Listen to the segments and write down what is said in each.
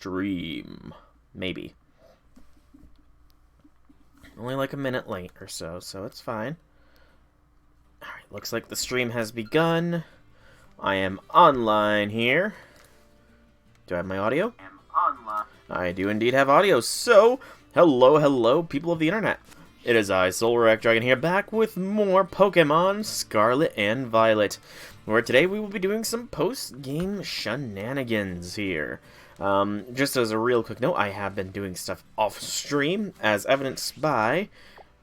stream. Maybe. Only like a minute late or so, so it's fine. Alright, looks like the stream has begun. I am online here. Do I have my audio? I do indeed have audio, so hello, people of the internet. It is I, Soulrack Dragon here, back with more Pokemon Scarlet and Violet, where today we will be doing some post-game shenanigans here. Just as a real quick note, I have been doing stuff off-stream, as evidenced by...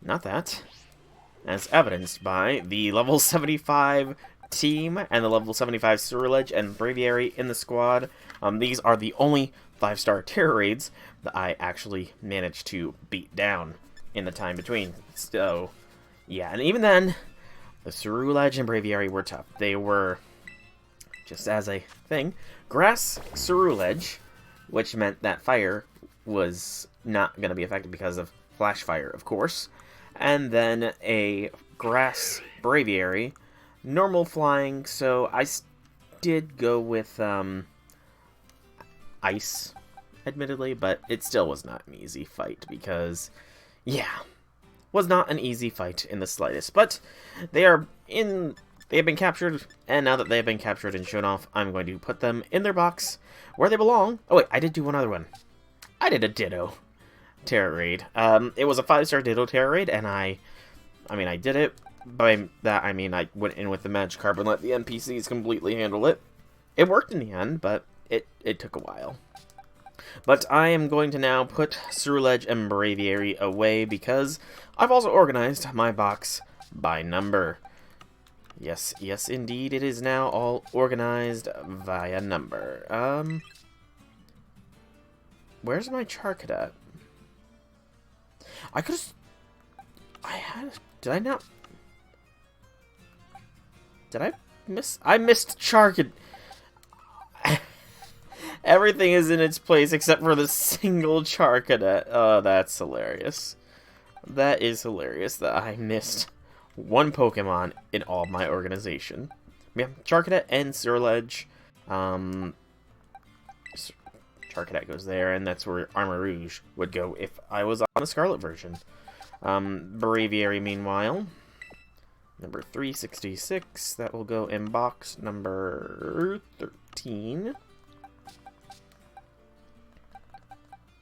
not that. As evidenced by the level 75 team and the level 75 Ceruledge and Braviary in the squad. These are the only 5-star Terror Raids that I actually managed to beat down in the time between. So, yeah, and even then, the Ceruledge and Braviary were tough. They were, just as a thing, Grass Ceruledge, which meant that fire was not going to be affected because of Flash Fire, of course. And then a Grass Braviary, normal flying, so I did go with Ice, admittedly, but it still was not an easy fight because, yeah, was not an easy fight in the slightest. But they have been captured, and now that they have been captured and shown off, I'm going to put them in their box where they belong. Oh wait, I did do one other one. I did a Ditto Terror Raid. It was a 5-star Ditto Terror Raid, and I did it. By that, I mean I went in with the Magic Carp and let the NPCs completely handle it. It worked in the end, but it took a while. But I am going to now put Ceruledge and Braviary away because I've also organized my box by number. Yes, indeed, it is now all organized via number. Where's my Charcadet? I missed Charcadet. Everything is in its place except for the single Charcadet. Oh, that's hilarious. That is hilarious that I missed one Pokemon in all of my organization. Yeah, Charcadet and Ceruledge. Charcadet goes there, and that's where Armor Rouge would go if I was on the Scarlet version. Braviary, meanwhile, number 366, that will go in box number 13.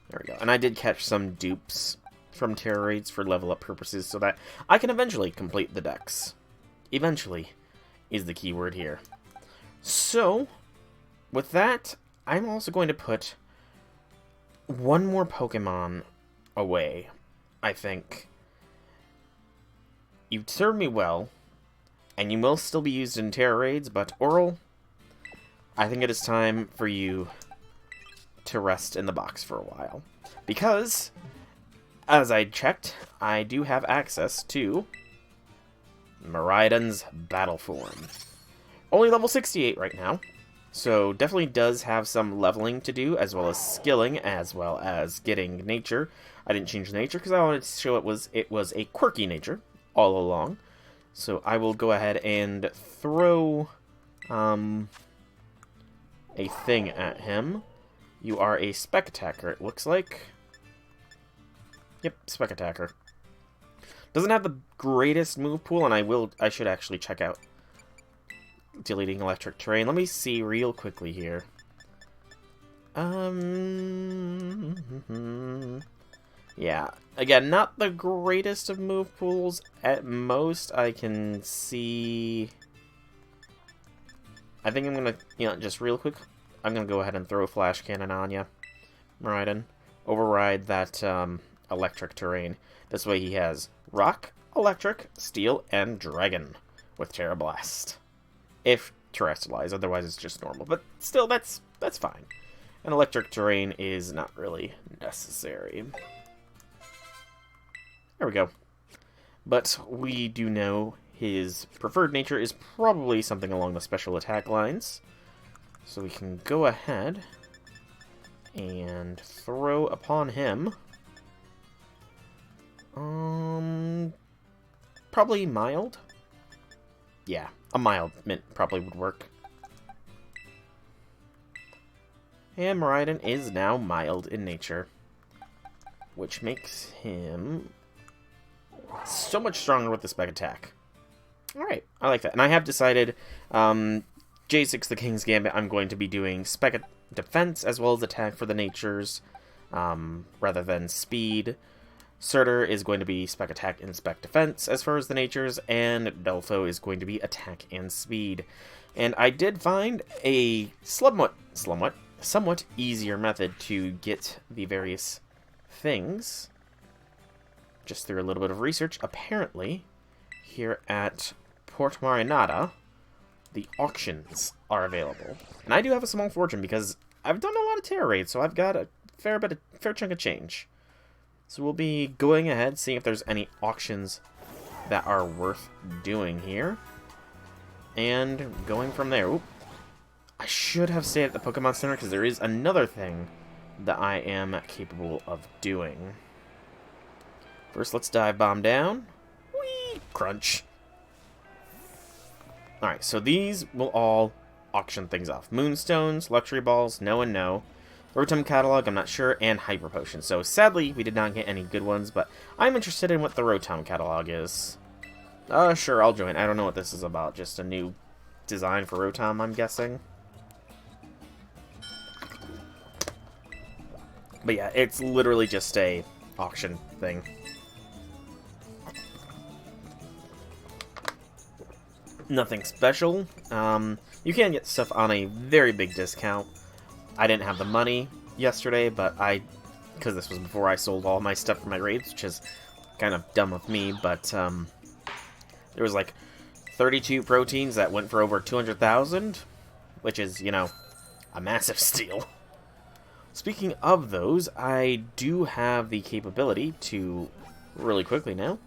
There we go. And I did catch some dupes from Terror Raids for level up purposes so that I can eventually complete the decks. Eventually is the key word here. So, with that, I'm also going to put one more Pokemon away, I think. You've served me well, and you will still be used in Terror Raids, but Oral, I think it is time for you to rest in the box for a while. Because, as I checked, I do have access to Miraidon's Battle Form. Only level 68 right now, so definitely does have some leveling to do, as well as skilling, as well as getting nature. I didn't change the nature because I wanted to show it was a quirky nature all along. So I will go ahead and throw a thing at him. You are a Spec Attacker, it looks like. Yep, Spec Attacker. Doesn't have the greatest move pool, and I should actually check out deleting electric terrain. Let me see real quickly here. Yeah, again, not the greatest of move pools. At most, I can see... I think I'm gonna, just real quick, I'm gonna go ahead and throw a Flash Cannon on you, Miraidon. Override that electric terrain. This way he has Rock, Electric, Steel, and Dragon with Terra Blast. If terrestrialized, otherwise it's just normal. But still, that's fine. And electric terrain is not really necessary. There we go. But we do know his preferred nature is probably something along the special attack lines. So we can go ahead and throw upon him. Probably mild. Yeah, a mild mint probably would work. And Miraidon is now mild in nature, which makes him so much stronger with the spec attack. Alright, I like that. And I have decided, J6 the King's Gambit, I'm going to be doing spec defense as well as attack for the natures, rather than speed. Surtur is going to be spec attack and spec defense as far as the natures, and Dolfo is going to be attack and speed. And I did find a somewhat easier method to get the various things, just through a little bit of research. Apparently, here at Port Marinada, the auctions are available. And I do have a small fortune because I've done a lot of Terra raids, so I've got a fair chunk of change. So we'll be going ahead, seeing if there's any auctions that are worth doing here, and going from there. Oop. I should have stayed at the Pokemon Center because there is another thing that I am capable of doing. First, let's dive bomb down. Whee! Crunch. Alright, so these will all auction things off. Moonstones, Luxury Balls, no and no. Rotom Catalog, I'm not sure, and Hyper Potion. So sadly, we did not get any good ones, but I'm interested in what the Rotom Catalog is. Sure, I'll join. I don't know what this is about. Just a new design for Rotom, I'm guessing. But yeah, it's literally just a auction thing. Nothing special. You can get stuff on a very big discount. I didn't have the money yesterday, but because this was before I sold all my stuff for my raids, which is kind of dumb of me, but there was like 32 proteins that went for over 200,000, which is, you know, a massive steal. Speaking of those, I do have the capability to, really quickly now,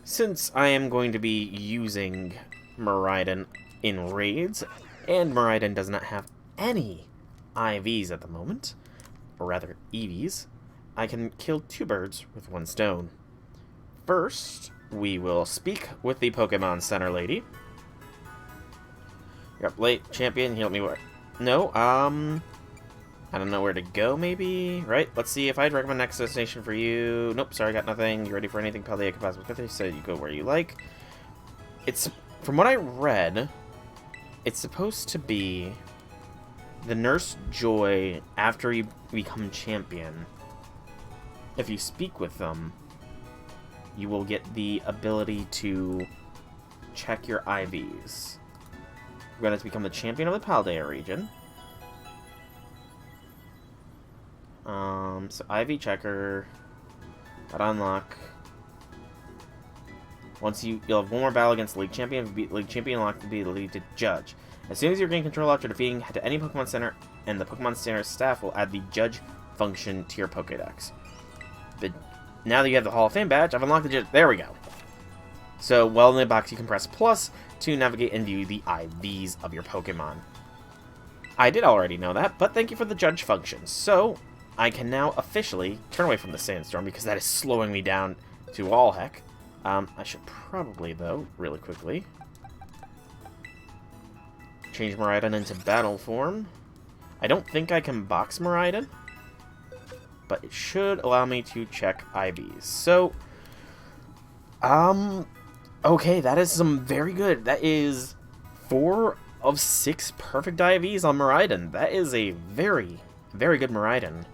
since I am going to be using Miraidon in raids, and Miraidon does not have any IVs at the moment, or rather EVs, I can kill two birds with one stone. First, we will speak with the Pokemon Center lady. You're up late, champion, help me where? No, I don't know where to go, maybe? Right, let's see if I'd recommend next destination for you. Nope, sorry, got nothing. You ready for anything? Probably compatible with it, so you go where you like. It's, from what I read, it's supposed to be the Nurse Joy after you become champion. If you speak with them, you will get the ability to check your IVs. You're going to become the champion of the Paldea region. So IV checker, that unlock. Once you'll have one more battle against the League Champion. If you beat the League Champion, unlock to be the lead to judge. As soon as you gain control after defeating, head to any Pokemon Center, and the Pokemon Center staff will add the judge function to your Pokédex. But now that you have the Hall of Fame badge, I've unlocked the judge. There we go. So, while in the box, you can press plus to navigate and view the IVs of your Pokemon. I did already know that, but thank you for the judge function. So, I can now officially turn away from the sandstorm because that is slowing me down to all heck. I should probably, though, really quickly, change Miraidon into battle form. I don't think I can box Miraidon, but it should allow me to check IVs. So, okay, that is some very good. That is 4 of 6 perfect IVs on Miraidon. That is a very, very good Miraidon.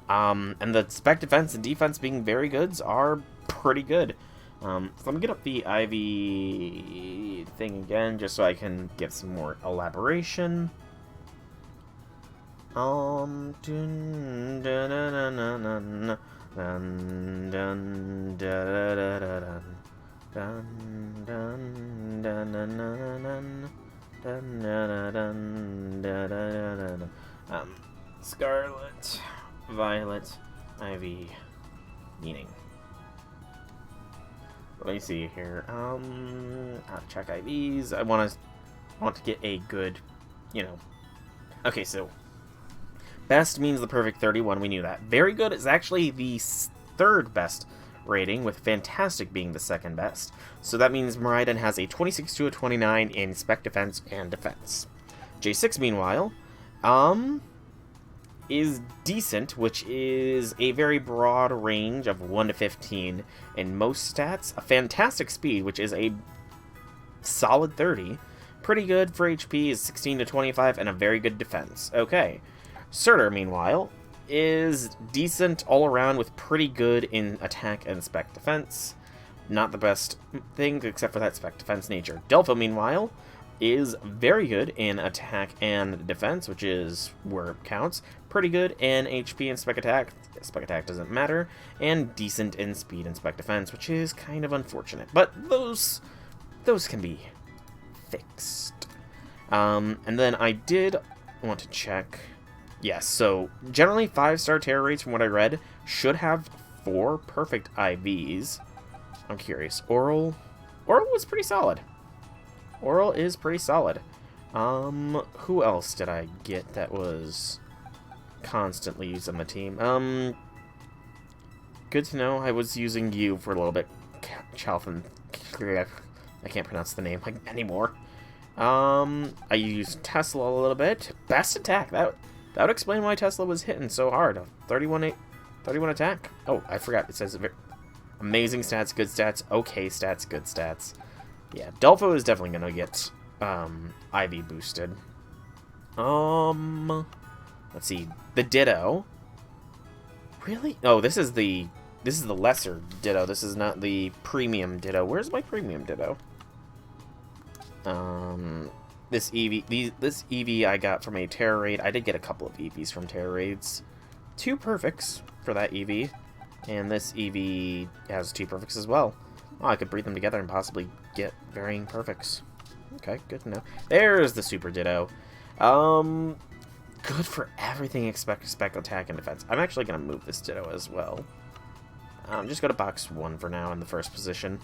And the spec defense and defense being very good are pretty good. So let me get up the IV thing again, just so I can get some more elaboration. Scarlet, Violet, IV, meaning. Let me see here. I'll check IVs. I want to get a good, you know. Okay, so best means the perfect 31. We knew that. Very good is actually the 3rd best rating, with fantastic being the 2nd best. So that means Miraidon has a 26 to a 29 in spec defense and defense. J6, meanwhile, is decent, which is a very broad range of 1 to 15 in most stats. A fantastic speed, which is a solid 30. Pretty good for HP is 16 to 25, and a very good defense. Okay. Surtur, meanwhile, is decent all around with pretty good in attack and spec defense. Not the best thing, except for that spec defense nature. Delpho, meanwhile, is very good in attack and defense, which is where it counts. Pretty good in HP and spec attack. Spec attack doesn't matter. And decent in speed and spec defense, which is kind of unfortunate. But those can be fixed. And then I did want to check. Yes, so generally 5-star terror rates, from what I read, should have 4 perfect IVs. I'm curious. Oral was pretty solid. Oral is pretty solid. Who else did I get that was constantly used on the team? Good to know. I was using you for a little bit. Chalfin. I can't pronounce the name anymore. I used Tesla a little bit. Best attack. That would explain why Tesla was hitting so hard. 31 attack. Oh, I forgot. It says amazing stats, good stats, okay stats, good stats. Yeah, Delpho is definitely gonna get IV boosted. Let's see. The Ditto. Really? Oh, this is the lesser Ditto. This is not the premium Ditto. Where's my premium Ditto? This EV I got from a terror raid. I did get a couple of EVs from terror raids. 2 perfects for that EV. And this EV has 2 perfects as well. Oh, I could breed them together and possibly get varying perfects. Okay, good to know. There's the Super Ditto. Good for everything except spec attack and defense. I'm actually going to move this Ditto as well. Just go to box 1 for now in the first position.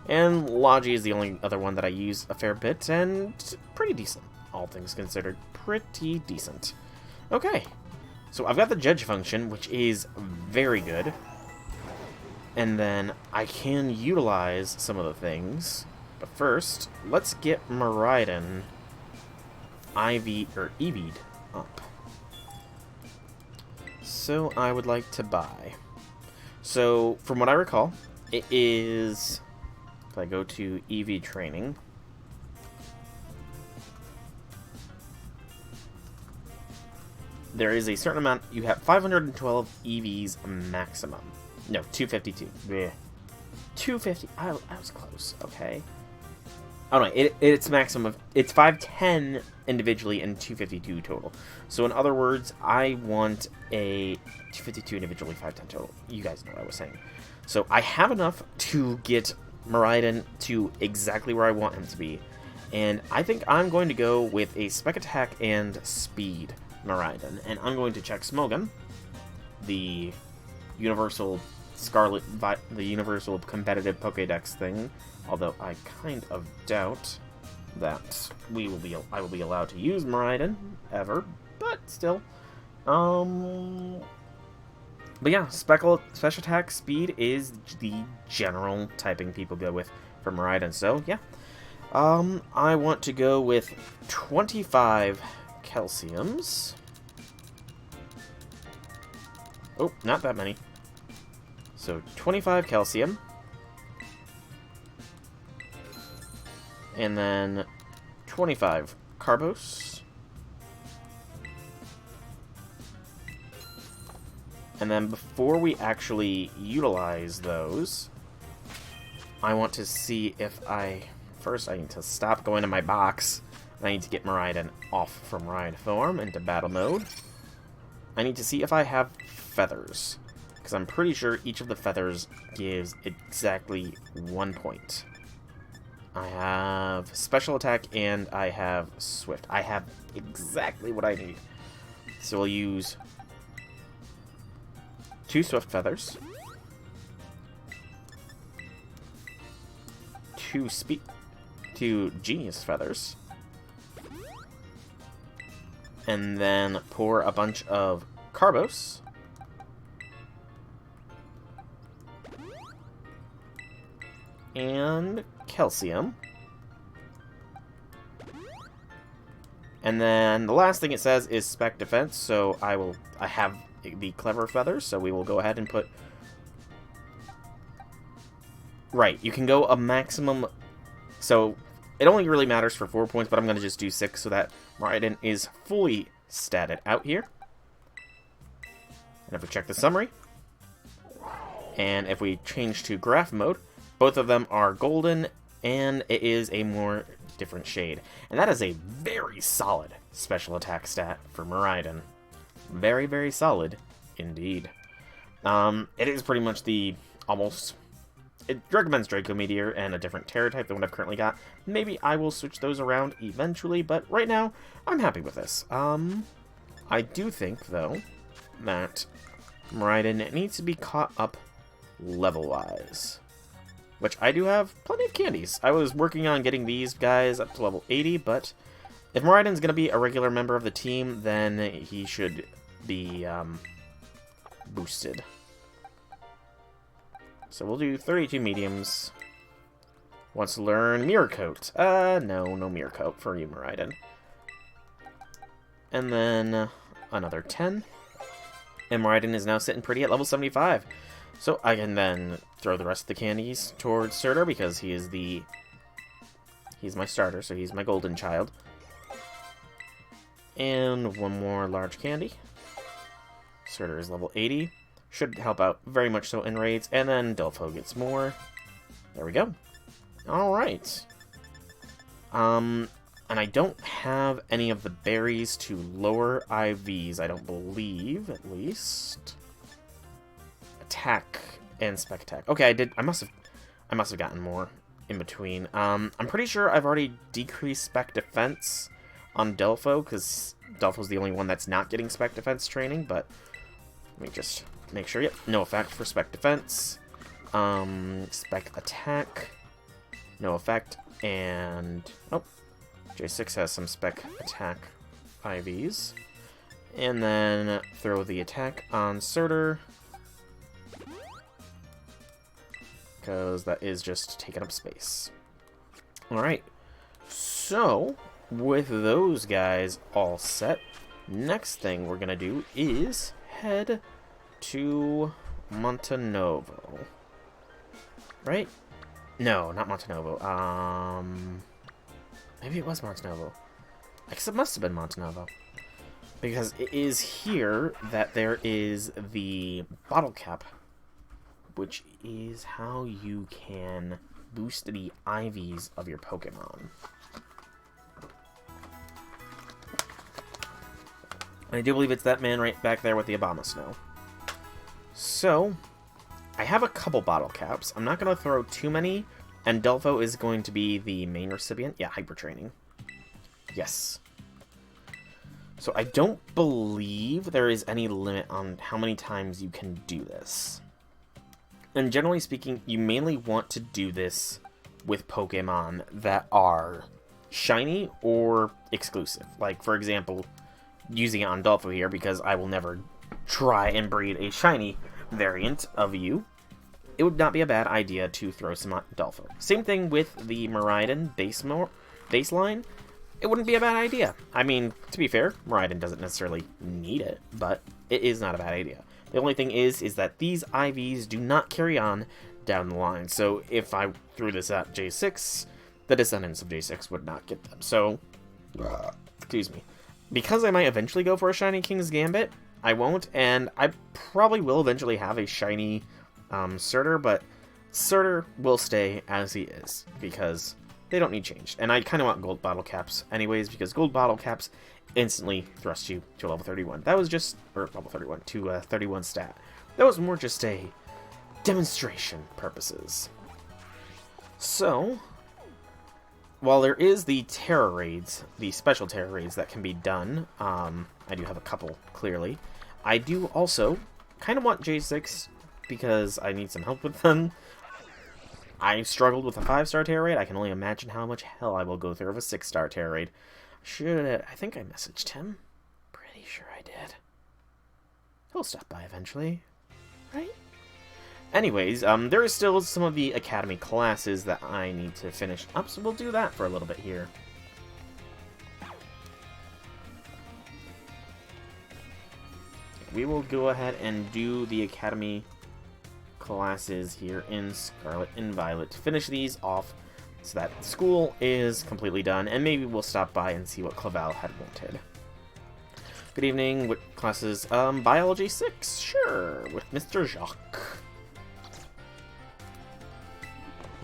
And Logi is the only other one that I use a fair bit, and pretty decent. All things considered, pretty decent. Okay, so I've got the Judge function, which is very good. And then I can utilize some of the things. But first, let's get Miraidon IV or EV'd up. So I would like to buy. So from what I recall, it is, if I go to EV training, there is a certain amount. You have 512 EVs maximum. No, 252. Blech. 250. I was close. Okay. Oh no, it's maximum. It's 510 individually and 252 total. So in other words, I want a 252 individually, 510 total. You guys know what I was saying. So I have enough to get Miraidon to exactly where I want him to be, and I think I'm going to go with a spec attack and speed Miraidon, and I'm going to check Smogon, the universal the universal competitive Pokédex thing, although I kind of doubt that I will be allowed to use Miraidon ever, but still. But yeah, special attack speed is the general typing people go with for Miraidon, so yeah. I want to go with 25 calciums. Oh, not that many. So 25 calcium. And then 25 carbos. And then before we actually utilize those, I want to see if first I need to stop going to my box. I need to get Miraidon off from ride form into battle mode. I need to see if I have feathers, because I'm pretty sure each of the feathers gives exactly 1 point. I have special attack and I have swift. I have exactly what I need. So we'll use 2 swift feathers, 2 genius feathers, and then pour a bunch of carbos, and calcium, And then the last thing it says is spec defense, so I have the clever feathers, so we will go ahead and put... Right, you can go a maximum... So, it only really matters for 4 points, but I'm going to just do 6 so that Miraidon is fully statted out here. And if we check the summary, and if we change to graph mode, both of them are golden, and it is a more different shade. And that is a very solid special attack stat for Miraidon. Very, very solid indeed. It is pretty much the almost... It recommends Draco Meteor and a different Terror type than what I've currently got. Maybe I will switch those around eventually, but right now, I'm happy with this. I do think, though, that Miraidon needs to be caught up level-wise. Which I do have plenty of candies. I was working on getting these guys up to level 80, but if Miraidon's going to be a regular member of the team, then he should be boosted. So we'll do 32 mediums. Wants to learn Mirror Coat. No Mirror Coat for you, Miraidon. And then another 10. And Miraidon is now sitting pretty at level 75. So I can then throw the rest of the candies towards Surtur because he's my starter, so he's my golden child. And one more large candy. Surtur is level 80. Should help out very much so in raids. And then Delpho gets more. There we go. Alright. And I don't have any of the berries to lower IVs, I don't believe, at least. Attack and spec attack. Okay, I must have gotten more in between. I'm pretty sure I've already decreased spec defense on Delpho, because Delpho's the only one that's not getting spec defense training, but let me just make sure. Yep, no effect for spec defense. Spec attack, no effect, and oh, J6 has some spec attack IVs. And then throw the attack on Surtur, because that is just taking up space. Alright, so with those guys all set, next thing we're going to do is head to Montenovo. Right? No, not Montenovo. Maybe it was Montenovo. I guess it must have been Montenovo. Because it is here that there is the bottle cap, which is how you can boost the IVs of your Pokemon. I do believe it's that man right back there with the Abomasnow. So, I have a couple bottle caps. I'm not going to throw too many, and Delpho is going to be the main recipient. Yeah, Hyper Training. Yes. So I don't believe there is any limit on how many times you can do this. And generally speaking, you mainly want to do this with Pokemon that are shiny or exclusive. Like, for example, using it on Delpho here, because I will never try and breed a shiny variant of you, it would not be a bad idea to throw some on Delpho. Same thing with the Miraidon baseline. It wouldn't be a bad idea. I mean, to be fair, Miraidon doesn't necessarily need it, but it is not a bad idea. The only thing is that these IVs do not carry on down the line. So if I threw this at J6, the descendants of J6 would not get them. So, excuse me. Because I might eventually go for a shiny King's Gambit, I won't, and I probably will eventually have a shiny Surtur, but Surtur will stay as he is, because they don't need changed. And I kind of want gold bottle caps anyways, because gold bottle caps instantly thrust you to level 31. That was just, or level 31, to 31 stat. That was more just a demonstration purposes. So, while there is the terror raids, the special terror raids that can be done, I do have a couple, clearly. I do also kind of want J6, because I need some help with them. I struggled with a 5-star terror raid. I can only imagine how much hell I will go through with a 6-star terror raid. I think I messaged him. Pretty sure I did. He'll stop by eventually, right? Anyways, there is still some of the Academy classes that I need to finish up, so we'll do that for a little bit here. we will go ahead and do the Academy classes here in Scarlet and Violet to finish these off so that school is completely done, and maybe we'll stop by and see what Clavel had wanted. Good evening. What classes? Biology 6, sure, with Mr. Jacques.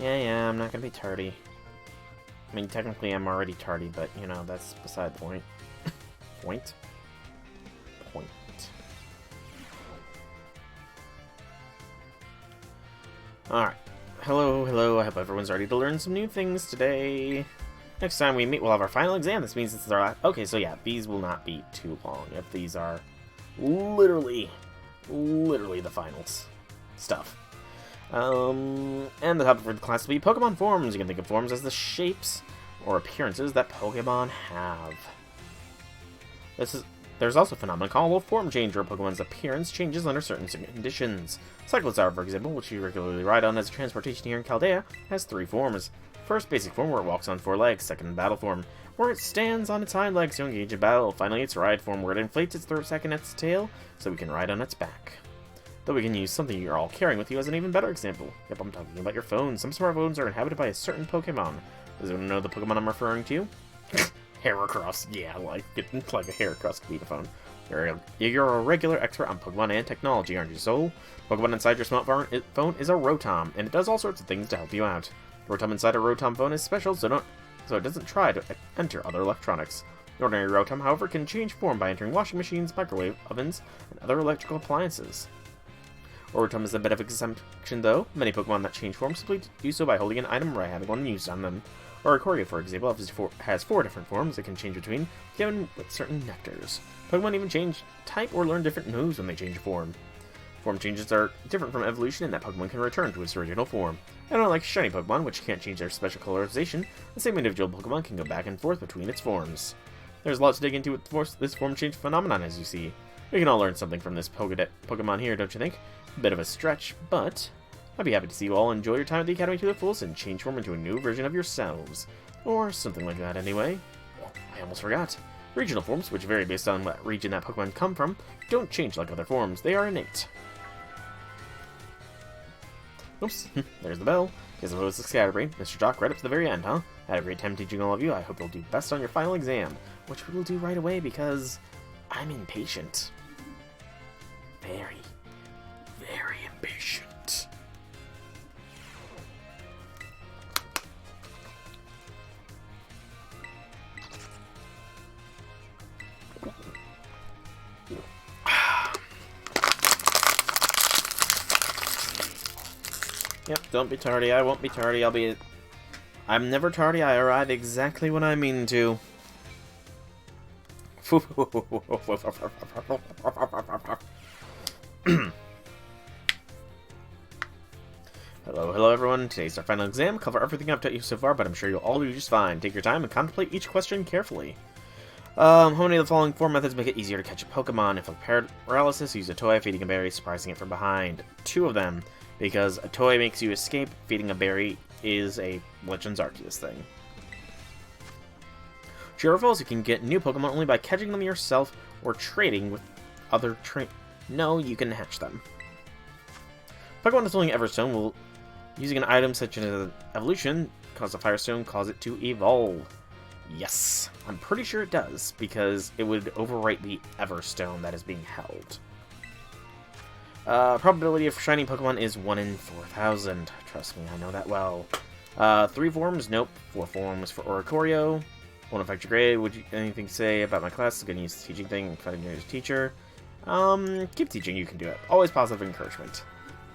Yeah, I'm not gonna be tardy. I mean, technically I'm already tardy, but, you know, that's beside the point. Point. Alright. Hello, I hope everyone's ready to learn some new things today. Next time we meet, we'll have our final exam. This means this is our last... Okay, so yeah, these will not be too long if these are literally the finals stuff. And the topic for the class will be Pokemon forms. You can think of forms as the shapes or appearances that Pokemon have. There's also a phenomenon called form change, where Pokemon's appearance changes under certain conditions. Cyclizar, for example, which you regularly ride on as transportation here in Chaldea, has 3 forms. First, basic form, where it walks on 4 legs. Second, battle form, where it stands on its hind legs to engage in battle. Finally, its ride form, where it inflates its throat sac and its tail, so we can ride on its back. Though we can use something you're all carrying with you as an even better example. Yep, I'm talking about your phone. Some smartphones are inhabited by a certain Pokemon. Does anyone know the Pokemon I'm referring to? Heracross, yeah, like a Heracross could be the phone. You're a regular expert on Pokemon and technology, aren't you, Soul? Pokemon inside your smartphone is a Rotom, and it does all sorts of things to help you out. The Rotom inside a Rotom phone is special, so it doesn't try to enter other electronics. The ordinary Rotom, however, can change form by entering washing machines, microwave ovens, and other electrical appliances. Rotom is a bit of an exception, though. Many Pokemon that change form simply do so by holding an item or having one used on them. Oricorio, for example, has 4 different forms it can change between, given with certain nectars. Pokemon even change type or learn different moves when they change form. Form changes are different from evolution in that Pokemon can return to its original form. And unlike shiny Pokemon, which can't change their special colorization, the same individual Pokemon can go back and forth between its forms. There's a lot to dig into with this form change phenomenon, as you see. We can all learn something from this Pokemon here, don't you think? A bit of a stretch, but I'd be happy to see you all enjoy your time at the Academy to the fullest and change form into a new version of yourselves. Or something like that, anyway. Oh, I almost forgot. Regional forms, which vary based on what region that Pokemon come from, don't change like other forms. They are innate. Oops, there's the bell. Guess it was the Scatterbrain. Mr. Jock right up to the very end, huh? Had a great time teaching all of you. I hope you'll do best on your final exam, which we will do right away because I'm impatient. Very impatient. Yep, don't be tardy. I won't be tardy. I'm never tardy. I arrive exactly when I mean to. Hello everyone. Today's our final exam. Cover everything I've taught you so far, but I'm sure you'll all do just fine. Take your time and contemplate each question carefully. How many of the following 4 methods make it easier to catch a Pokemon? If a paralysis, use a toy, feeding a berry, surprising it from behind. 2 of them, because a toy makes you escape, feeding a berry is a Legends Arceus thing. True or false, you can get new Pokemon only by catching them yourself or trading with other No, you can hatch them. Pokemon that's holding Everstone will, using an item such as Evolution, cause a Firestone, cause it to evolve. Yes, I'm pretty sure it does, because it would overwrite the Everstone that is being held. Probability of shiny Pokemon is 1 in 4,000. Trust me, I know that well. 3 forms? Nope. 4 forms for Oricorio. Won't affect your grade. Would you anything to say about my class? Gonna use the teaching thing and fighting your teacher. Keep teaching, you can do it. Always positive encouragement.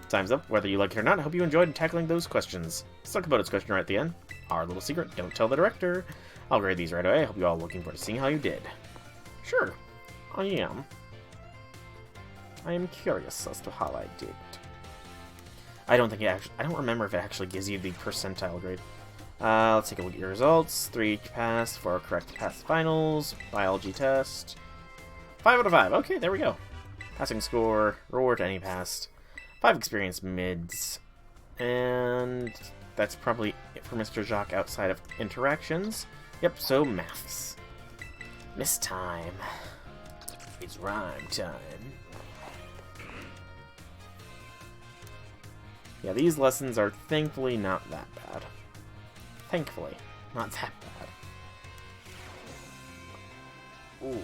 Time's up. Whether you like it or not, I hope you enjoyed tackling those questions. Let's talk about its question right at the end. Our little secret, don't tell the director. I'll grade these right away. I hope you all looking forward to seeing how you did. Sure, I am. I am curious as to how I did. I don't remember if it actually gives you the percentile grade. Let's take a look at your results. 3 pass, 4 correct pass finals. Biology test. 5 out of 5. Okay, there we go. Passing score. Reward to any passed. 5 experience mids. And that's probably it for Mr. Jacques outside of interactions. Yep, so maths. Miss time. It's rhyme time. Yeah, these lessons are thankfully not that bad. Thankfully, not that bad. Ooh.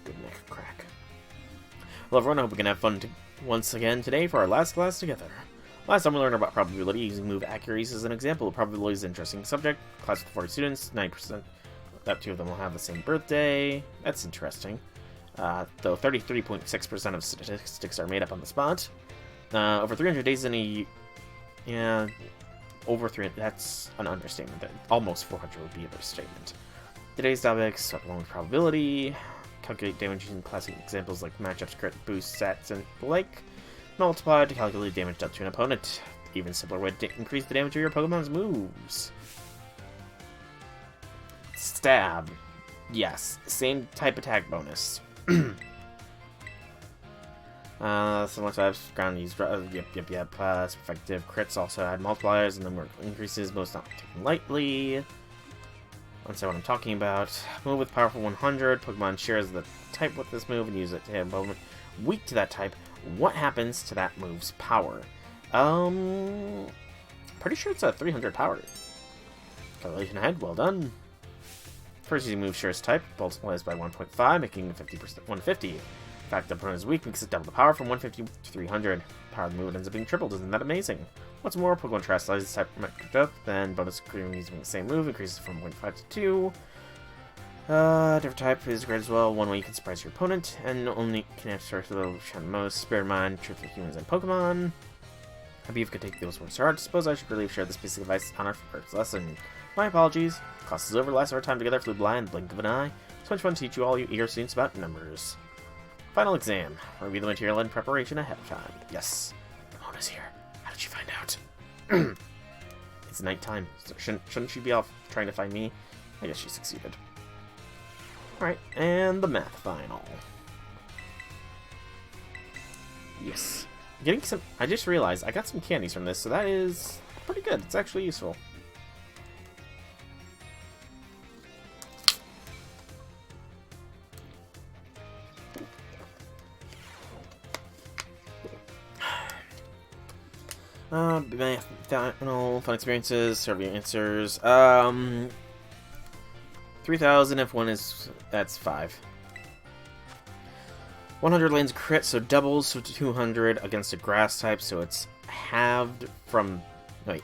Good neck crack. Well, everyone, I hope we can have fun once again today for our last class together. Last time we learned about probability using move accuracies as an example. Probability is an interesting subject. Class with 40 students, 9%. That 2 of them will have the same birthday. That's interesting. Though 33.6% of statistics are made up on the spot. Over 300 days in a... Yeah, over 300... That's an understatement. Almost 400 would be a statement. Today's topics start along with probability. Calculate damage using classic examples like matchups, crit, boost, stats, and the like. Multiply to calculate damage dealt to an opponent. Even simpler way to increase the damage of your Pokemon's moves. Stab. Yes, same type attack bonus. Similar types, ground use, yep. Effective crits also add multipliers, and number increases, most not taken lightly. Let's see what I'm talking about. Move with powerful 100. Pokemon shares the type with this move and use it to hit a Pokemon weak to that type. What happens to that move's power? Pretty sure it's a 300 power. Calculation ahead, well done. First using move shares type, multiplies by 1.5, making 50% 150. In fact, the opponent's weak makes it double the power from 150 to 300. Power of the move ends up being tripled, isn't that amazing? What's more, Pokemon translates type metric up, then bonus screen using the same move increases from 1.5 to 2. Different type is great as well. One way you can surprise your opponent, and only can answer to the most. Bear in mind, truth for humans and Pokemon. Happy you could take those words to heart. Suppose I should really have shared this piece of advice on our first lesson. My apologies. Class is over. Last of our time together flew by in the blink of an eye. So much fun to teach you all you eager students about numbers. Final exam. Review the material in preparation ahead of time. Yes. Ramona's here. How did you find out? It's nighttime. So shouldn't she be off trying to find me? I guess she succeeded. Alright, and the math final. Yes. Getting some... I just realized I got some candies from this, so that is pretty good. It's actually useful. Final fun experiences, survey answers. 3,000 if one is... That's 5. 100 lands crit, so doubles, so 200 against a grass type, so it's halved from... Wait.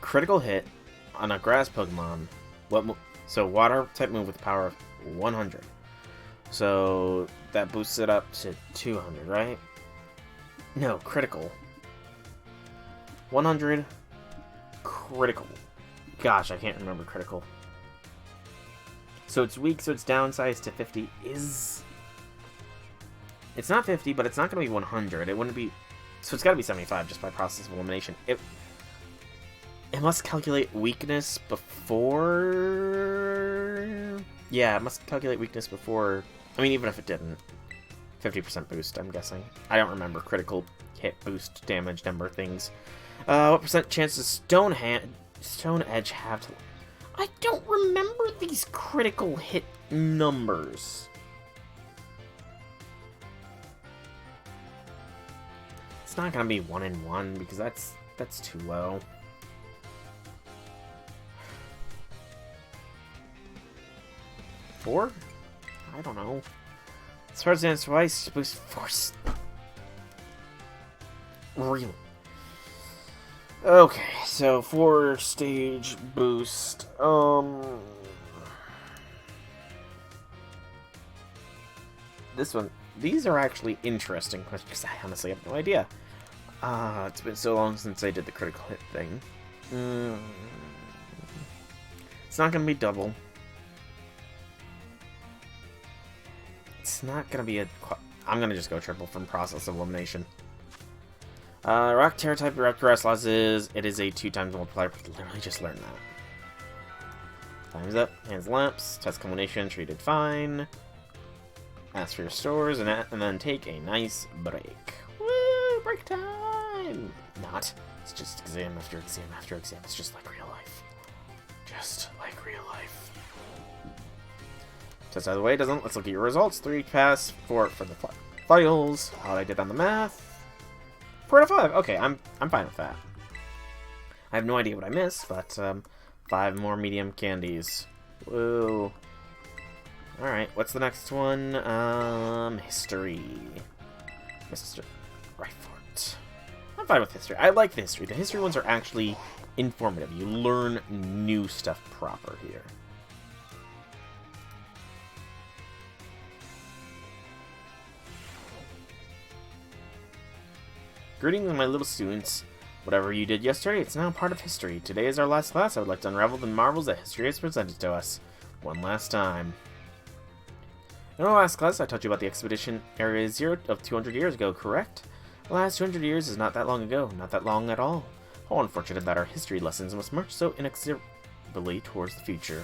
Critical hit on a grass Pokemon. So water type move with power of 100. So that boosts it up to 200, right? No, critical. 100 critical. Gosh, I can't remember critical. So it's weak, so it's downsized to 50 is... It's not 50, but it's not going to be 100. It wouldn't be... So it's got to be 75 just by process of elimination. It must calculate weakness before... Yeah, it must calculate weakness before... I mean, even if it didn't. 50% boost, I'm guessing. I don't remember critical hit, boost, damage, number things. What percent chance does Stone Edge have to... I don't remember these critical hit numbers. It's not gonna be 1 in 1 because that's too low. Four? I don't know. As far as the answer twice, boost force. Really? Okay, so 4 stage boost. This one. These are actually interesting questions because I honestly have no idea. It's been so long since I did the critical hit thing. It's not gonna be double. It's not gonna be a... I'm gonna just go triple from process of elimination. Rock Terra type Rock Grass Laws is... It is a 2 times multiplier. Literally just learned that. Time's up. Hands lamps. Test combination. Treated fine. Ask for your stores and then take a nice break. Woo! Break time! Not. It's just exam after exam after exam. It's just like real life. Just like real life. Test out of the way, doesn't. Let's look at your results. 3 pass, 4 for the files. How I did on the math. 4 out of 5. Okay, I'm fine with that. I have no idea what I missed, but 5 more medium candies. Whoa. Alright, what's the next one? History. Mr. Ryfort. I'm fine with history. I like the history. The history ones are actually informative. You learn new stuff proper here. Greetings, my little students. Whatever you did yesterday, it's now part of history. Today is our last class. I would like to unravel the marvels that history has presented to us. One last time. In our last class, I taught you about the expedition Area Zero of 200 years ago, correct? The last 200 years is not that long ago, not that long at all. How unfortunate that our history lessons must march so inexorably towards the future.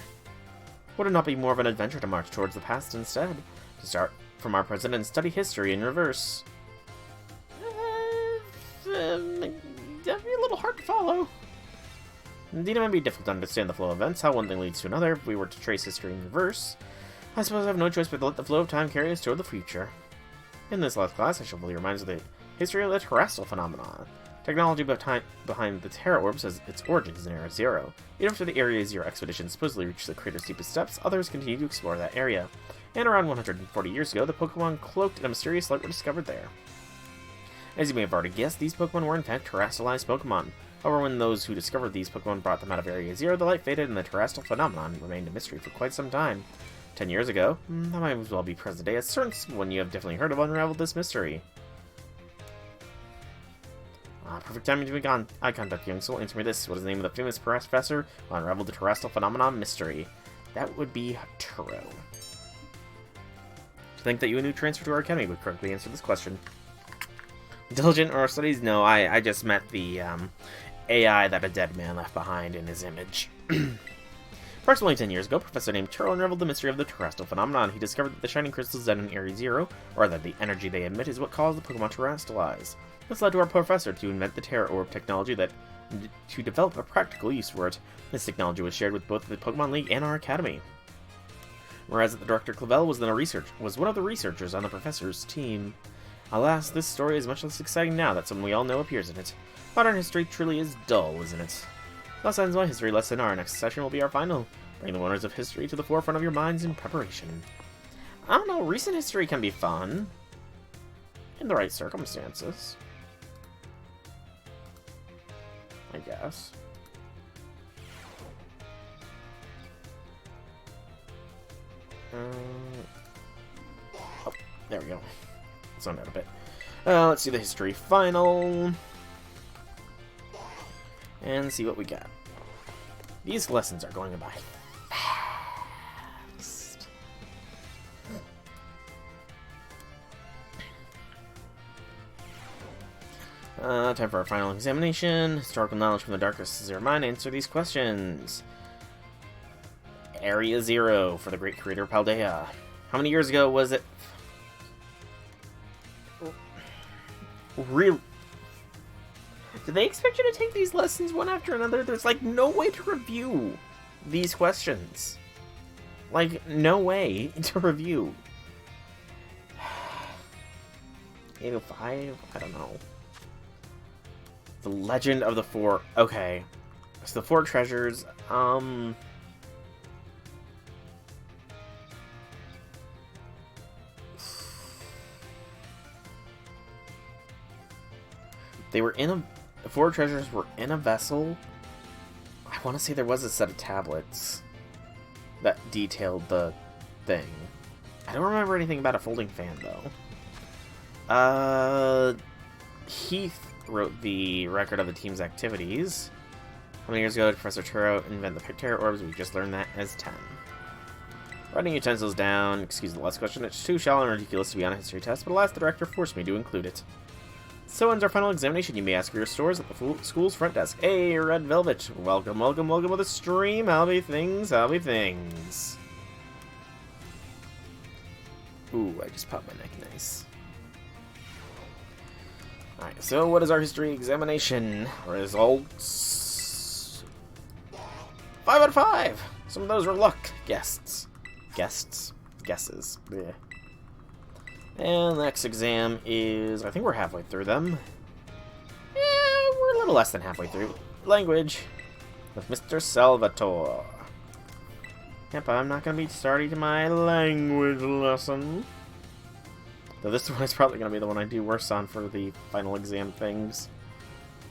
Would it not be more of an adventure to march towards the past instead? To start from our present and study history in reverse. That'd be a little hard to follow. Indeed, it might be difficult to understand the flow of events, how one thing leads to another, if we were to trace history in reverse. I suppose I have no choice but to let the flow of time carry us toward the future. In this last class, I shall fully remind us of the history of the terrestrial phenomenon. Technology behind the Terra Orbs has its origins in Area Zero. Even after the Area Zero expedition supposedly reached the crater's deepest depths, others continued to explore that area. And around 140 years ago, the Pokemon cloaked in a mysterious light were discovered there. As you may have already guessed, these Pokemon were in fact terrestrialized Pokemon. However, when those who discovered these Pokemon brought them out of Area Zero, the light faded and the terrestrial phenomenon remained a mystery for quite some time. 10 years ago, that might as well be present day, as certain one you have definitely heard of unraveled this mystery. Perfect timing to make eye contact, young soul. Answer me this. What is the name of the famous professor who unraveled the terrestrial phenomenon mystery? That would be Turo. To think that you, a new transfer to our academy, would correctly answer this question. Diligent oral studies? No, I just met the AI that a dead man left behind in his image. Approximately 10 years ago, Professor named Turo unraveled the mystery of the terrestrial phenomenon. He discovered that the shining crystals that in Area Zero, or that the energy they emit, is what caused the Pokemon to terrestrialize. This led to our professor to invent the Terra Orb technology to develop a practical use for it. This technology was shared with both the Pokemon League and our academy. Whereas the Director Clavel was one of the researchers on the professor's team. Alas, this story is much less exciting now that someone we all know appears in it. Modern history truly is dull, isn't it? Thus ends my history lesson. Our next session will be our final. Bring the wonders of history to the forefront of your minds in preparation. I don't know, recent history can be fun. In the right circumstances. I guess. Oh, there we go. Zoned out a bit. Let's see the history final. And see what we got. These lessons are going by fast. Time for our final examination. Historical knowledge from the darkest is your mind. Answer these questions. Area Zero for the great creator Paldea. How many years ago was it? Really? Do they expect you to take these lessons one after another? There's like no way to review these questions. Like, no way to review. 805? I don't know. The Legend of the Four. Okay. So the Four Treasures. They were in a... The Four Treasures were in a vessel. I want to say there was a set of tablets that detailed the thing. I don't remember anything about a folding fan, though. Heath wrote the record of the team's activities. How many years ago did Professor Turo invent the Terra Orbs? We just learned that as 10. Writing utensils down. Excuse the last question. It's too shallow and ridiculous to be on a history test, but alas, the director forced me to include it. So ends our final examination. You may ask for your stores at the school's front desk. Hey, Red Velvet. Welcome, welcome, welcome to the stream. How'll be things, how'll be things. Ooh, I just popped my neck. Nice. Alright, so what is our history examination results? 5 out of 5! Some of those are luck guesses. Yeah. And the next exam is... I think we're halfway through them. little less than halfway through. Language with Mr. Salvatore. Yep, I'm not going to be starting my language lesson. Though this one is probably going to be the one I do worse on for the final exam things.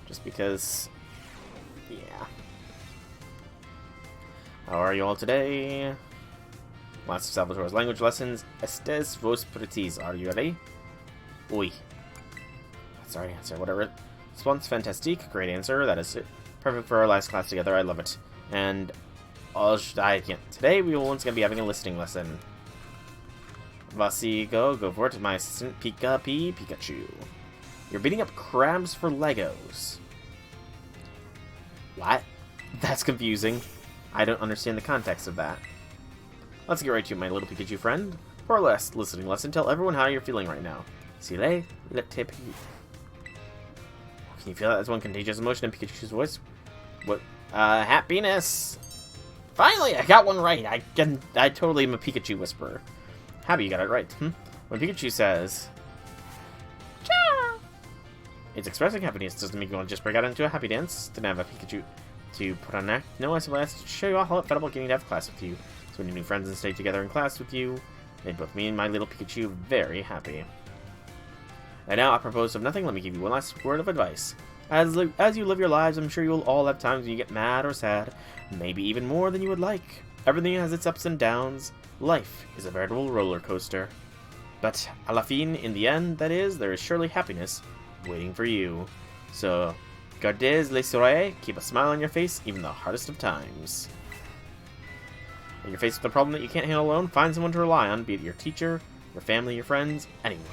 Just because, yeah. How are you all today? Last of Salvatore's language lessons. Estes vos pretis. Are you ready? Oui. That's our answer. Whatever. Response fantastique. Great answer. That is it. Perfect for our last class together. I love it. And today we will once again be having a listening lesson. Vasi, go for it. My assistant Pikachu. You're beating up crabs for Legos. What? That's confusing. I don't understand the context of that. Let's get right to it, my little Pikachu friend. For our last listening lesson, tell everyone how you're feeling right now. Sile, le te Can you feel that as one contagious emotion in Pikachu's voice? What? Happiness! Finally, I got one right! I totally am a Pikachu whisperer. Happy you got it right. When Pikachu says... Ciao! It's expressing happiness. Doesn't make you want to just break out into a happy dance. Didn't have a Pikachu to put on an act. No, I suppose to show you all how it felt about getting to have class with you. So when your new friends and stay together in class with you, made both me and my little Pikachu very happy. And now, apropos of nothing, let me give you one last word of advice. As you live your lives, I'm sure you'll all have times when you get mad or sad, maybe even more than you would like. Everything has its ups and downs. Life is a veritable roller coaster. But, à la fin, in the end, that is, there is surely happiness waiting for you. So, gardez le sourire, keep a smile on your face, even the hardest of times. When you're faced with a problem that you can't handle alone, find someone to rely on, be it your teacher, your family, your friends, anyone.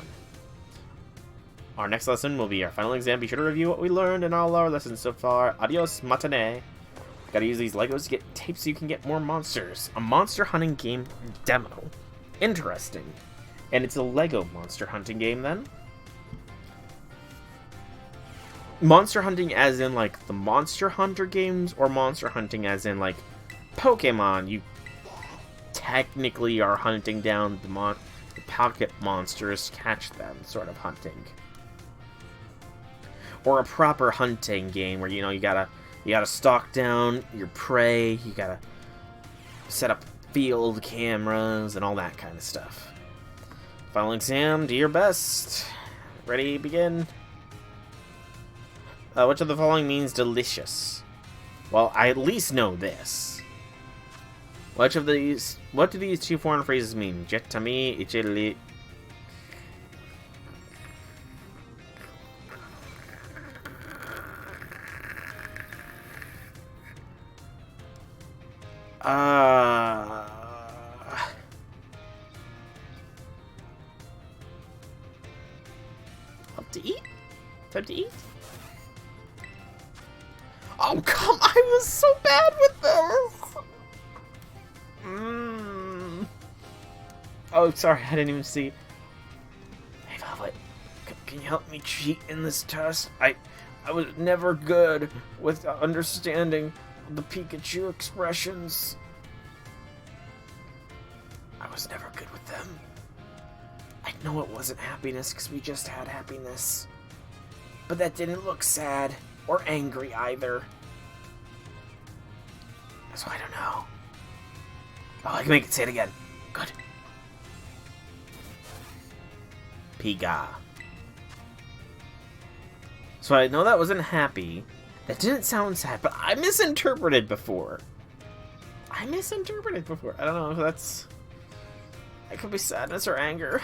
Our next lesson will be our final exam. Be sure to review what we learned in all our lessons so far. Adios, matinee. Gotta use these Legos to get tapes so you can get more monsters. A monster hunting game demo. Interesting. And it's a Lego monster hunting game then? Monster hunting as in like the Monster Hunter games, or monster hunting as in like Pokemon? You technically are hunting down the pocket monsters, catch them, sort of hunting. Or a proper hunting game where, you know, you gotta stalk down your prey, you gotta set up field cameras and all that kind of stuff. Final exam, do your best. Ready, begin. Which of the following means delicious? Well, I at least know this. What do these two foreign phrases mean? Jettami, ichili. Up to eat? Time to eat? Oh, come! I was so bad with this! Oh, sorry, I didn't even see. Hey, Violet, can you help me cheat in this test? I was never good with understanding the Pikachu expressions. I was never good with them. I know it wasn't happiness because we just had happiness. But that didn't look sad or angry either. So I don't know. Oh, I can make it say it again. Good. Piga. So I know that wasn't happy. That didn't sound sad, but I misinterpreted before. I don't know if that's... It could be sadness or anger.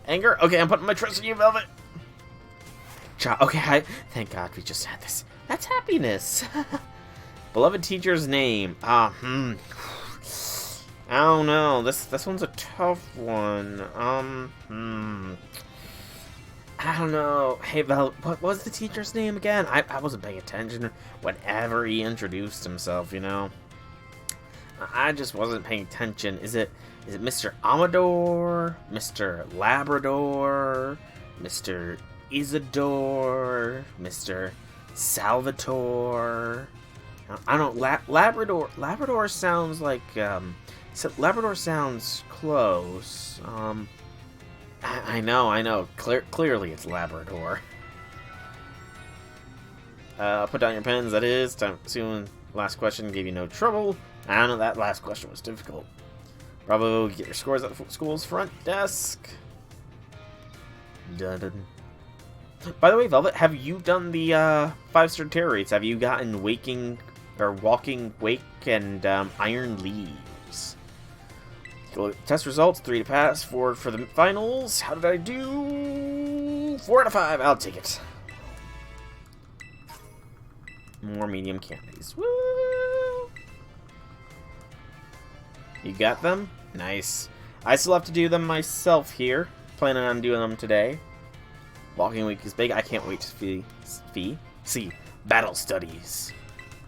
Anger? Okay, I'm putting my trust in you, Velvet. Okay, thank God we just had this. That's happiness. Beloved teacher's name. I don't know. This one's a tough one. I don't know. Hey, Val, what was the teacher's name again? I wasn't paying attention whenever he introduced himself, you know? I just wasn't paying attention. Is it Mr. Amador? Mr. Labrador? Mr. Isidore? Mr. Salvatore? I don't know. Labrador sounds like... Labrador sounds close. I know. Clearly it's Labrador. Put down your pens, that is. Time soon. Last question gave you no trouble. I know that last question was difficult. Bravo, get your scores at the school's front desk. Dun. By the way, Velvet, have you done the 5-star terror rates? Have you gotten Walking Wake and Iron Leaves? Test results, 3 to pass, 4 for the finals. How did I do? 4 out of 5, I'll take it. More medium candies. Woo! You got them? Nice. I still have to do them myself here. Planning on doing them today. Walking Week is big. I can't wait to see Battle Studies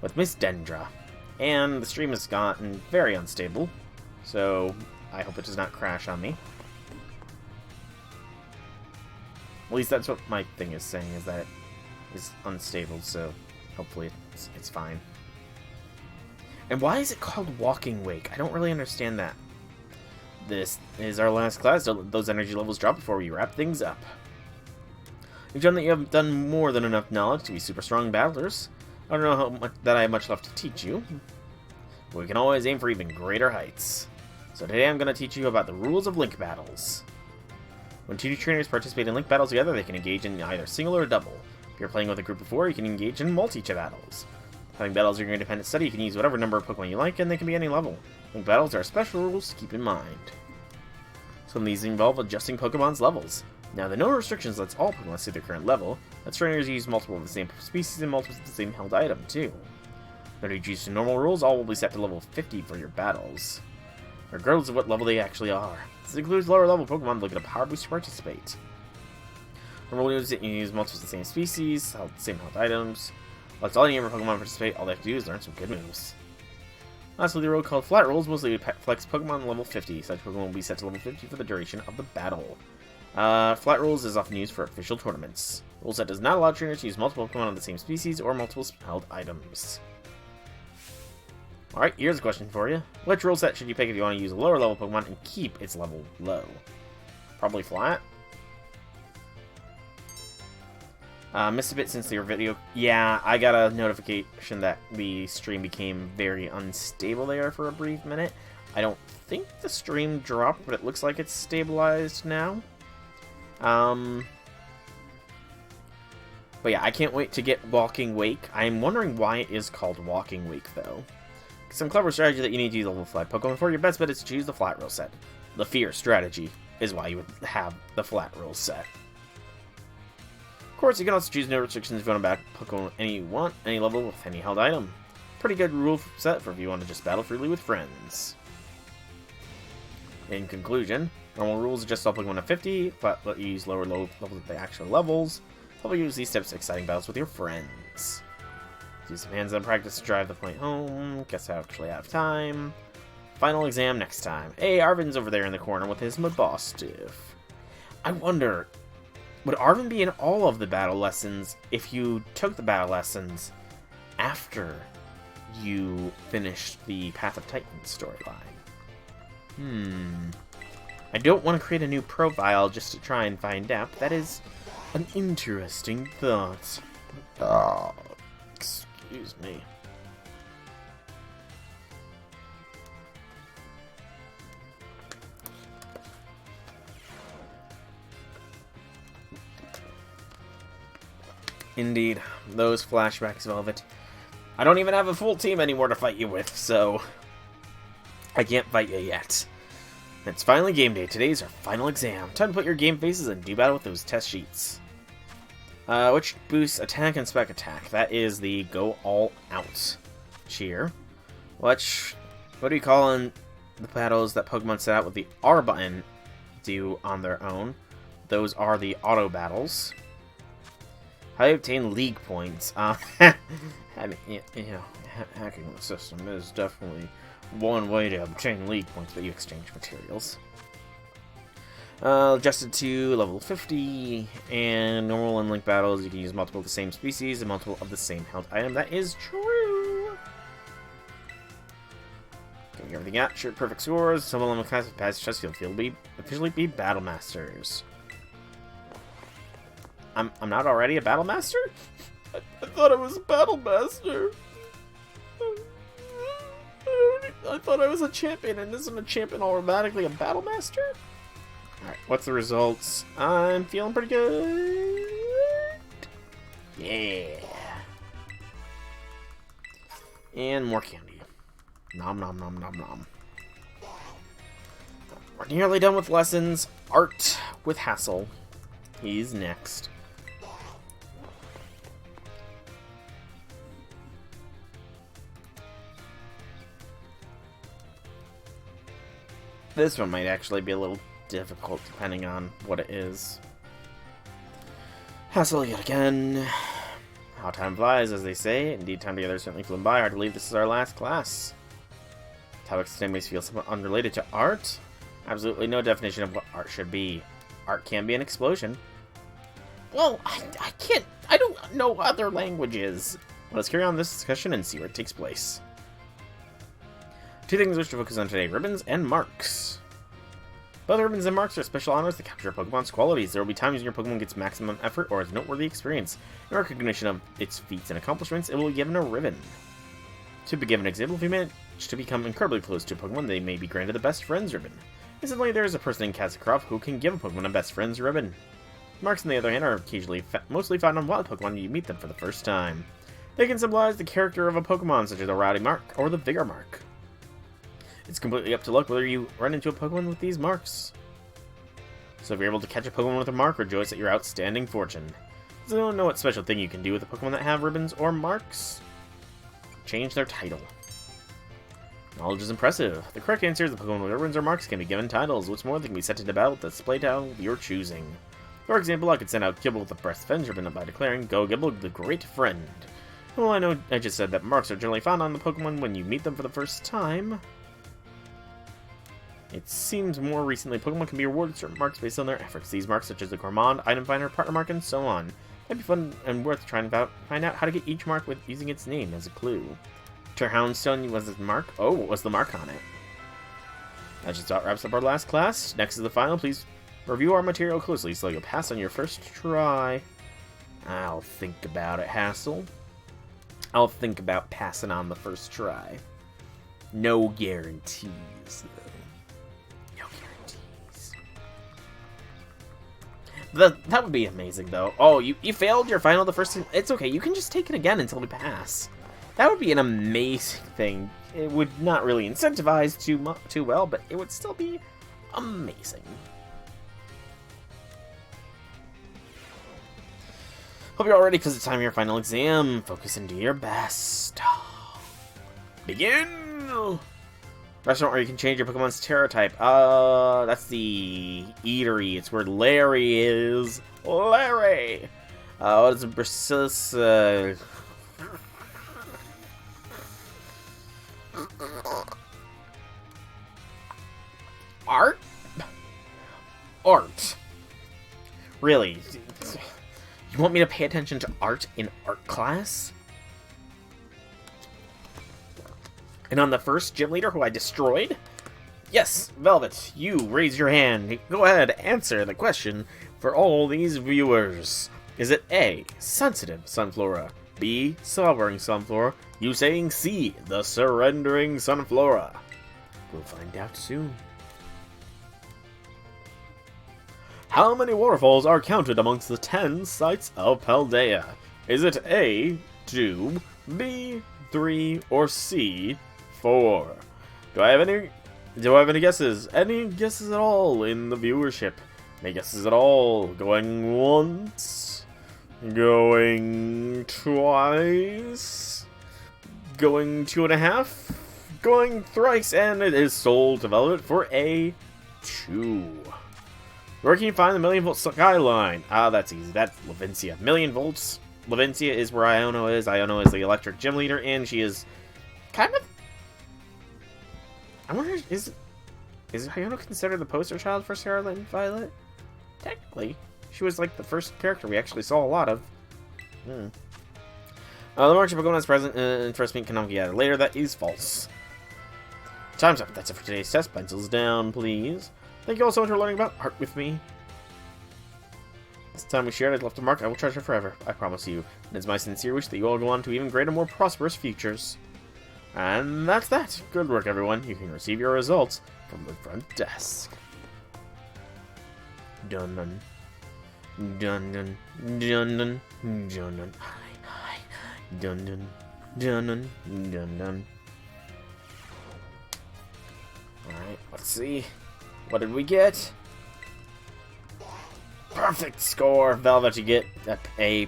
with Miss Dendra. And the stream has gotten very unstable, so I hope it does not crash on me. At least that's what my thing is saying, is that it is unstable, so hopefully it's fine. And why is it called Walking Wake? I don't really understand that. This is our last class, so those energy levels drop before we wrap things up. You've shown that you have done more than enough knowledge to be super strong battlers. I don't know how much that I have much left to teach you, but we can always aim for even greater heights. So today I'm going to teach you about the rules of link battles. When 2 trainers participate in link battles together, they can engage in either single or double. If you're playing with a group of 4, you can engage in multi-battles. Having battles are your independent study, you can use whatever number of Pokemon you like, and they can be any level. Link battles are special rules to keep in mind. Some of these involve adjusting Pokemon's levels. Now, the no restrictions lets all Pokemon see their current level. Lets trainers use multiple of the same species and multiples of the same held item, too. Now, to choose normal rules, all will be set to level 50 for your battles, regardless of what level they actually are. This includes lower level Pokemon that get a power boost to participate. Normal rules that you use multiples of the same species, same held items. Lets all your Pokemon participate, all they have to do is learn some good moves. Lastly, the rule called Flat Rules mostly flex Pokemon level 50. Such Pokemon will be set to level 50 for the duration of the battle. Flat Rules is often used for official tournaments. Rule set does not allow trainers to use multiple Pokemon of the same species or multiple held items. Alright, here's a question for you. Which rule set should you pick if you want to use a lower level Pokemon and keep its level low? Probably Flat. Missed a bit since your video. Yeah, I got a notification that the stream became very unstable there for a brief minute. I don't think the stream dropped, but it looks like it's stabilized now. But yeah, I can't wait to get Walking Wake. I'm wondering why it is called Walking Wake, though. Some clever strategy that you need to use level 5 Pokemon for. Your best bet is to choose the Flat Rule set. The Fear strategy is why you would have the Flat Rule set. Of course, you can also choose no restrictions if you want to battle Pokemon any level with any held item. Pretty good rule set for if you want to just battle freely with friends. In conclusion, normal rules adjust all Pokemon to 50, but let you use lower levels at the actual levels. Help you use these steps to exciting battles with your friends. Use some hands-on practice to drive the point home. Guess I actually have time. Final exam next time. Hey, Arvin's over there in the corner with his boss stiff. I wonder, would Arvin be in all of the battle lessons if you took the battle lessons after you finished the Path of Titan storyline? I don't want to create a new profile just to try and find out. That is an interesting thought. Oh, excuse me. Indeed, those flashbacks, Velvet. I don't even have a full team anymore to fight you with, so I can't fight you yet. It's finally game day. Today's our final exam. Time to put your game faces and do battle with those test sheets. Which boosts attack and spec attack? That is the go all out cheer. What do you call in the battles that Pokemon set out with the R button do on their own? Those are the auto battles. How do you obtain league points? I mean, you know, hacking the system is definitely one way to obtain league points, but you exchange materials. Adjusted to level 50, and normal and link battles, you can use multiple of the same species and multiple of the same held item. That is true! Getting everything Having captured perfect scores, some of them class of past chess field officially be battle masters. I'm not already a battle master? I thought I was a battle master. I thought I was a champion, and isn't a champion automatically a battle master? Alright, what's the results? I'm feeling pretty good. Yeah. And more candy. Nom nom nom nom nom. We're nearly done with lessons. Art with Hassel. He's next. This one might actually be a little difficult depending on what it is. Hassel yet again. How time flies, as they say. Indeed, time together certainly flew by. Hard to believe this is our last class. Topics today may feel somewhat unrelated to art. Absolutely no definition of what art should be. Art can be an explosion. Well, I can't. I don't know other languages. Let's carry on this discussion and see where it takes place. Two things we wish to focus on today: ribbons and marks. Both ribbons and marks are special honors that capture a Pokemon's qualities. There will be times when your Pokemon gets maximum effort or has noteworthy experience. In recognition of its feats and accomplishments, it will be given a ribbon. To give an example, if you manage to become incredibly close to a Pokemon, they may be granted the Best Friends ribbon. Incidentally, there is a person in Kazakrov who can give a Pokemon a Best Friends ribbon. Marks, on the other hand, are occasionally mostly found on wild Pokemon when you meet them for the first time. They can symbolize the character of a Pokemon, such as the Rowdy mark or the Vigor mark. It's completely up to luck whether you run into a Pokemon with these marks. So if you're able to catch a Pokemon with a mark, rejoice at your outstanding fortune. So I don't know what special thing you can do with the Pokemon that have ribbons or marks. Change their title. Knowledge is impressive. The correct answer is the Pokemon with ribbons or marks can be given titles. What's more, they can be set to battle with the display title of your choosing. For example, I could send out Gibble with the Best Friends ribbon by declaring, "Go Gibble, the great friend." Well, I know I just said that marks are generally found on the Pokemon when you meet them for the first time. It seems more recently Pokemon can be awarded certain marks based on their efforts. These marks, such as the Gourmand, Item Finder, Partner Mark, and so on. It'd be fun and worth trying to find out how to get each mark with using its name as a clue. Houndstone was its mark? Oh, what was the mark on it? That just about wraps up our last class. Next is the final. Please review our material closely so you'll pass on your first try. I'll think about it, Hassel. I'll think about passing on the first try. No guarantees, though. That would be amazing, though. Oh, you failed your final the first time. It's okay. You can just take it again until we pass. That would be an amazing thing. It would not really incentivize too well, but it would still be amazing. Hope you're all ready because it's time for your final exam. Focus and do your best. Begin! Restaurant where you can change your Pokemon's Terra type. That's the eatery. It's where Larry is. Larry! What is it? Bacillus, Art? Art. Really? You want me to pay attention to art in art class? And on the first gym leader who I destroyed? Yes, Velvet, you raise your hand. Go ahead, answer the question for all these viewers. Is it A, sensitive Sunflora, B, sovereign Sunflora, you saying C, the surrendering Sunflora? We'll find out soon. How many waterfalls are counted amongst the 10 sites of Paldea? Is it A, 2, B, 3, or C, 4? Do I have any guesses? Any guesses at all in the viewership? Any guesses at all? Going once? Going twice? Going 2.5? Going thrice, and it is sold to Velvet for a 2. Where can you find the Million Volt Skyline? That's easy. That's Levincia. Million Volts. Levincia is where Iono is. Iono is the electric gym leader, and she is kind of... I wonder, is Iono considered the poster child for Scarlet and Violet? Technically. She was like the first character we actually saw a lot of. The march of Pokemon is present in first meet cannot be added later. That is false. Time's up. That's it for today's test. Pencils down, please. Thank you all so much for learning about art with me. This time we shared, I've left a mark I will treasure forever. I promise you. And it's my sincere wish that you all go on to even greater, more prosperous futures. And that's that. Good work, everyone. You can receive your results from the front desk. Dun dun. Dun dun. Dun dun. Dun dun. Hi. Dun dun. Dun dun. Dun dun. Alright, let's see. What did we get? Perfect score! Velvet, you get A++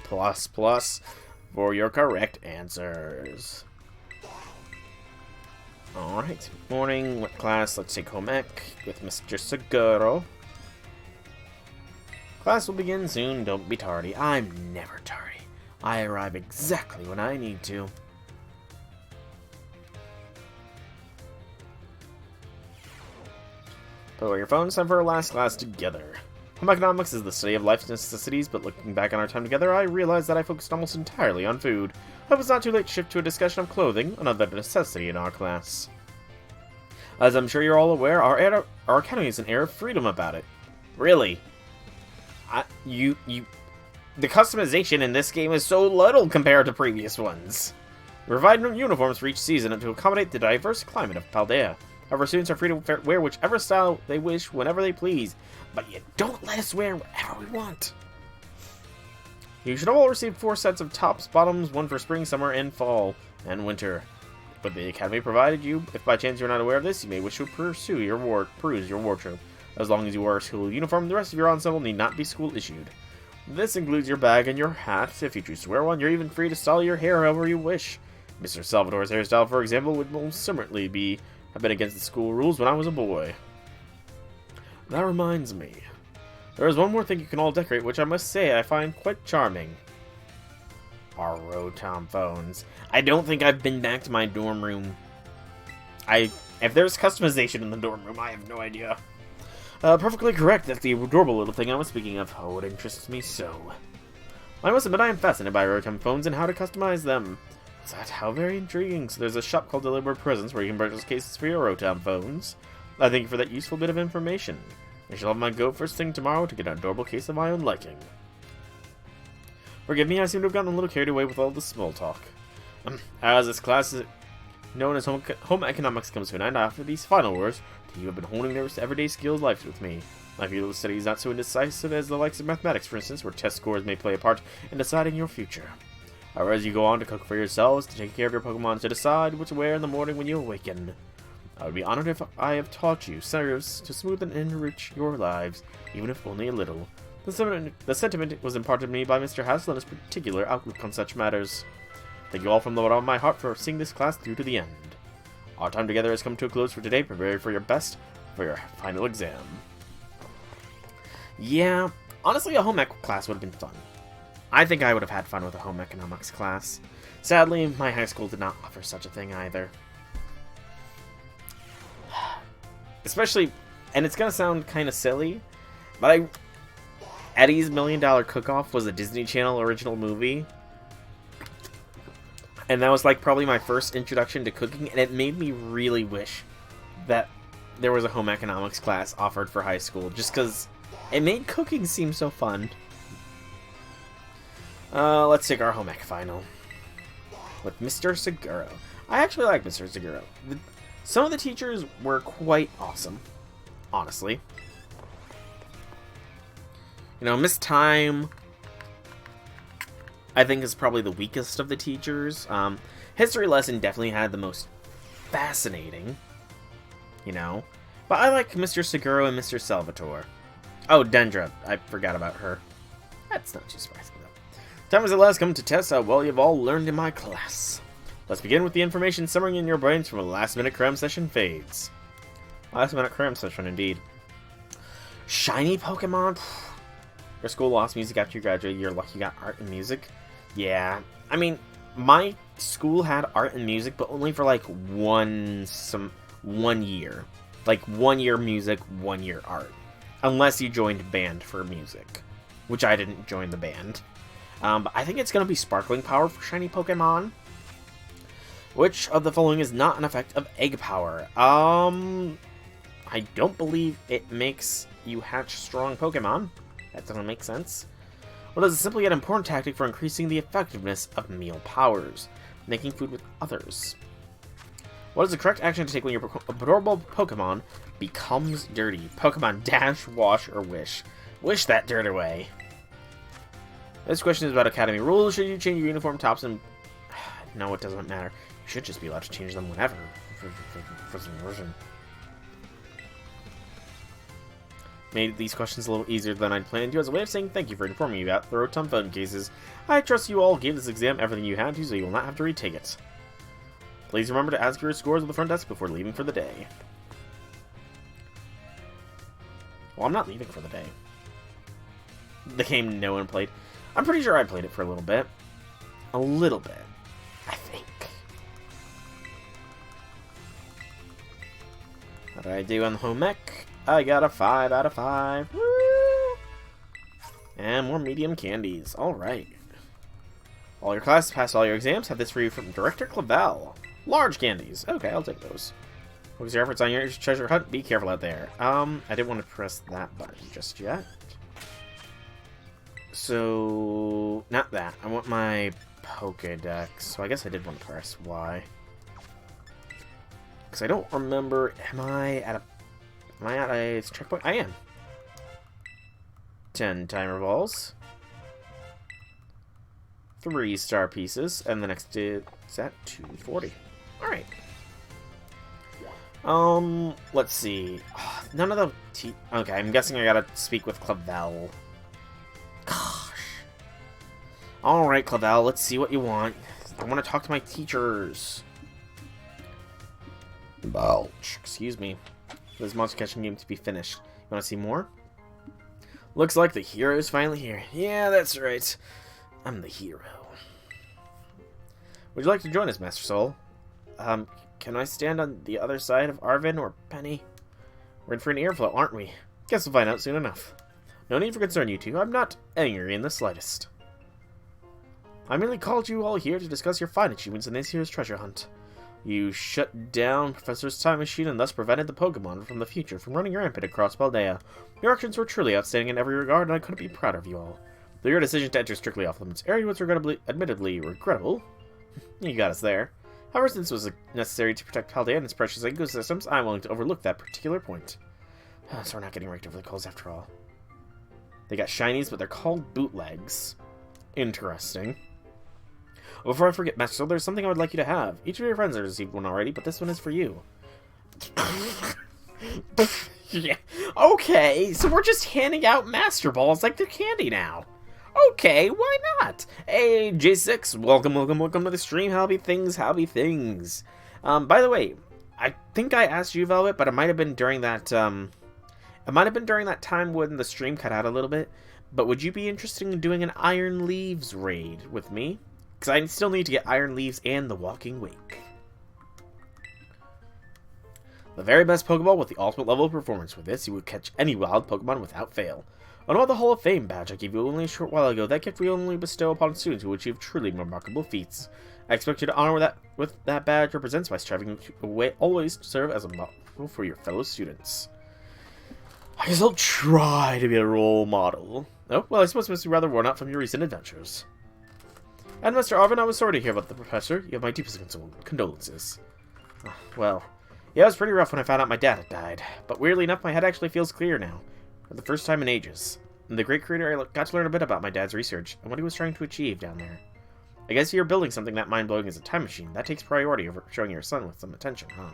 for your correct answers. Alright, morning, what class? Let's take home ec with Mr. Seguro. Class will begin soon, don't be tardy. I'm never tardy. I arrive exactly when I need to. Put away your phones, time for our last class together. Home economics is the study of life's necessities, but looking back on our time together, I realized that I focused almost entirely on food. I hope it's not too late to shift to a discussion of clothing, another necessity in our class. As I'm sure you're all aware, our academy has an air of freedom about it. Really? The customization in this game is so little compared to previous ones. We provide uniforms for each season to accommodate the diverse climate of Paldea. However, students are free to wear whichever style they wish whenever they please, but you don't let us wear whatever we want. You should all receive 4 sets of tops, bottoms, 1 for spring, summer, and fall, and winter. But the Academy provided you, if by chance you're not aware of this, you may wish to peruse your wardrobe. As long as you wear a school uniform, the rest of your ensemble need not be school-issued. This includes your bag and your hat. If you choose to wear one, you're even free to style your hair however you wish. Mr. Salvatore's hairstyle, for example, would most certainly have been against the school rules when I was a boy. That reminds me. There is one more thing you can all decorate, which I must say I find quite charming. Our Rotom phones. I don't think I've been back to my dorm room. If there's customization in the dorm room, I have no idea. Perfectly correct, that's the adorable little thing I was speaking of. Oh, it interests me so. I must admit I am fascinated by Rotom phones and how to customize them. That, how very intriguing. So there's a shop called Deliberate Presents where you can purchase cases for your Rotom phones. I thank you for that useful bit of information. I shall have my go first thing tomorrow to get an adorable case of my own liking. Forgive me, I seem to have gotten a little carried away with all the small talk. As this class is known as home economics comes to an end after these final words, you have been honing their everyday skills life with me. My field of study is not so indecisive as the likes of mathematics, for instance, where test scores may play a part in deciding your future. However, as you go on to cook for yourselves, to take care of your Pokemon, to decide what to wear in the morning when you awaken, I would be honored if I have taught you serves to smooth and enrich your lives, even if only a little. The sentiment was imparted to me by Mr. Hassel and his particular outlook on such matters. Thank you all from the bottom of my heart for seeing this class through to the end. Our time together has come to a close for today. Prepare for your best for your final exam. Yeah, honestly, a home ec class would have been fun. I think I would have had fun with a home economics class. Sadly, my high school did not offer such a thing either. Especially, and it's gonna sound kind of silly, but Eddie's $1 Million Cook-Off was a Disney Channel original movie. And that was like probably my first introduction to cooking, and it made me really wish that there was a home economics class offered for high school, just because it made cooking seem so fun. Let's take our home ec final with Mr. Seguro. I actually like Mr. Seguro. Some of the teachers were quite awesome, honestly. You know, Miss Time, I think, is probably the weakest of the teachers. History lesson definitely had the most fascinating, you know. But I like Mr. Seguro and Mr. Salvatore. Oh, Dendra. I forgot about her. That's not too surprising, though. Time has at last come to test how well you've all learned in my class. Let's begin with the information simmering in your brains from a last-minute cram session fades. Last-minute cram session, indeed. Shiny Pokemon? Your school lost music after you graduated. You're lucky you got art and music. Yeah, I mean, my school had art and music, but only for like one year. Like 1 year music, 1 year art. Unless you joined band for music, which I didn't join the band. But I think it's going to be Sparkling Power for Shiny Pokemon. Which of the following is not an effect of egg power? I don't believe it makes you hatch strong Pokemon. That doesn't make sense. Well, it's simply an important tactic for increasing the effectiveness of meal powers, making food with others. What is the correct action to take when your adorable Pokemon becomes dirty? Pokemon dash, wash, or wish. Wish that dirt away. This question is about Academy rules. Should you change your uniform tops and... No, it doesn't matter. You should just be allowed to change them whenever. For some reason. Made these questions a little easier than I'd planned to as a way of saying thank you for informing me about the Rotom phone cases. I trust you all gave this exam everything you had to, so you will not have to retake it. Please remember to ask your scores at the front desk before leaving for the day. Well, I'm not leaving for the day. The game no one played. I'm pretty sure I played it for a little bit. A little bit. I think. What did I do on the home mech? I got a 5 out of 5. Woo! And more medium candies. Alright. All your classes passed all your exams. Have this for you from Director Clavel. Large candies. Okay, I'll take those. Focus your efforts on your treasure hunt. Be careful out there. I didn't want to press that button just yet. So, not that. I want my Pokédex. So I guess I did want to press Y. Because I don't remember. Am I at a checkpoint? I am. 10 timer balls. 3 star pieces. And the next is at 240. Alright. Let's see. None of the okay, I'm guessing I gotta speak with Clavel. Gosh. Alright, Clavel, let's see what you want. I want to talk to my teachers. Belch. Excuse me. This monster catching game to be finished. You want to see more? Looks like the hero is finally here. Yeah, that's right. I'm the hero. Would you like to join us, Master Soul? Can I stand on the other side of Arvin or Penny? We're in for an earflow, aren't we? Guess we'll find out soon enough. No need for concern, you two. I'm not angry in the slightest. I merely called you all here to discuss your fine achievements in this year's treasure hunt. You shut down Professor's time machine and thus prevented the Pokemon from the future from running rampant across Paldea. Your actions were truly outstanding in every regard, and I couldn't be prouder of you all. Though your decision to enter strictly off-limits area was admittedly regrettable, you got us there. However, since it was necessary to protect Paldea and its precious ecosystems, I'm willing to overlook that particular point. So we're not getting raked over the coals after all. They got shinies, but they're called bootlegs. Interesting. Before I forget, Master Soul, there's something I would like you to have. Each of your friends has received one already, but this one is for you. Yeah. Okay, so we're just handing out Master Balls like they're candy now. Okay, why not? Hey, J6, welcome to the stream. Howdy things. By the way, I think I asked you, Velvet, but it might have been during that, time when the stream cut out a little bit. But would you be interested in doing an Iron Leaves raid with me? Because I still need to get Iron Leaves and the Walking Wake. The very best Pokeball with the ultimate level of performance. With this, you would catch any wild Pokemon without fail. What about the Hall of Fame badge I gave you only a short while ago? That gift we only bestow upon students who achieve truly remarkable feats. I expect you to honor what that badge represents by striving to always serve as a model for your fellow students. I guess I'll try to be a role model. Oh, well, I suppose you must be rather worn out from your recent adventures. And Mr. Arvin, I was sorry to hear about the professor. You have my deepest condolences. Well, yeah, it was pretty rough when I found out my dad had died. But weirdly enough, my head actually feels clear now. For the first time in ages. In the Great Creator, I got to learn a bit about my dad's research and what he was trying to achieve down there. I guess you're building something that mind-blowing as a time machine. That takes priority over showing your son with some attention, huh?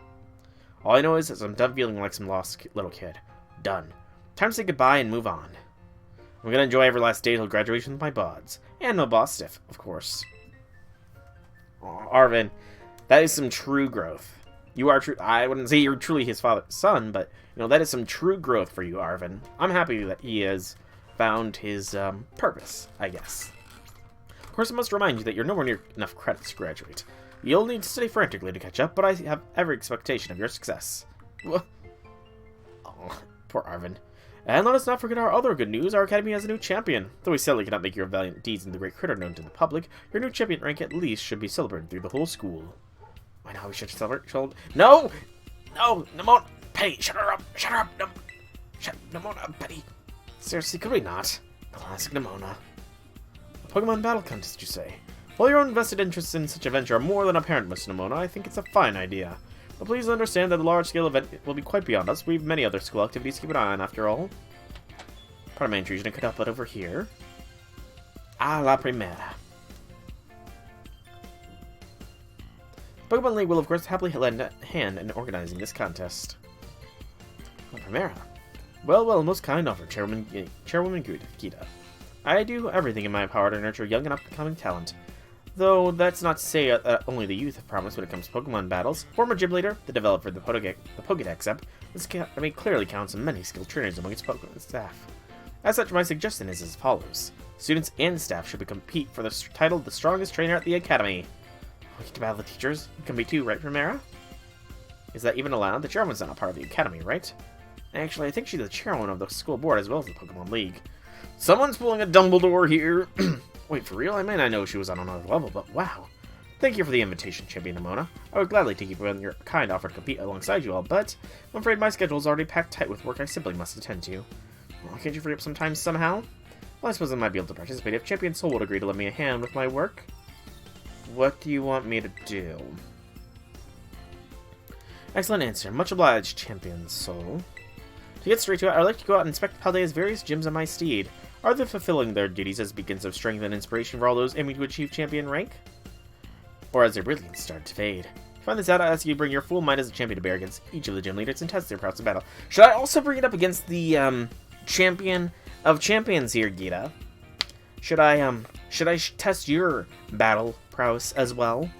All I know is I'm done feeling like some lost little kid. Done. Time to say goodbye and move on. I'm gonna enjoy every last day till graduation with my bods. And no boss stiff, of course. Aw, Arvin, that is some true growth. You are true. I wouldn't say you're truly his son, but you know that is some true growth for you, Arvin. I'm happy that he has found his purpose, I guess. Of course, I must remind you that you're nowhere near enough credits to graduate. You'll need to study frantically to catch up, but I have every expectation of your success. Oh, poor Arvin. And let us not forget our other good news. Our academy has a new champion. Though we sadly cannot make your valiant deeds in the Great Critter known to the public, your new champion rank at least should be celebrated through the whole school. Why now we should celebrate. No! No! Nimona! Penny, shut her up! Shut her up! No, shut Nimona up, Penny! Seriously, could we not? Classic Nimona. A Pokemon battle contest, you say? While your own vested interests in such a venture are more than apparent, Mr. Nimona, I think it's a fine idea. But please understand that the large-scale event will be quite beyond us. We have many other school activities to keep an eye on, after all. Part of my intrusion, I could help it over here. A la primera. Pokemon League will, of course, happily lend a hand in organizing this contest. La primera. Well, most kind offer, Chairwoman Gita. I do everything in my power to nurture young and up-and-coming talent. Though that's not to say that only the youth have promise when it comes to Pokemon battles. Former gym leader, the developer of the Pokédex app, this academy clearly counts on many skilled trainers among its Pokemon staff. As such, my suggestion is as follows. Students and staff should compete for the title of the strongest trainer at the academy. We get to battle the teachers. You can be too, right, Primera? Is that even allowed? The chairwoman's not a part of the academy, right? Actually, I think she's the chairwoman of the school board as well as the Pokemon League. Someone's pulling a Dumbledore here. Wait, for real? I mean, I know she was on another level, but wow. Thank you for the invitation, Champion Nimona. I would gladly take you on your kind offer to compete alongside you all, but I'm afraid my schedule is already packed tight with work I simply must attend to. Well, can't you free up some time somehow? Well, I suppose I might be able to participate if Champion Soul would agree to lend me a hand with my work. What do you want me to do? Excellent answer. Much obliged, Champion Soul. To get straight to it, I'd like to go out and inspect Paldea's various gyms on my steed. Are they fulfilling their duties as beacons of strength and inspiration for all those aiming to achieve champion rank? Or has their brilliance started to fade? To find this out, I ask you to bring your full might as a champion to bear against each of the gym leaders and test their prowess in battle. Should I also bring it up against the, champion of champions here, Gita? Should I test your battle prowess as well?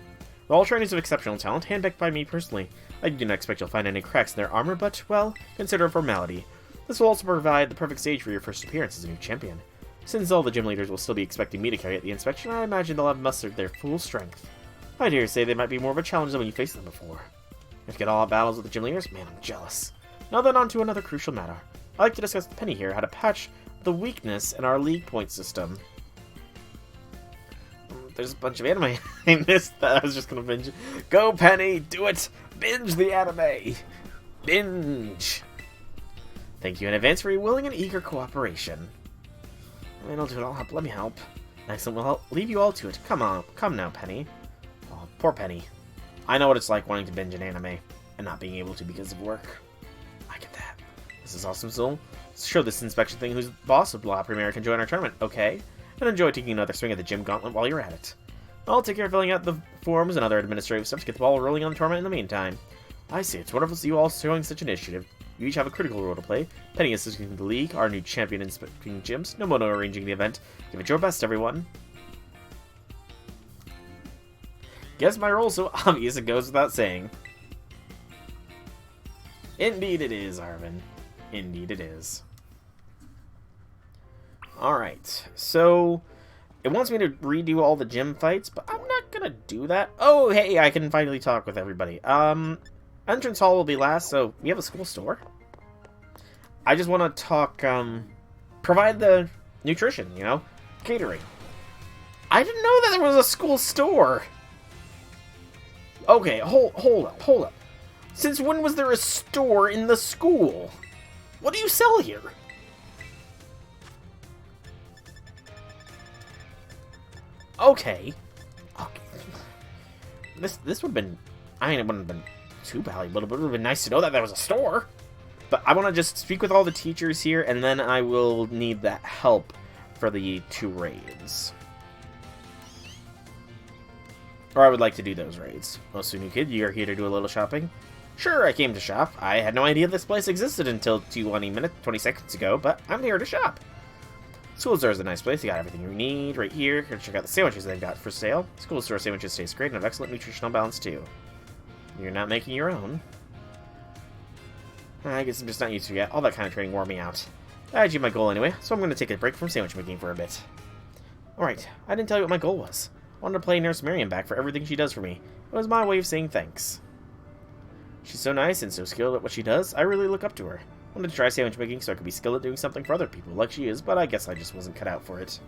They're all trainers of exceptional talent, handpicked by me personally. I do not expect you'll find any cracks in their armor, but, well, consider a formality. This will also provide the perfect stage for your first appearance as a new champion. Since all the gym leaders will still be expecting me to carry out the inspection, I imagine they'll have mustered their full strength. I dare say they might be more of a challenge than when you faced them before. If you get all out battles with the gym leaders, man, I'm jealous. Now then, on to another crucial matter. I'd like to discuss with Penny here how to patch the weakness in our league point system. There's a bunch of anime I missed that I was just gonna binge. Go, Penny! Do it! Binge the anime! Binge! Thank you in advance for your willing and eager cooperation. I mean, I'll do it. Let me help. Excellent. We'll leave you all to it. Come on. Come now, Penny. Oh, poor Penny. I know what it's like wanting to binge an anime and not being able to because of work. I get that. This is awesome, Soul. Let's show this inspection thing who's boss of La Primera can join our tournament, okay? And enjoy taking another swing at the gym gauntlet while you're at it. I'll take care of filling out the forms and other administrative stuff to get the ball rolling on the tournament in the meantime. I see. It's wonderful to see you all showing such initiative. You each have a critical role to play. Penny assisting the league, our new champion inspecting gyms, Nimona arranging the event. Give it your best, everyone. Guess my role's so obvious it goes without saying. Indeed it is, Arvin. Indeed it is. Alright, so it wants me to redo all the gym fights, but I'm not gonna do that. Oh, hey, I can finally talk with everybody. Entrance hall will be last, so we have a school store. I just want to talk, provide the nutrition, you know? Catering. I didn't know that there was a school store! Okay, hold up. Since when was there a store in the school? What do you sell here? Okay. This would have been... I mean, it wouldn't have been too valuable, but it would have been nice to know that there was a store. But I want to just speak with all the teachers here, and then I will need that help for the 2 raids. Or I would like to do those raids. Oh, so new kid, you're here to do a little shopping? Sure, I came to shop. I had no idea this place existed until 20 seconds ago, but I'm here to shop. School Store is a nice place. You got everything you need right here. Here to check out the sandwiches they've got for sale. School Store sandwiches taste great and have excellent nutritional balance too. You're not making your own. I guess I'm just not used to it yet. All that kind of training wore me out. I achieved my goal anyway, so I'm going to take a break from sandwich making for a bit. Alright, I didn't tell you what my goal was. I wanted to pay Nurse Miriam back for everything she does for me. It was my way of saying thanks. She's so nice and so skilled at what she does, I really look up to her. I wanted to try sandwich making so I could be skilled at doing something for other people, like she is, but I guess I just wasn't cut out for it.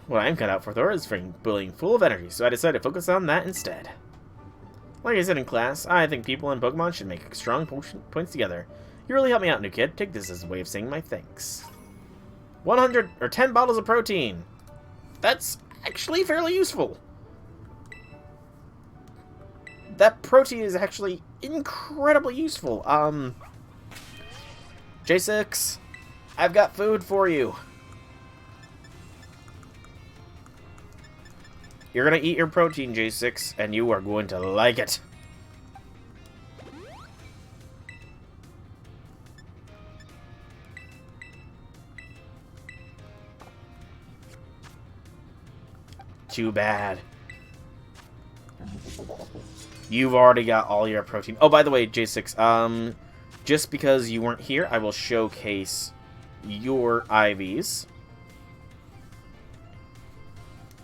What I am cut out for, though, is feeling full of energy, so I decided to focus on that instead. Like I said in class, I think people and Pokemon should make strong points together. You really helped me out, new kid. Take this as a way of saying my thanks. 100 or 10 bottles of protein. That's actually fairly useful. That protein is actually incredibly useful. J6, I've got food for you. You're gonna eat your protein, J6, and you are going to like it. Too bad. You've already got all your protein. Oh, by the way, J6, just because you weren't here, I will showcase your IVs.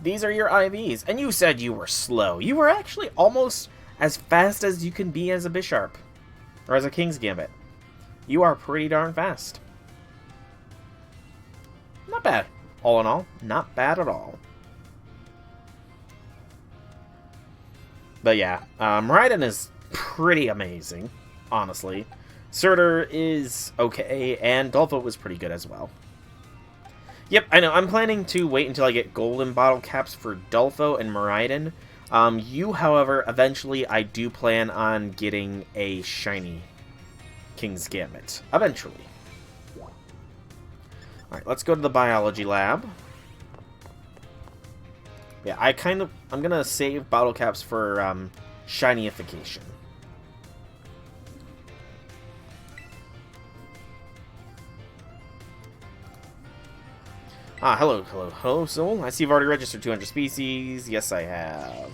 These are your IVs. And you said you were slow. You were actually almost as fast as you can be as a Bisharp. Or as a King's Gambit. You are pretty darn fast. Not bad. All in all, not bad at all. But yeah, Raiden is pretty amazing, honestly. Surtur is okay, and Dolpho was pretty good as well. Yep, I know, I'm planning to wait until I get golden bottle caps for Dolpho and Miraidon. However, eventually I do plan on getting a shiny King's Gambit. Eventually. Alright, let's go to the biology lab. Yeah, I'm gonna save bottle caps for, shinyification. Ah, hello, Soul. I see you've already registered 200 species. Yes, I have.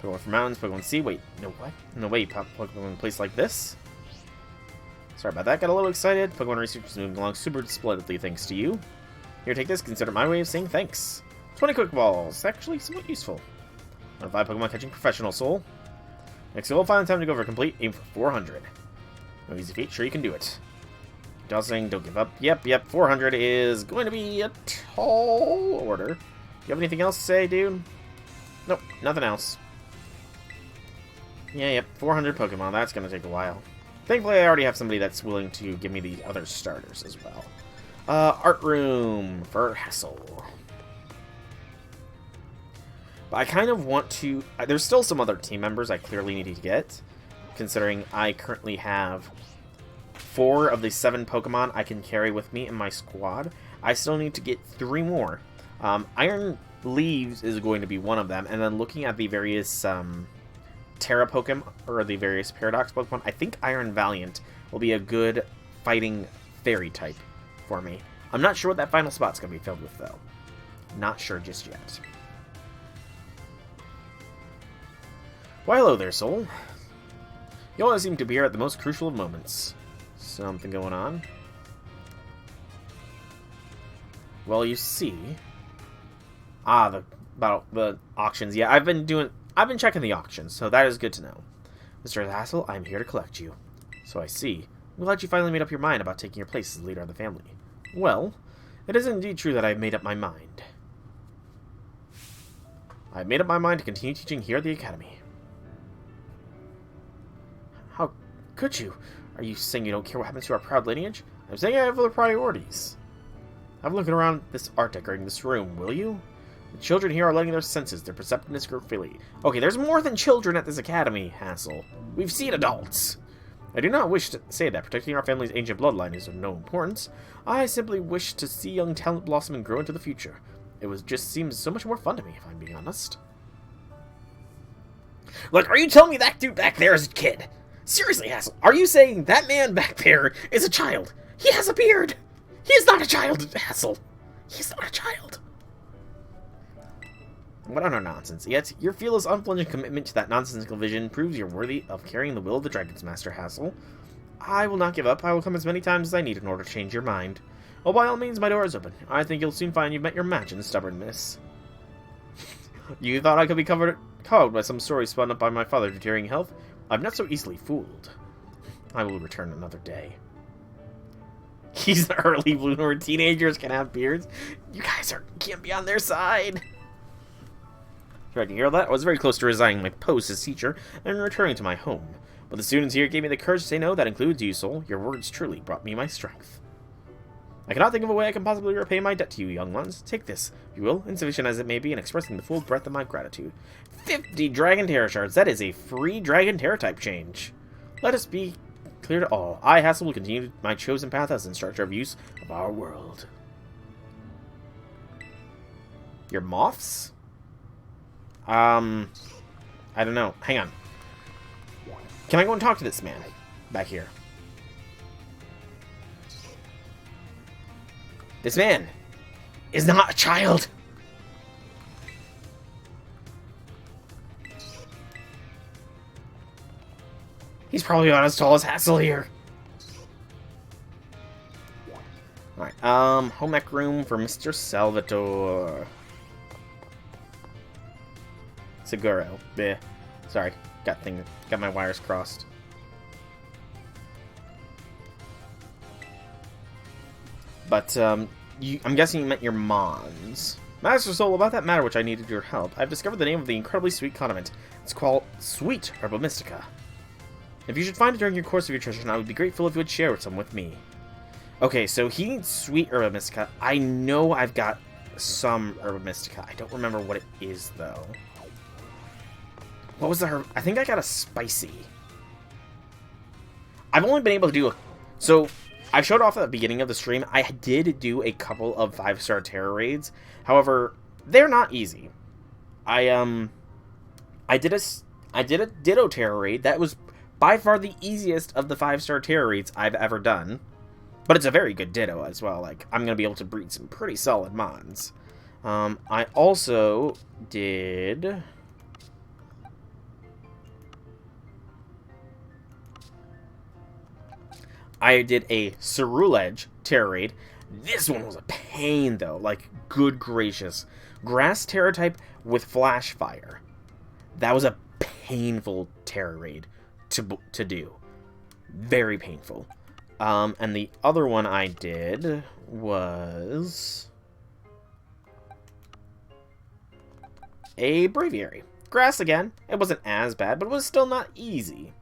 Pokemon from mountains, Pokemon Sea. Wait, no, what? No way, Pokemon in a place like this? Sorry about that, got a little excited. Pokemon research is moving along super splendidly thanks to you. Here, take this. Consider my way of saying thanks. 20 quick balls. Actually, somewhat useful. 5 Pokemon catching professional, Soul. Next goal, final time to go for complete. Aim for 400. No easy feat. Sure, you can do it. Tossing, don't give up. Yep. 400 is going to be a tall order. Do you have anything else to say, dude? Nope, nothing else. Yep. 400 Pokemon. That's going to take a while. Thankfully, I already have somebody that's willing to give me the other starters as well. Art room for Hassel. But I kind of want to... There's still some other team members I clearly need to get, considering I currently have 4 of the 7 Pokemon I can carry with me in my squad. I still need to get 3 more. Iron Leaves is going to be one of them, and then looking at the various Terra Pokemon, or the various Paradox Pokemon, I think Iron Valiant will be a good fighting fairy type for me. I'm not sure what that final spot's going to be filled with, though. Not sure just yet. Why, hello there, Soul. You always seem to be here at the most crucial of moments. Something going on? Well, you see... the auctions. Yeah, I've been checking the auctions, so that is good to know. Mr. Hassel, I'm here to collect you. So I see. I'm glad you finally made up your mind about taking your place as the leader of the family. Well, it is indeed true that I've made up my mind. I've made up my mind to continue teaching here at the Academy. How could you? Are you saying you don't care what happens to our proud lineage? I'm saying I have other priorities. Have a look around this art decorating this room, will you? The children here are letting their senses, their perceptiveness grow freely. Okay, there's more than children at this academy, Hassel. We've seen adults. I do not wish to say that protecting our family's ancient bloodline is of no importance. I simply wish to see young talent blossom and grow into the future. Just seems so much more fun to me, if I'm being honest. Look, are you telling me that dude back there is a kid? Seriously, Hassel, are you saying that man back there is a child? He has a beard! He is not a child, Hassel! He is not a child! What utter nonsense. Yet, your fearless, unflinching commitment to that nonsensical vision proves you're worthy of carrying the will of the Dragon's Master, Hassel. I will not give up. I will come as many times as I need in order to change your mind. Oh, by all means, my door is open. I think you'll soon find you've met your match in stubbornness. You thought I could be cowed by some story spun up by my father deteriorating health? I'm not so easily fooled. I will return another day. He's an early bloomer. Teenagers can have beards. You guys can't be on their side. Tried to hear that? I was very close to resigning my post as teacher and returning to my home. But the students here gave me the courage to say no. That includes you, Soul. Your words truly brought me my strength. I cannot think of a way I can possibly repay my debt to you, young ones. Take this, if you will, insufficient as it may be, in expressing the full breadth of my gratitude. 50 Dragon Terror Shards. That is a free Dragon Terror type change. Let us be clear to all. I, Hassel, will continue my chosen path as instructor of use of our world. Your moths? I don't know. Hang on. Can I go and talk to this man back here? This man is not a child. He's probably not as tall as Hassel here. Alright, home ec room for Mr. Salvatore. Seguro. Bleh. Sorry, got my wires crossed. But, I'm guessing you meant your Mons. Master Soul, about that matter which I needed your help, I've discovered the name of the incredibly sweet condiment. It's called Sweet Herba Mystica. If you should find it during your course of your treasure, I would be grateful if you would share some with me. Okay, so he needs Sweet Herba Mystica. I know I've got some Herba Mystica. I don't remember what it is, though. What was the herb? I think I got a spicy. I've only been able to do so I showed off at the beginning of the stream. I did do a couple of 5-star terror raids. However, they're not easy. I did a Ditto terror raid. That was by far the easiest of the 5-star terror raids I've ever done. But it's a very good Ditto as well. Like, I'm gonna be able to breed some pretty solid mons. I also did a Ceruledge terror raid. This one was a pain, though. Like, good gracious. Grass terror type with flash fire. That was a painful terror raid to do. Very painful. And the other one I did was a Braviary. Grass again. It wasn't as bad, but it was still not easy.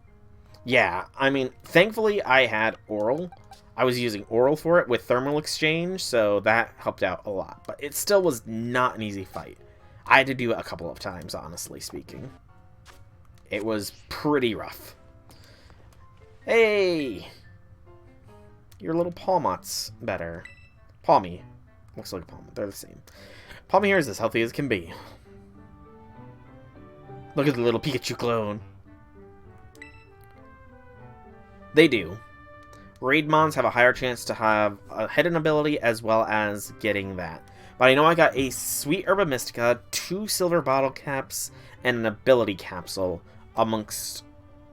Yeah, I mean, thankfully I had Oral. I was using Oral for it with Thermal Exchange, so that helped out a lot. But it still was not an easy fight. I had to do it a couple of times, honestly speaking. It was pretty rough. Hey! Your little Palmot's better. Palmy. Looks like a Palm. They're the same. Palmy here is as healthy as can be. Look at the little Pikachu clone. They do. Raid Mons have a higher chance to have a hidden ability as well as getting that. But I know I got a Sweet Herba Mystica, 2 silver bottle caps, and an ability capsule amongst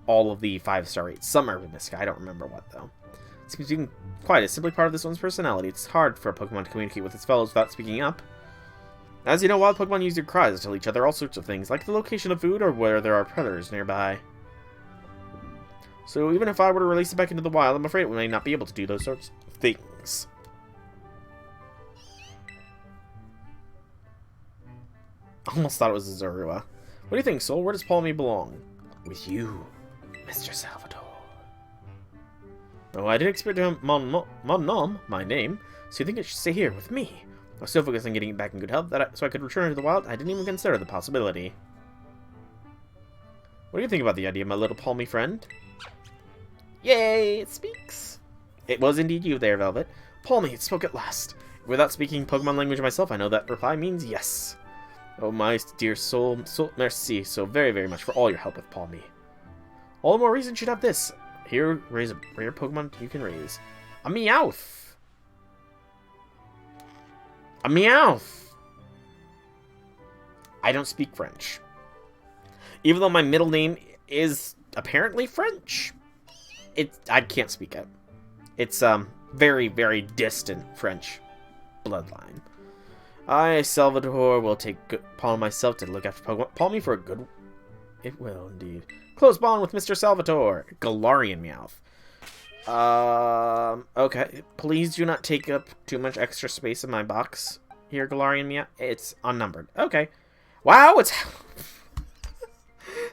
all of the 5-star raids. Some Herba Mystica, I don't remember what though. Speaking quiet is simply part of this one's personality. It's hard for a Pokemon to communicate with its fellows without speaking up. As you know, wild Pokemon use their cries to tell each other all sorts of things, like the location of food or where there are predators nearby. So even if I were to release it back into the wild, I'm afraid we may not be able to do those sorts of things. Almost thought it was a Zorua. What do you think, Soul? Where does Palmy belong? With you, Mr. Salvatore. Oh, I didn't expect to have Nom, my name, so you think it should stay here with me? I was so focused on getting it back in good health so I could return to the wild, I didn't even consider the possibility. What do you think about the idea, my little Palmy friend? Yay, it speaks. It was indeed you there, Velvet. Palmy, it spoke at last. Without speaking Pokemon language myself, I know that reply means yes. Oh, my dear soul, merci so very, very much for all your help with Palmy. All the more reason you should have this. Here, raise a rare Pokemon you can raise. A Meowth! A Meowth! I don't speak French. Even though my middle name is apparently French. I can't speak it. It's, very, very distant French bloodline. I, Salvatore, will take good upon myself to look after Pokemon. Palmy for a good... It will, indeed. Close bond with Mr. Salvatore. Galarian Meowth. Okay. Please do not take up too much extra space in my box here, Galarian Meow. It's unnumbered. Okay. Wow, it's...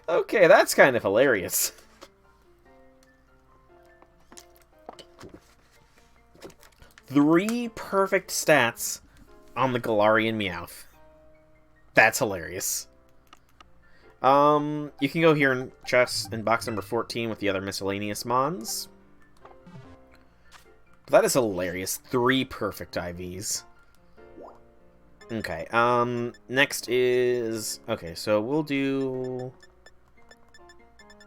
Okay, that's kind of hilarious. Three perfect stats on the Galarian Meowth. That's hilarious. You can go here in chest in box number 14 with the other miscellaneous mons. That is hilarious. 3 perfect IVs. Okay, next is... Okay, so we'll do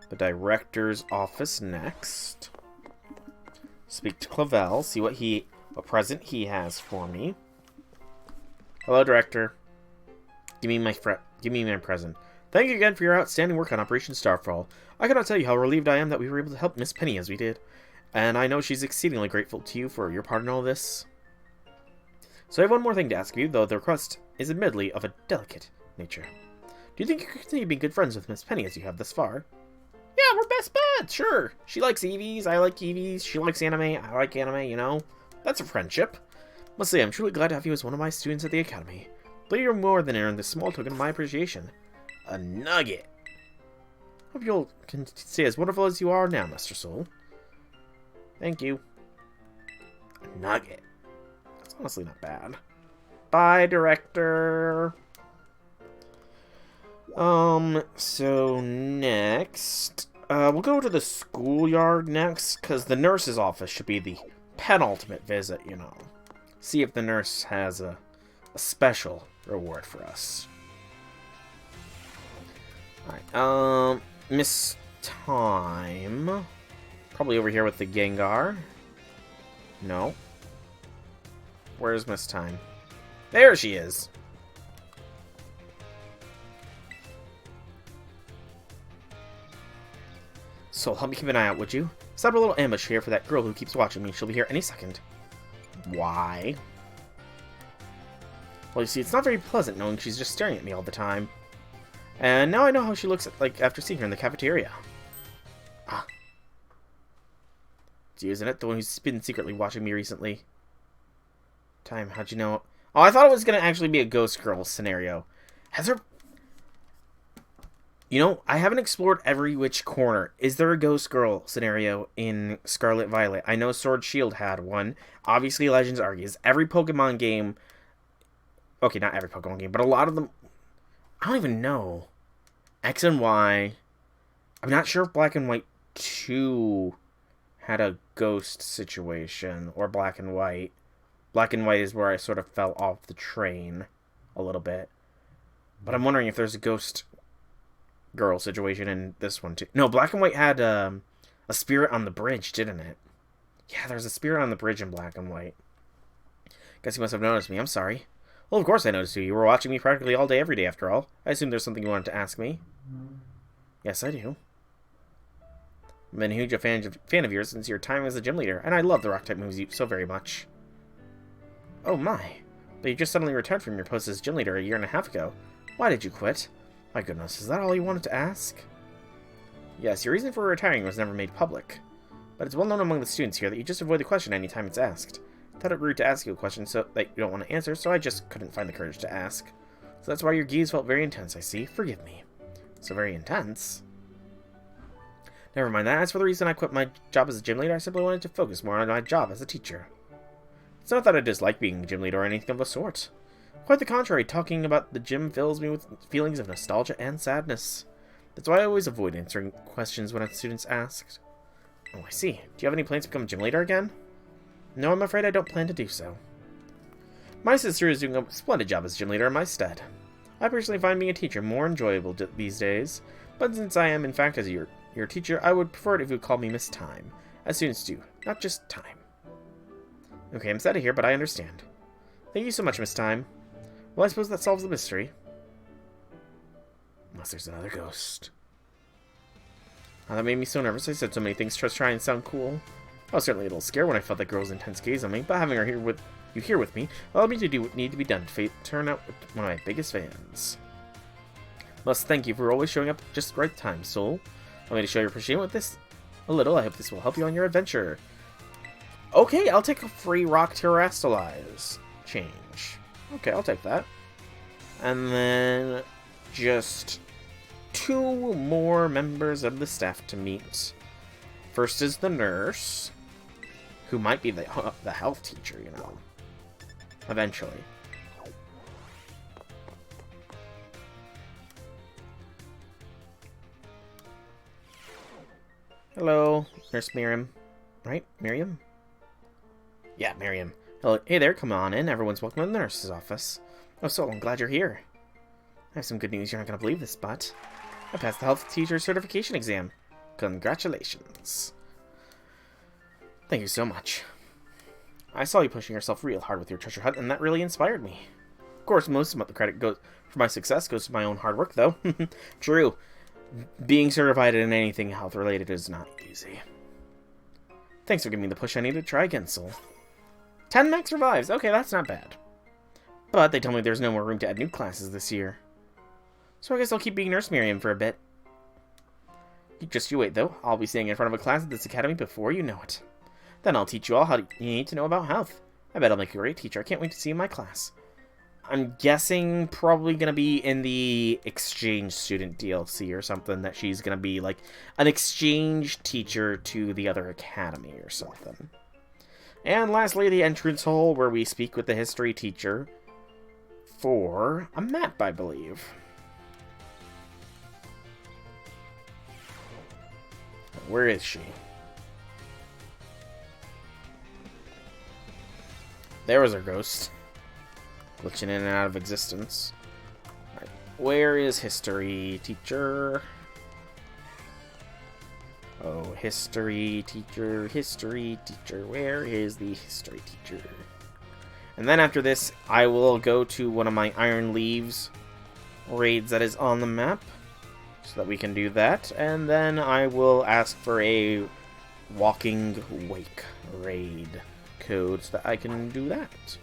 the director's office next. Speak to Clavel, see what present he has for me. Hello, director. Give me my present. Thank you again for your outstanding work on Operation Starfall. I cannot tell you how relieved I am that we were able to help Miss Penny as we did. And I know she's exceedingly grateful to you for your part in all this. So I have one more thing to ask you, though the request is admittedly of a delicate nature. Do you think you could continue being good friends with Miss Penny as you have thus far? Yeah, we're best buds, sure. She likes EVs, I like EVs. She likes anime, I like anime, you know. That's a friendship. Must say, I'm truly glad to have you as one of my students at the Academy. But you're more than earned this small token of my appreciation. A nugget. Hope you'll stay as wonderful as you are now, Mr. Soul. Thank you. A nugget. That's honestly not bad. Bye, director. So next, we'll go to the schoolyard next, because the nurse's office should be the penultimate visit, you know. See if the nurse has a special reward for us. Alright, Miss Time. Probably over here with the Gengar. No. Where's Miss Time? There she is! So, help me keep an eye out, would you? Set up a little ambush here for that girl who keeps watching me. She'll be here any second. Why? Well, you see, it's not very pleasant knowing she's just staring at me all the time. And now I know how she looks like after seeing her in the cafeteria. Ah. It's you, isn't it? The one who's been secretly watching me recently. Time, how'd you know? Oh, I thought it was going to actually be a ghost girl scenario. Has there... You know, I haven't explored every which corner. Is there a ghost girl scenario in Scarlet Violet? I know Sword Shield had one. Obviously, Legends Arceus. Every Pokemon game... Okay, not every Pokemon game, but a lot of them... I don't even know. X and Y. I'm not sure if Black and White 2 had a ghost situation. Or Black and White. Black and White is where I sort of fell off the train a little bit. But I'm wondering if there's a ghost girl situation in this one too. No, Black and White had a spirit on the bridge, didn't it? Yeah, there's a spirit on the bridge in Black and White. Guess you must have noticed me. I'm sorry. Well, of course I noticed you. You were watching me practically all day, every day, after all. I assume there's something you wanted to ask me. Yes, I do. I've been a huge fan of yours since your time as a gym leader, and I love the rock-type moves so very much. Oh my. But you just suddenly returned from your post as gym leader a year and a half ago. Why did you quit? My goodness, is that all you wanted to ask? Yes, your reason for retiring was never made public. But it's well known among the students here that you just avoid the question anytime it's asked. I thought it rude to ask you a question that you don't want to answer, so I just couldn't find the courage to ask. So that's why your gaze felt very intense, I see. Forgive me. So very intense? Never mind that. As for the reason I quit my job as a gym leader, I simply wanted to focus more on my job as a teacher. It's not that I dislike being a gym leader or anything of the sort. Quite the contrary, talking about the gym fills me with feelings of nostalgia and sadness. That's why I always avoid answering questions when students ask. Oh, I see. Do you have any plans to become a gym leader again? No, I'm afraid I don't plan to do so. My sister is doing a splendid job as gym leader in my stead. I personally find being a teacher more enjoyable these days, but since I am, in fact, as your teacher, I would prefer it if you would call me Miss Time, as students do, not just Time. Okay, I'm sad to hear, but I understand. Thank you so much, Miss Time. Well, I suppose that solves the mystery. Unless there's another ghost. Oh, that made me so nervous. I said so many things to try and sound cool. I was certainly a little scared when I felt that girl's intense gaze on me, but having her here with me allowed me to do what needed to be done to turn out one of my biggest fans. Must thank you for always showing up just right time, Soul. Want me to show your appreciation with this? A little. I hope this will help you on your adventure. Okay, I'll take a free rock terrestrialize change. Okay, I'll take that. And then just 2 more members of the staff to meet. First is the nurse, who might be the health teacher, you know, eventually. Hello, Nurse Miriam. Right, Miriam? Yeah, Miriam. Hello. Hey there, come on in. Everyone's welcome to the nurse's office. Oh, so I'm glad you're here. I have some good news. You're not going to believe this, but I passed the health teacher certification exam. Congratulations. Thank you so much. I saw you pushing yourself real hard with your treasure hunt, and that really inspired me. Of course, most of the credit for my success goes to my own hard work, though. True. Being certified in anything health-related is not easy. Thanks for giving me the push I needed to try again, Soul. 10 max revives. Okay, that's not bad. But they told me there's no more room to add new classes this year. So I guess I'll keep being Nurse Miriam for a bit. Just you wait, though. I'll be sitting in front of a class at this academy before you know it. Then I'll teach you all how you need to know about health. I bet I'll make a great teacher. I can't wait to see you in my class. I'm guessing probably going to be in the exchange student DLC or something, that she's going to be like an exchange teacher to the other academy or something. And lastly, the entrance hall where we speak with the history teacher for a map, I believe. Where is she? There was her ghost. Glitching in and out of existence. Right. Where is history teacher? Oh, history teacher, where is the history teacher? And then after this, I will go to one of my Iron Leaves raids that is on the map, so that we can do that, and then I will ask for a Walking Wake raid code so that I can do that.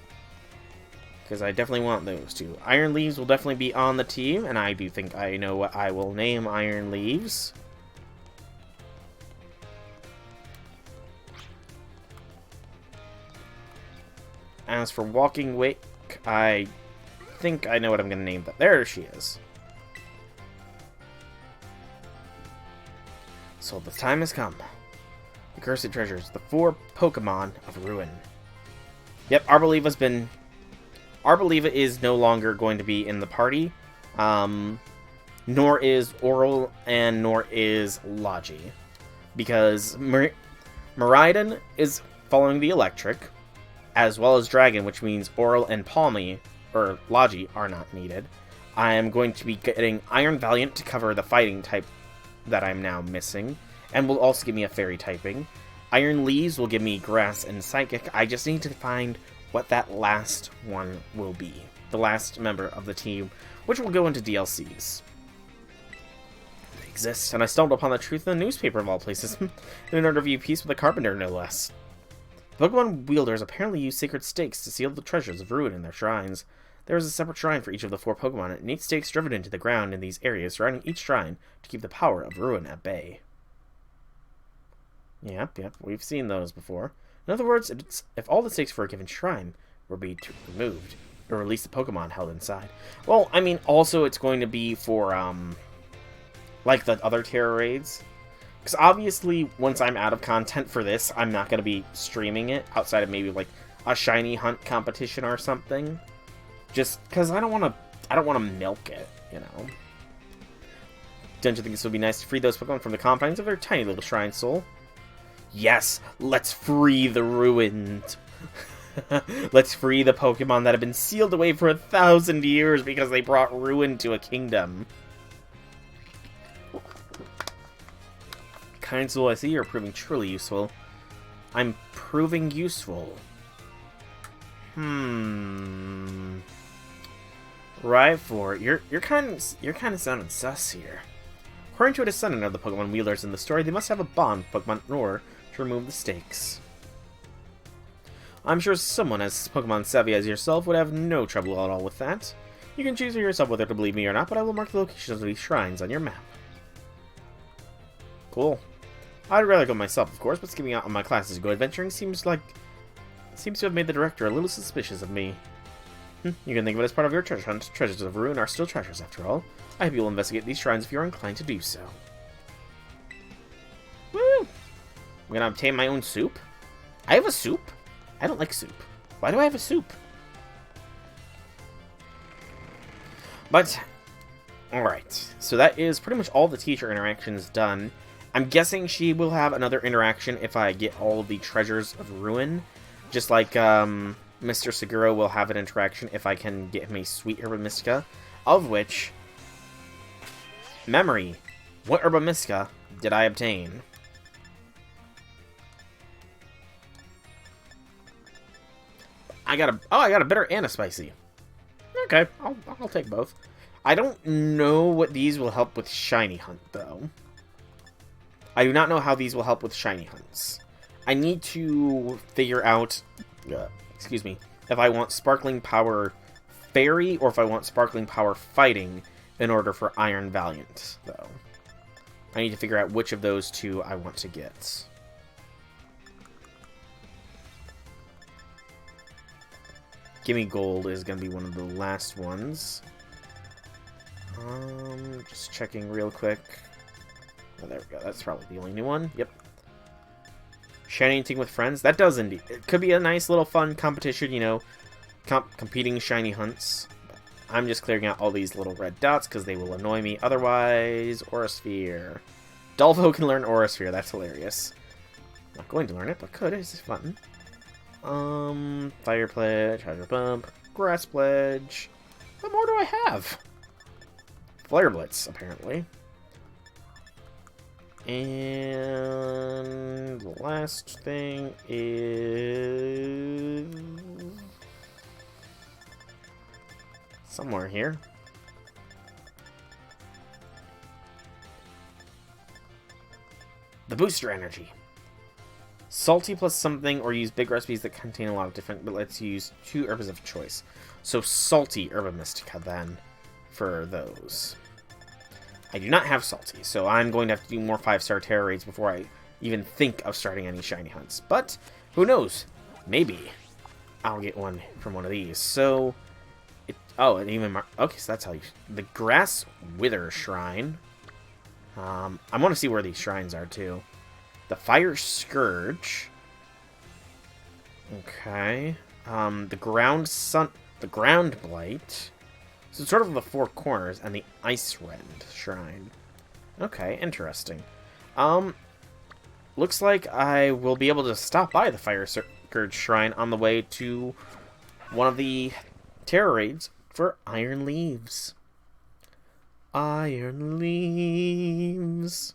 Because I definitely want those two. Iron Leaves will definitely be on the team, and I do think I know what I will name Iron Leaves. As for Walking Wake, I think I know what I'm going to name that. There she is. So the time has come. The Cursed Treasures, the 4 Pokemon of Ruin. Yep, Arboliva is no longer going to be in the party. Nor is Oral, and nor is Logi. Because Miraidon is following the Electric, as well as Dragon, which means Oral and Palmy, or Logi, are not needed. I am going to be getting Iron Valiant to cover the fighting type that I'm now missing, and will also give me a fairy typing. Iron Leaves will give me Grass and Psychic. I just need to find what that last one will be. The last member of the team, which will go into DLCs. They exist, and I stumbled upon the truth in the newspaper of all places, in an interview piece with a carpenter, no less. The Pokemon wielders apparently use sacred stakes to seal the treasures of Ruin in their shrines. There is a separate shrine for each of the 4 Pokemon, and 8 stakes driven into the ground in these areas surrounding each shrine to keep the power of Ruin at bay. Yep, we've seen those before. In other words, if all the stakes for a given shrine were be removed, or release the Pokemon held inside. Well, I mean, also it's going to be for, like the other Terra raids. Because obviously, once I'm out of content for this, I'm not going to be streaming it outside of maybe like a shiny hunt competition or something. Just because I don't want to milk it, you know. Don't you think this would be nice to free those Pokemon from the confines of their tiny little shrine soul? Yes, let's free the ruined. Let's free the Pokemon that have been sealed away for 1,000 years because they brought ruin to a kingdom. Kind soul, I see you're proving truly useful. I'm proving useful. Right for it. You're kind of sounding sus here. According to a descendant of the Pokemon wielders in the story, they must have a bond with Pokemon in order to remove the stakes. I'm sure someone as Pokemon savvy as yourself would have no trouble at all with that. You can choose for yourself whether to believe me or not, but I will mark the locations of these shrines on your map. Cool. I'd rather go myself, of course, but skipping out on my classes to go adventuring seems to have made the director a little suspicious of me. You can think of it as part of your treasure hunt. Treasures of Ruin are still treasures, after all. I hope you'll investigate these shrines if you're inclined to do so. Woo! I'm gonna obtain my own soup? I have a soup? I don't like soup. Why do I have a soup? But, alright. So that is pretty much all the teacher interactions done. I'm guessing she will have another interaction if I get all of the Treasures of Ruin. Just like, Mr. Seguro will have an interaction if I can get him a Sweet Herba Mystica. Of which, memory. What Herba Mystica did I obtain? I got a bitter and a spicy. Okay, I'll take both. I don't know what these will help with shiny hunt, though. I do not know how these will help with shiny hunts. I need to figure out, excuse me, if I want Sparkling Power Fairy or if I want Sparkling Power Fighting in order for Iron Valiant, though. I need to figure out which of those two I want to get. Gimme Gold is going to be one of the last ones. Just checking real quick. Oh, there we go. That's probably the only new one. Yep. Shiny hunting with friends. That does indeed. It could be a nice little fun competition, you know. Competing shiny hunts. I'm just clearing out all these little red dots because they will annoy me. Otherwise, Aurasphere. Dolvo can learn Aurasphere. That's hilarious. Not going to learn it, but could. It's fun. Fire Pledge, Hydro Pump, Grass Pledge. What more do I have? Flare Blitz, apparently. And the last thing is somewhere here. The Booster Energy. Salty plus something, or use big recipes that contain a lot of different, but lets you use 2 herbs of choice. So salty Herba Mystica then, for those. I do not have salty, so I'm going to have to do more 5-star terror raids before I even think of starting any shiny hunts. But, who knows? Maybe I'll get one from one of these. So, and even, okay, so that's how you, the Grass Wither Shrine. I want to see where these shrines are, too. The Fire Scourge. Okay. The Ground Blight. So it's sort of the 4 corners, and the Ice Rend Shrine. Okay, interesting. Looks like I will be able to stop by the Fire Scourge Shrine on the way to one of the terror raids for Iron Leaves. Iron Leaves.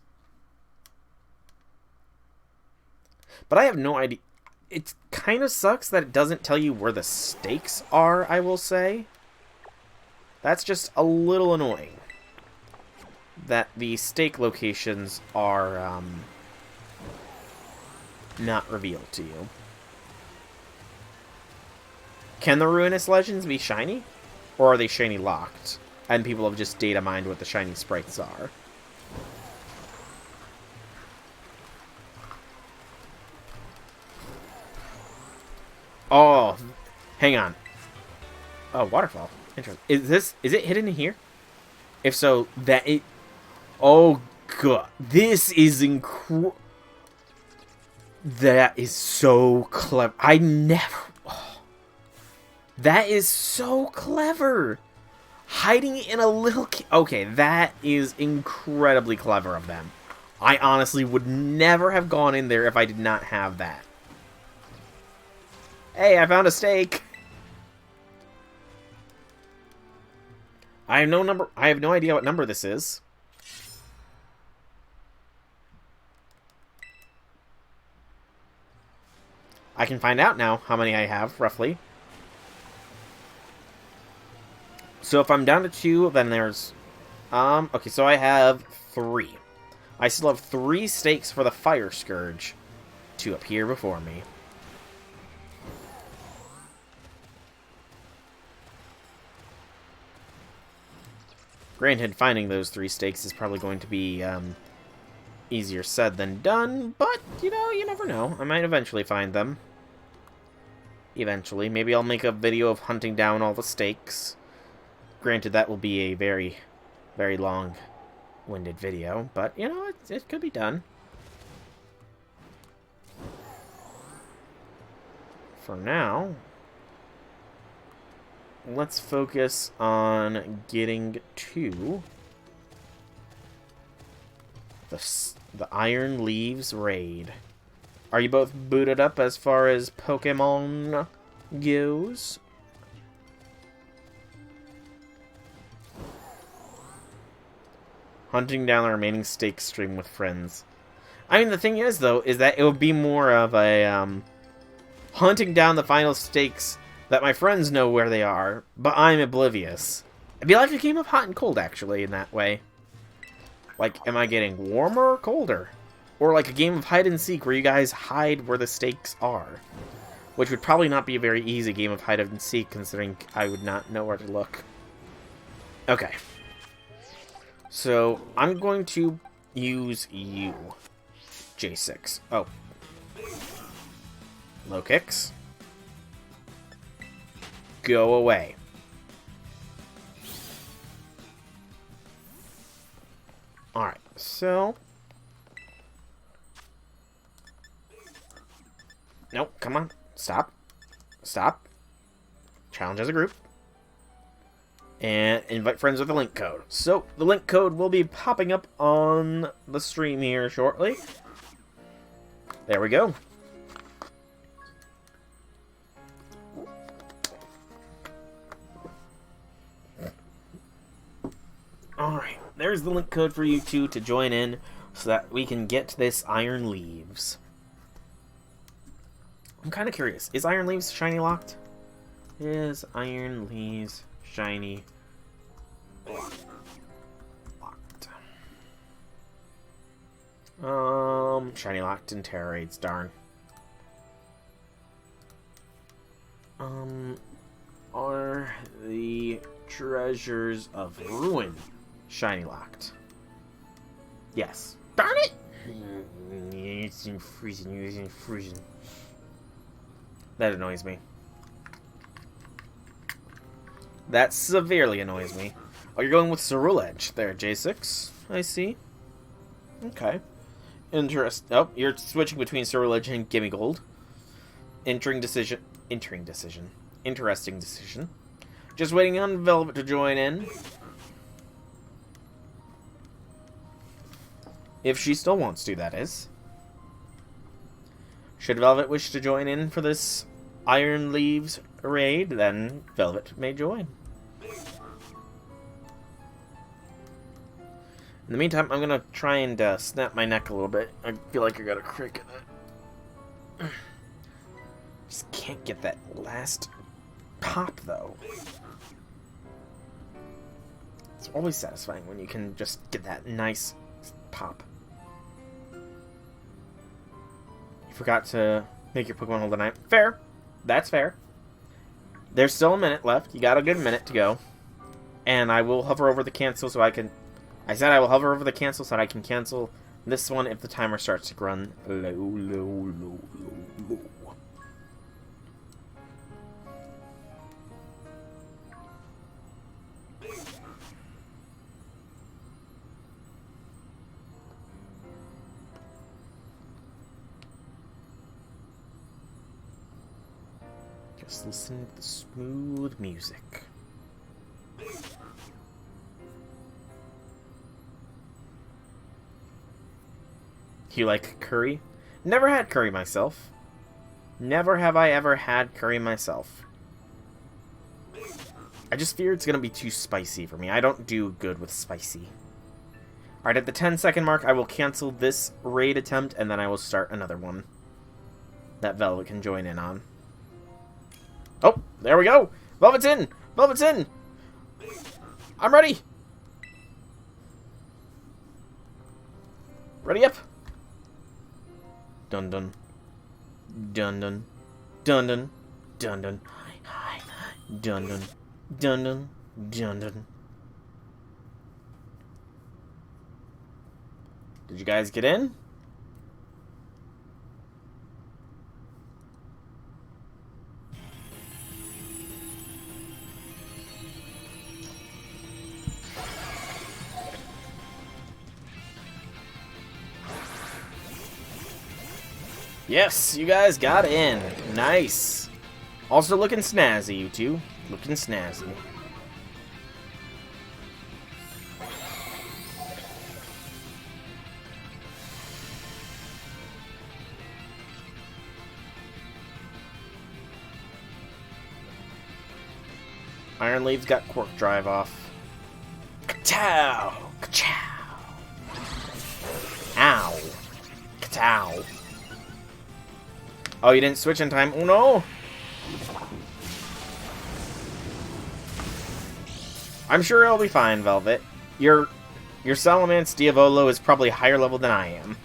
But I have no idea. It kind of sucks that it doesn't tell you where the stakes are, I will say. That's just a little annoying. That the stake locations are not revealed to you. Can the Ruinous Legends be shiny? Or are they shiny locked? And people have just data mined what the shiny sprites are. Oh, hang on. Oh, waterfall. Interesting. Is it hidden in here? If so, oh god, this is that is so clever. That is so clever. Hiding in a little okay, that is incredibly clever of them. I honestly would never have gone in there if I did not have that. Hey, I found a stake. I have no idea what number this is. I can find out now how many I have, roughly. So if I'm down to 2, then there's... okay, so I have 3. I still have 3 stakes for the Fire Scourge to appear before me. Granted, finding those 3 stakes is probably going to be Easier said than done, but, you know, you never know. I might eventually find them. Eventually. Maybe I'll make a video of hunting down all the stakes. Granted, that will be a very, very long-winded video, but, you know, it could be done. For now, let's focus on getting to the Iron Leaves raid. Are you both booted up as far as Pokemon goes? Hunting down the remaining stakes stream with friends. I mean, the thing is, though, is that it would be more of a, hunting down the final stakes that my friends know where they are, but I'm oblivious. It'd be like a game of hot and cold, actually, in that way. Like, am I getting warmer or colder? Or like a game of hide and seek where you guys hide where the stakes are. Which would probably not be a very easy game of hide and seek, considering I would not know where to look. Okay. So, I'm going to use you, J6. Oh. Low kicks. Go away. Alright, so... Nope, come on. Stop. Stop. Challenge as a group. And invite friends with the link code. So, the link code will be popping up on the stream here shortly. There we go. Alright, there's the link code for you two to join in so that we can get this Iron Leaves. I'm kind of curious. Is Iron Leaves shiny locked? Is Iron Leaves shiny locked? Shiny locked in Terra Raids, darn. Are the Treasures of Ruin shiny locked? Yes. Darn it! It's in freezing. That annoys me. That severely annoys me. Oh, you're going with Ceruledge there, J6. I see. Okay. Oh, you're switching between Ceruledge and Gimme Gold. Interesting decision. Just waiting on Velvet to join in. If she still wants to, that is. Should Velvet wish to join in for this Iron Leaves raid, then Velvet may join. In the meantime, I'm gonna try and snap my neck a little bit. I feel like I got a crick in it. Just can't get that last pop, though. It's always satisfying when you can just get that nice pop. You forgot to make your Pokemon hold the night. Fair. That's fair. There's still a minute left. You got a good minute to go. And I will hover over the cancel so I can... I said I will hover over the cancel so that I can cancel this one if the timer starts to run low. Just listen to the smooth music. You like curry? Never had curry myself. Never have I ever had curry myself. I just fear it's going to be too spicy for me. I don't do good with spicy. Alright, at the 10-second mark, I will cancel this raid attempt, and then I will start another one that Velvet can join in on. Oh, there we go! Velvet's in! Velvet's in! I'm ready! Ready up! Dun dun. Dun dun. Dun dun. Dun dun. Hi. Dun dun. Dun dun. Dun dun. Did you guys get in? Yes, you guys got in. Nice. Also looking snazzy, you two. Looking snazzy. Iron Leaf's got Quark Drive off. Ka-chow! Ka-chow! Ow! Ka-chow! Oh, you didn't switch in time? Oh no! I'm sure it'll be fine, Velvet. Your Salamence Diavolo is probably higher level than I am.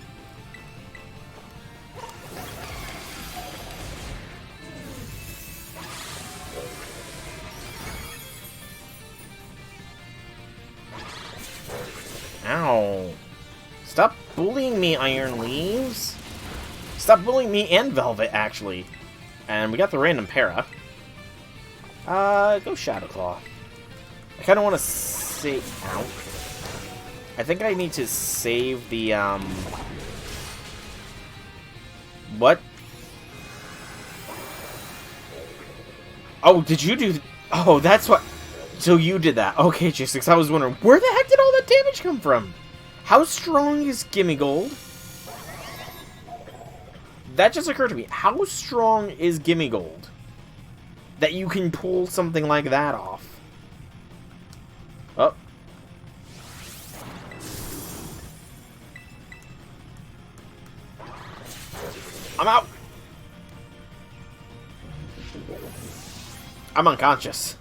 Ow. Stop bullying me, Iron Leaves. Stop bullying me and Velvet, actually. And we got the random para. Go Shadow Claw. I kind of want to save... Ow. I think I need to save the, What? Oh, did you do... Oh, that's what... So you did that. Okay, J6, I was wondering, where the heck did all that damage come from? How strong is Gimme Gold? That just occurred to me. How strong is Gimme Gold? That you can pull something like that off. Oh. I'm out. I'm unconscious.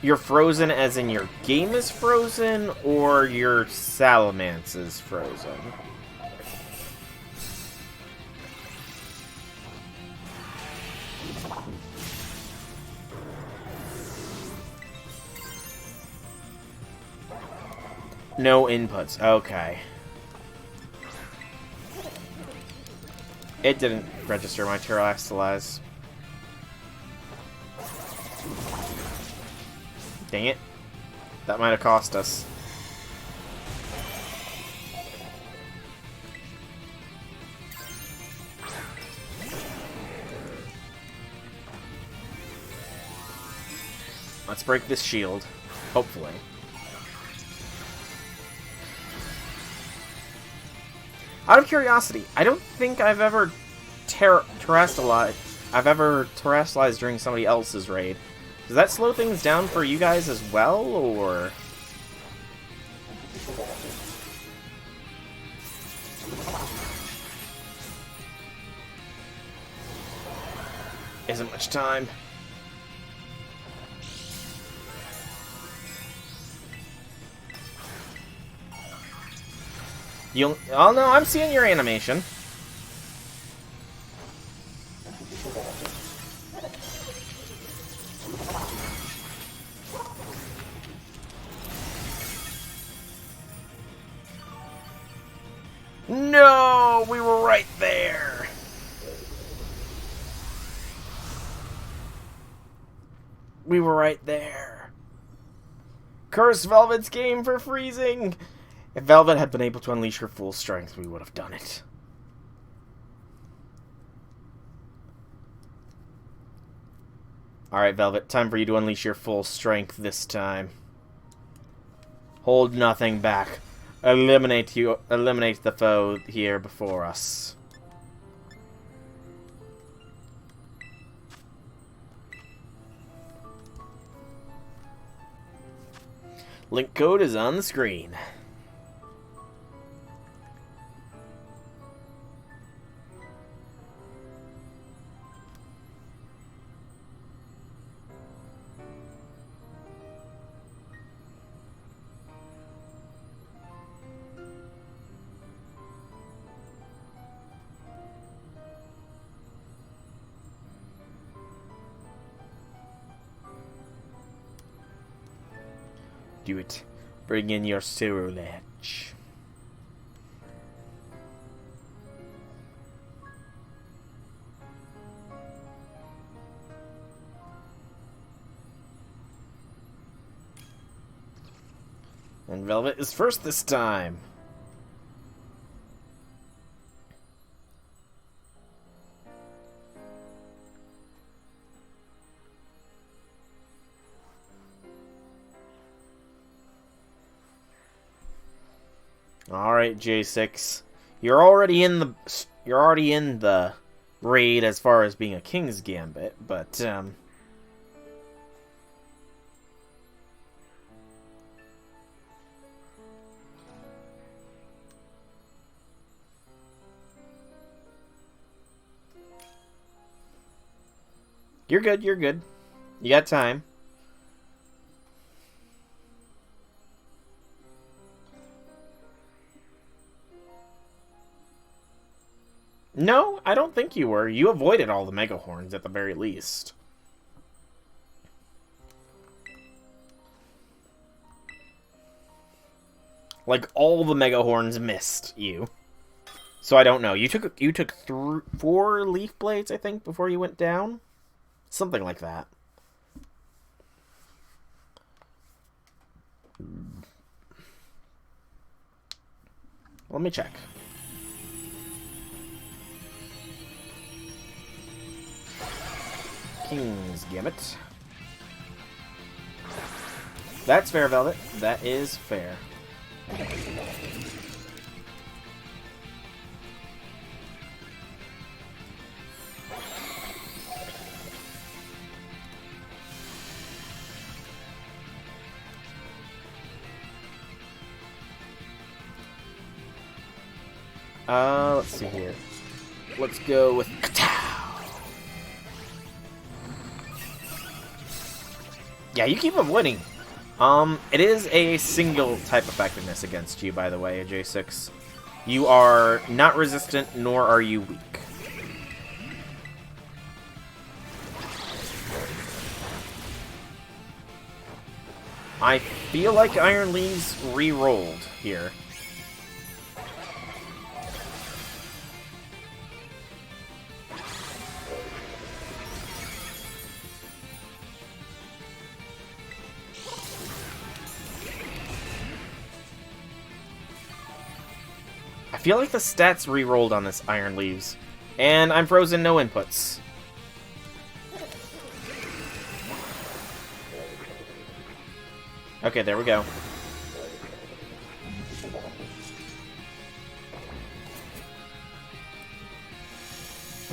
You're frozen as in your game is frozen, or your Salamence is frozen? No inputs. Okay. It didn't register my Terrestrialize. Dang it. That might have cost us. Let's break this shield. Hopefully. Out of curiosity, I don't think I've ever terrestrialized during somebody else's raid. Does that slow things down for you guys as well, or...? Isn't much time. Oh no, I'm seeing your animation. No, we were right there. We were right there. Curse Velvet's game for freezing. If Velvet had been able to unleash her full strength, we would have done it. Alright, Velvet, time for you to unleash your full strength this time. Hold nothing back. Eliminate the foe here before us. Link code is on the screen. Do it. Bring in your Cerulege. And Velvet is first this time. All right, J6. You're already in the raid as far as being a King's Gambit, but you're good, you're good. You got time. No, I don't think you were. You avoided all the Mega Horns at the very least. Like, all the Mega Horns missed you. So I don't know. You took 4 Leaf Blades, I think, before you went down? Something like that. Let me check. King's Gambit. That's fair, Velvet. That is fair. Let's see here. Let's go with Katow. Yeah, you keep avoiding. It is a single type effectiveness against you, by the way, J6. You are not resistant, nor are you weak. I feel like Iron Leaves re-rolled here. I feel like the stats re-rolled on this Iron Leaves. And I'm frozen, no inputs. Okay, there we go.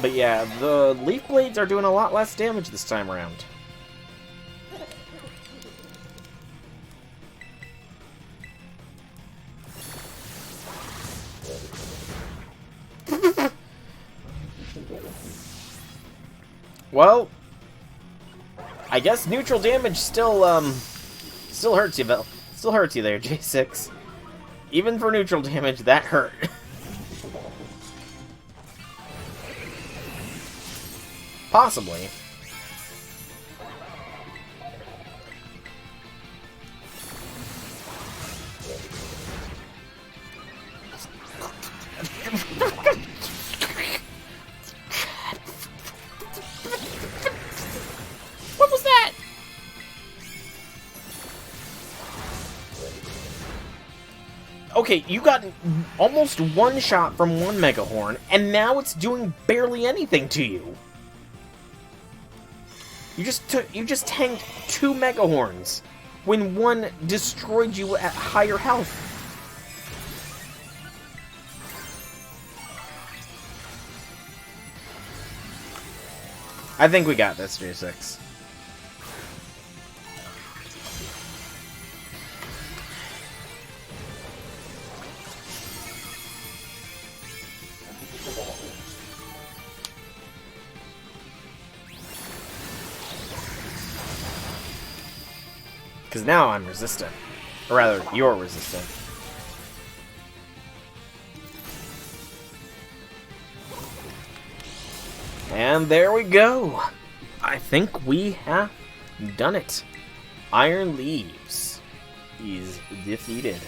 But yeah, the Leaf Blades are doing a lot less damage this time around. Well, I guess neutral damage still hurts you, Bill. Still hurts you there, J6. Even for neutral damage, that hurt. Possibly. What was that? Okay, you got almost one shot from one Mega Horn, and now it's doing barely anything to you. You just tanked 2 Mega Horns when one destroyed you at higher health. I think we got this, J6. Because now I'm resistant. Or rather, you're resistant. And there we go. I think we have done it. Iron Leaves. is defeated.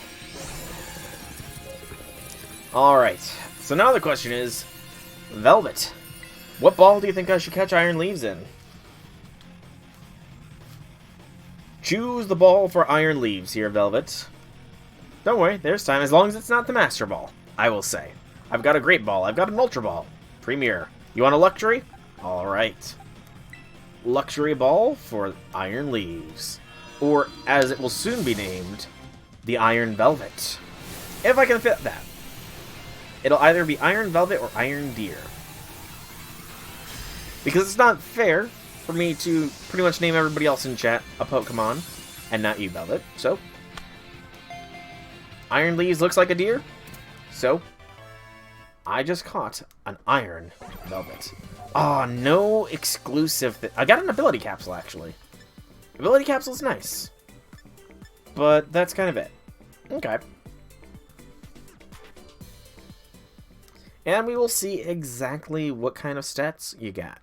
Alright, so now the question is, Velvet, what ball do you think I should catch Iron Leaves in? Choose the ball for Iron Leaves here, Velvet. Don't worry, there's time, as long as it's not the Master Ball, I will say. I've got a Great Ball, I've got an Ultra Ball. Premier. You want a Luxury? Alright. Luxury Ball for Iron Leaves. Or, as it will soon be named, the Iron Velvet. If I can fit that. It'll either be Iron Velvet or Iron Deer. Because it's not fair for me to pretty much name everybody else in chat a Pokemon, and not you, Velvet. So, Iron Leaves looks like a deer, so I just caught an Iron Velvet. Ah, no exclusive. I got an Ability Capsule, actually. Ability Capsule's nice, but that's kind of it. Okay. And we will see exactly what kind of stats you got.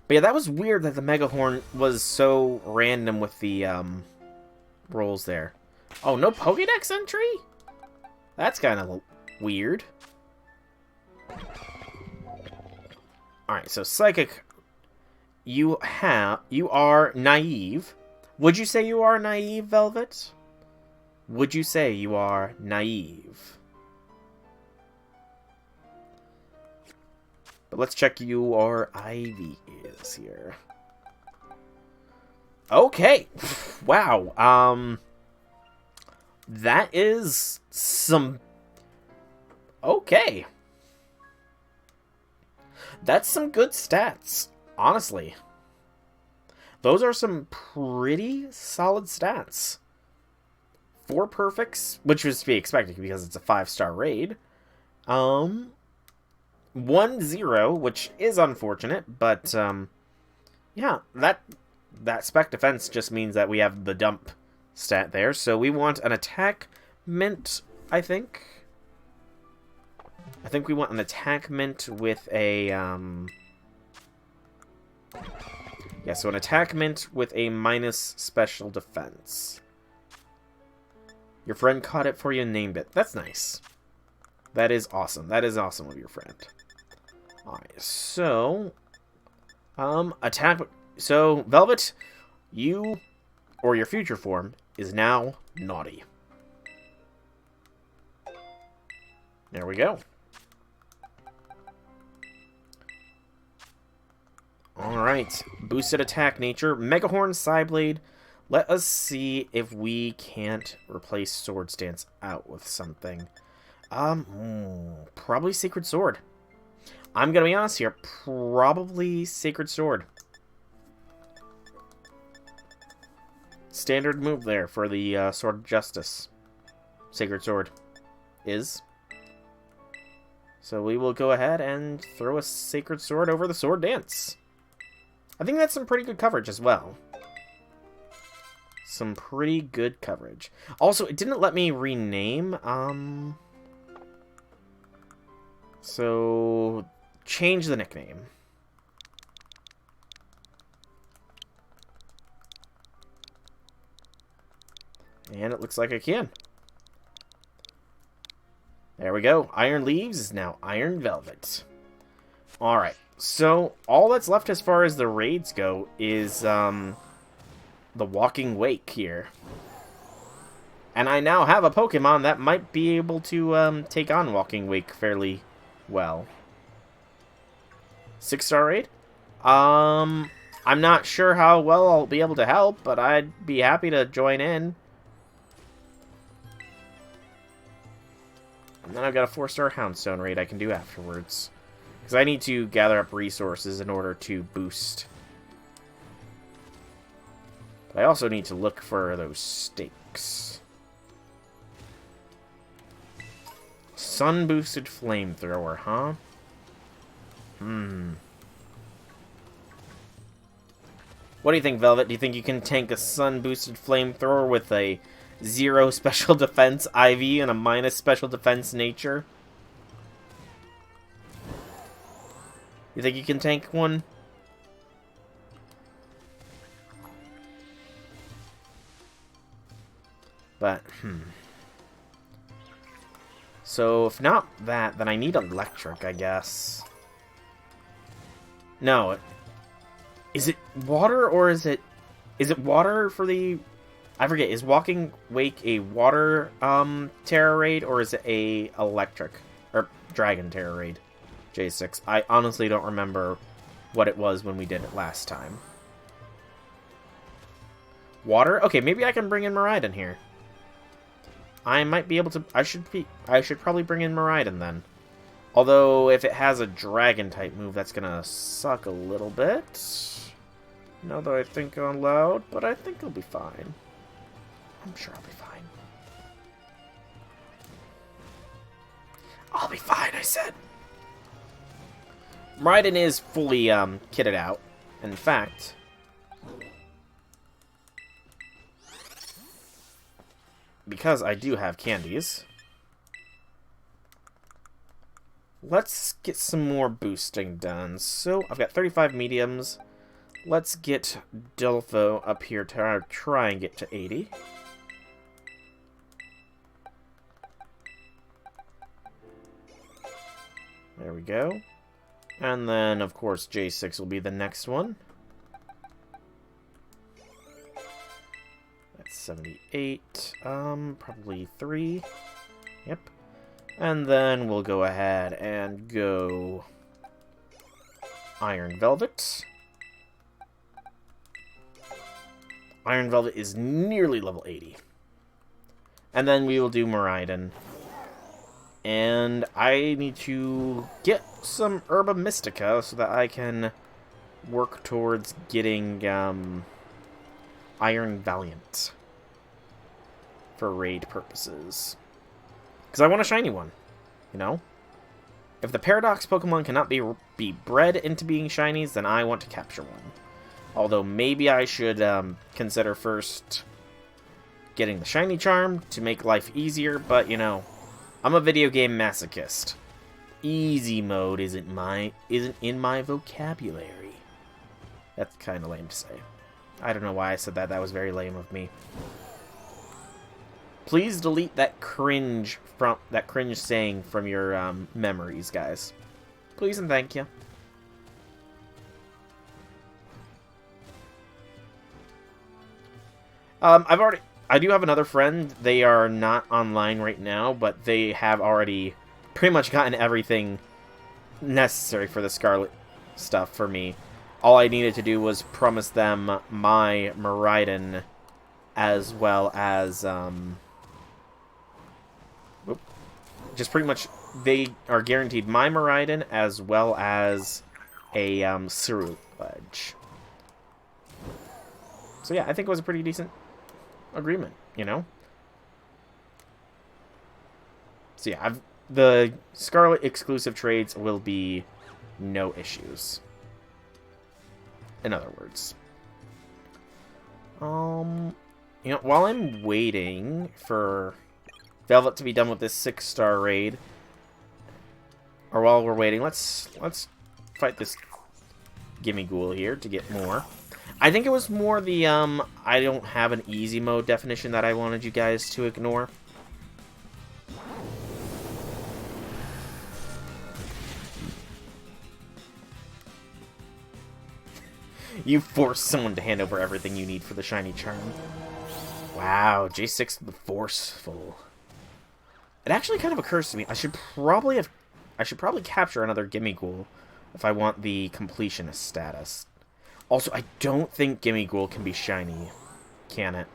But yeah, that was weird that the Mega Horn was so random with the rolls there. Oh, no Pokédex entry? That's kind of weird. Alright, so Psychic, you are naive. Would you say you are naive, Velvet? Would you say you are naive? But let's check your IVs here. Okay. Wow. That is some... Okay. That's some good stats, honestly. Those are some pretty solid stats. 4 perfects, which was to be expected because it's a 5-star raid. 1-0, which is unfortunate, but yeah, that spec defense just means that we have the dump stat there. So we want an attack mint, I think. I think we want an attack mint with a yeah, so an attack mint with a minus special defense. Your friend caught it for you and named it. That's nice. That is awesome. That is awesome of your friend. Alright, so... attack... So, Velvet, you, or your future form, is now naughty. There we go. Alright, boosted attack nature. Megahorn, Psyblade. Let us see if we can't replace Sword Stance out with something. Probably Sacred Sword. I'm gonna be honest here, probably Sacred Sword. Standard move there for the Sword of Justice. Sacred Sword is. So we will go ahead and throw a Sacred Sword over the Sword Dance. I think that's some pretty good coverage as well. Some pretty good coverage. Also, it didn't let me rename, so change the nickname. And it looks like I can. There we go. Iron Leaves is now Iron Velvet. Alright, so all that's left as far as the raids go is, the Walking Wake here. And I now have a Pokemon that might be able to take on Walking Wake fairly well. 6-star raid? I'm not sure how well I'll be able to help, but I'd be happy to join in. And then I've got a 4-star Houndstone raid I can do afterwards. Because I need to gather up resources in order to boost. But I also need to look for those stakes. Sun-boosted flamethrower, huh? What do you think, Velvet? Do you think you can tank a sun-boosted flamethrower with a 0 special defense IV and a minus special defense nature? You think you can tank one? But, So, if not that, then I need electric, I guess. No. Is it water, or is it... Is it water for the... I forget, is Walking Wake a water, terror raid, or is it a electric? Or dragon terror raid? J6. I honestly don't remember what it was when we did it last time. Water? Okay, maybe I can bring in Miraidon here. I might be able to... I should probably bring in Miraidon then. Although, if it has a dragon-type move, that's gonna suck a little bit. Now that I think out loud, but I think it'll be fine. I'm sure I'll be fine. I'll be fine, I said. Miraidon is fully, kitted out. In fact... because I do have candies, let's get some more boosting done. So, I've got 35 mediums. Let's get Delpho up here to try and get to 80. There we go. And then, of course, J6 will be the next one. 78, probably 3. Yep. And then we'll go ahead and go Iron Velvet. Iron Velvet is nearly level 80. And then we will do Miraidon. And I need to get some Herba Mystica so that I can work towards getting, Iron Valiant. For raid purposes. Because I want a shiny one, you know? If the Paradox Pokemon cannot be bred into being shinies, then I want to capture one. Although maybe I should consider first getting the shiny charm to make life easier, but you know, I'm a video game masochist. Easy mode isn't in my vocabulary. That's kind of lame to say. I don't know why I said that. That was very lame of me. Please delete that cringe saying from your memories, guys. Please and thank you. I do have another friend. They are not online right now, but they have already pretty much gotten everything necessary for the Scarlet stuff for me. All I needed to do was promise them my Miraidon, as well as, just pretty much, they are guaranteed my Miraidon, as well as a, Suru pledge. So yeah, I think it was a pretty decent agreement, you know? So yeah, the Scarlet exclusive trades will be no issues. In other words. You know, while I'm waiting for Velvet to be done with this 6-star raid, or while we're waiting, let's fight this Gimmighoul here to get more. I think it was more the, I don't have an easy mode definition that I wanted you guys to ignore. You force someone to hand over everything you need for the shiny charm. Wow, J6 the forceful. It actually kind of occurs to me, I should probably capture another Gimmighoul if I want the completionist status. Also, I don't think Gimmighoul can be shiny. Can it?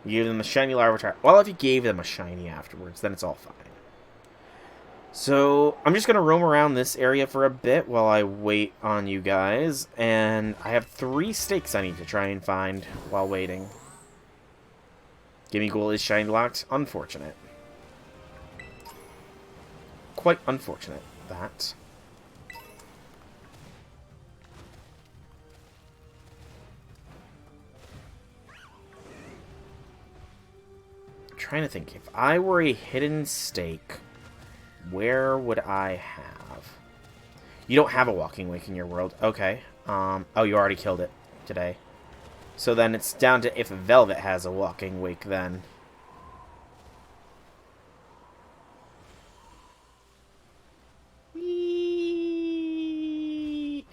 You give them a shiny Larvitar. Well, if you gave them a shiny afterwards, then it's all fine. So, I'm just going to roam around this area for a bit while I wait on you guys. And I have 3 stakes I need to try and find while waiting. Gimmighoul is shiny locked. Unfortunate. Quite unfortunate, that. I'm trying to think. If I were a hidden stake, where would I have? You don't have a Walking Wake in your world. Okay. Oh, you already killed it today. So then it's down to if Velvet has a walking wake then. Whee!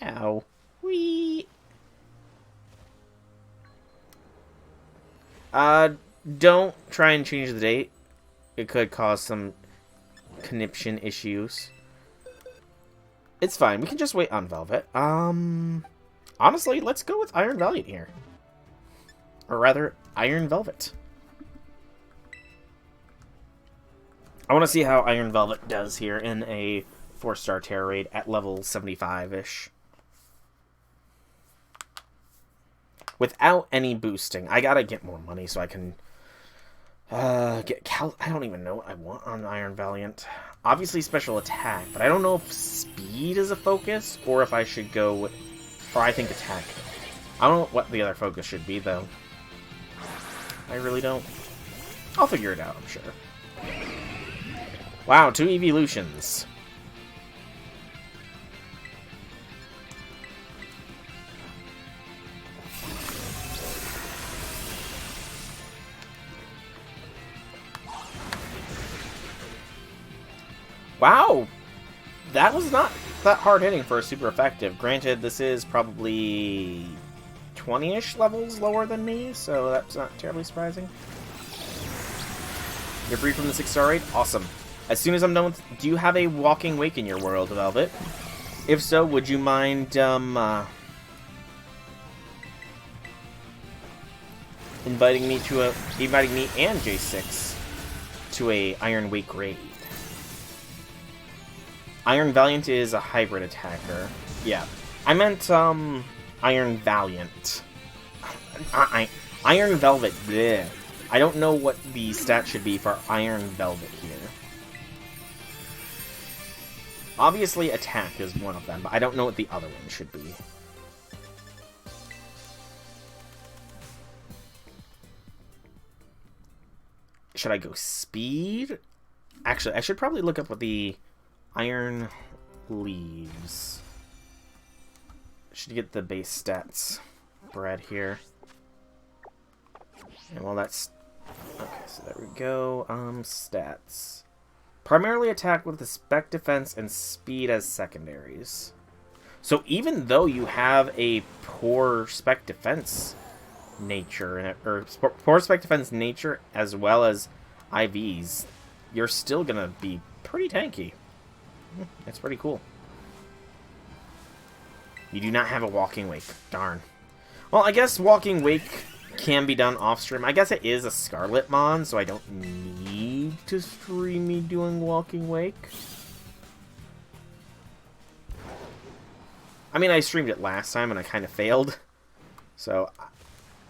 Ow. Whee! Don't try and change the date. It could cause some conniption issues. It's fine. We can just wait on Velvet. Honestly, let's go with Iron Valiant here. Or rather, Iron Velvet. I want to see how Iron Velvet does here in a 4-star Terror Raid at level 75-ish. Without any boosting. I gotta get more money so I can get I don't even know what I want on Iron Valiant. Obviously special attack, but I don't know if speed is a focus or if I should go with, or I think attack. I don't know what the other focus should be though. I really don't. I'll figure it out, I'm sure. Wow, 2 evolutions. Wow! That was not that hard hitting for a super effective. Granted, this is probably 20-ish levels lower than me, so that's not terribly surprising. You're free from the 6-star raid? Awesome. As soon as I'm done with... Do you have a walking wake in your world, Velvet? If so, would you mind, inviting me and J6 to a Iron Wake raid? Iron Valiant is a hybrid attacker. Yeah. I meant, Iron Valiant. Iron Velvet. Bleh. I don't know what the stat should be for Iron Velvet here. Obviously, attack is one of them, but I don't know what the other one should be. Should I go speed? Actually, I should probably look up what the Iron leaves. Should get the base stats bred here. And well, that's... Okay, so there we go. Stats. Primarily attack with the spec defense and speed as secondaries. So even though you have a poor spec defense nature, or poor spec defense nature as well as IVs, you're still gonna be pretty tanky. That's pretty cool. You do not have a walking wake. Darn. Well, I guess walking wake can be done off stream. I guess it is a Scarlet Mon, so I don't need to stream me doing walking wake. I mean, I streamed it last time and I kind of failed. So,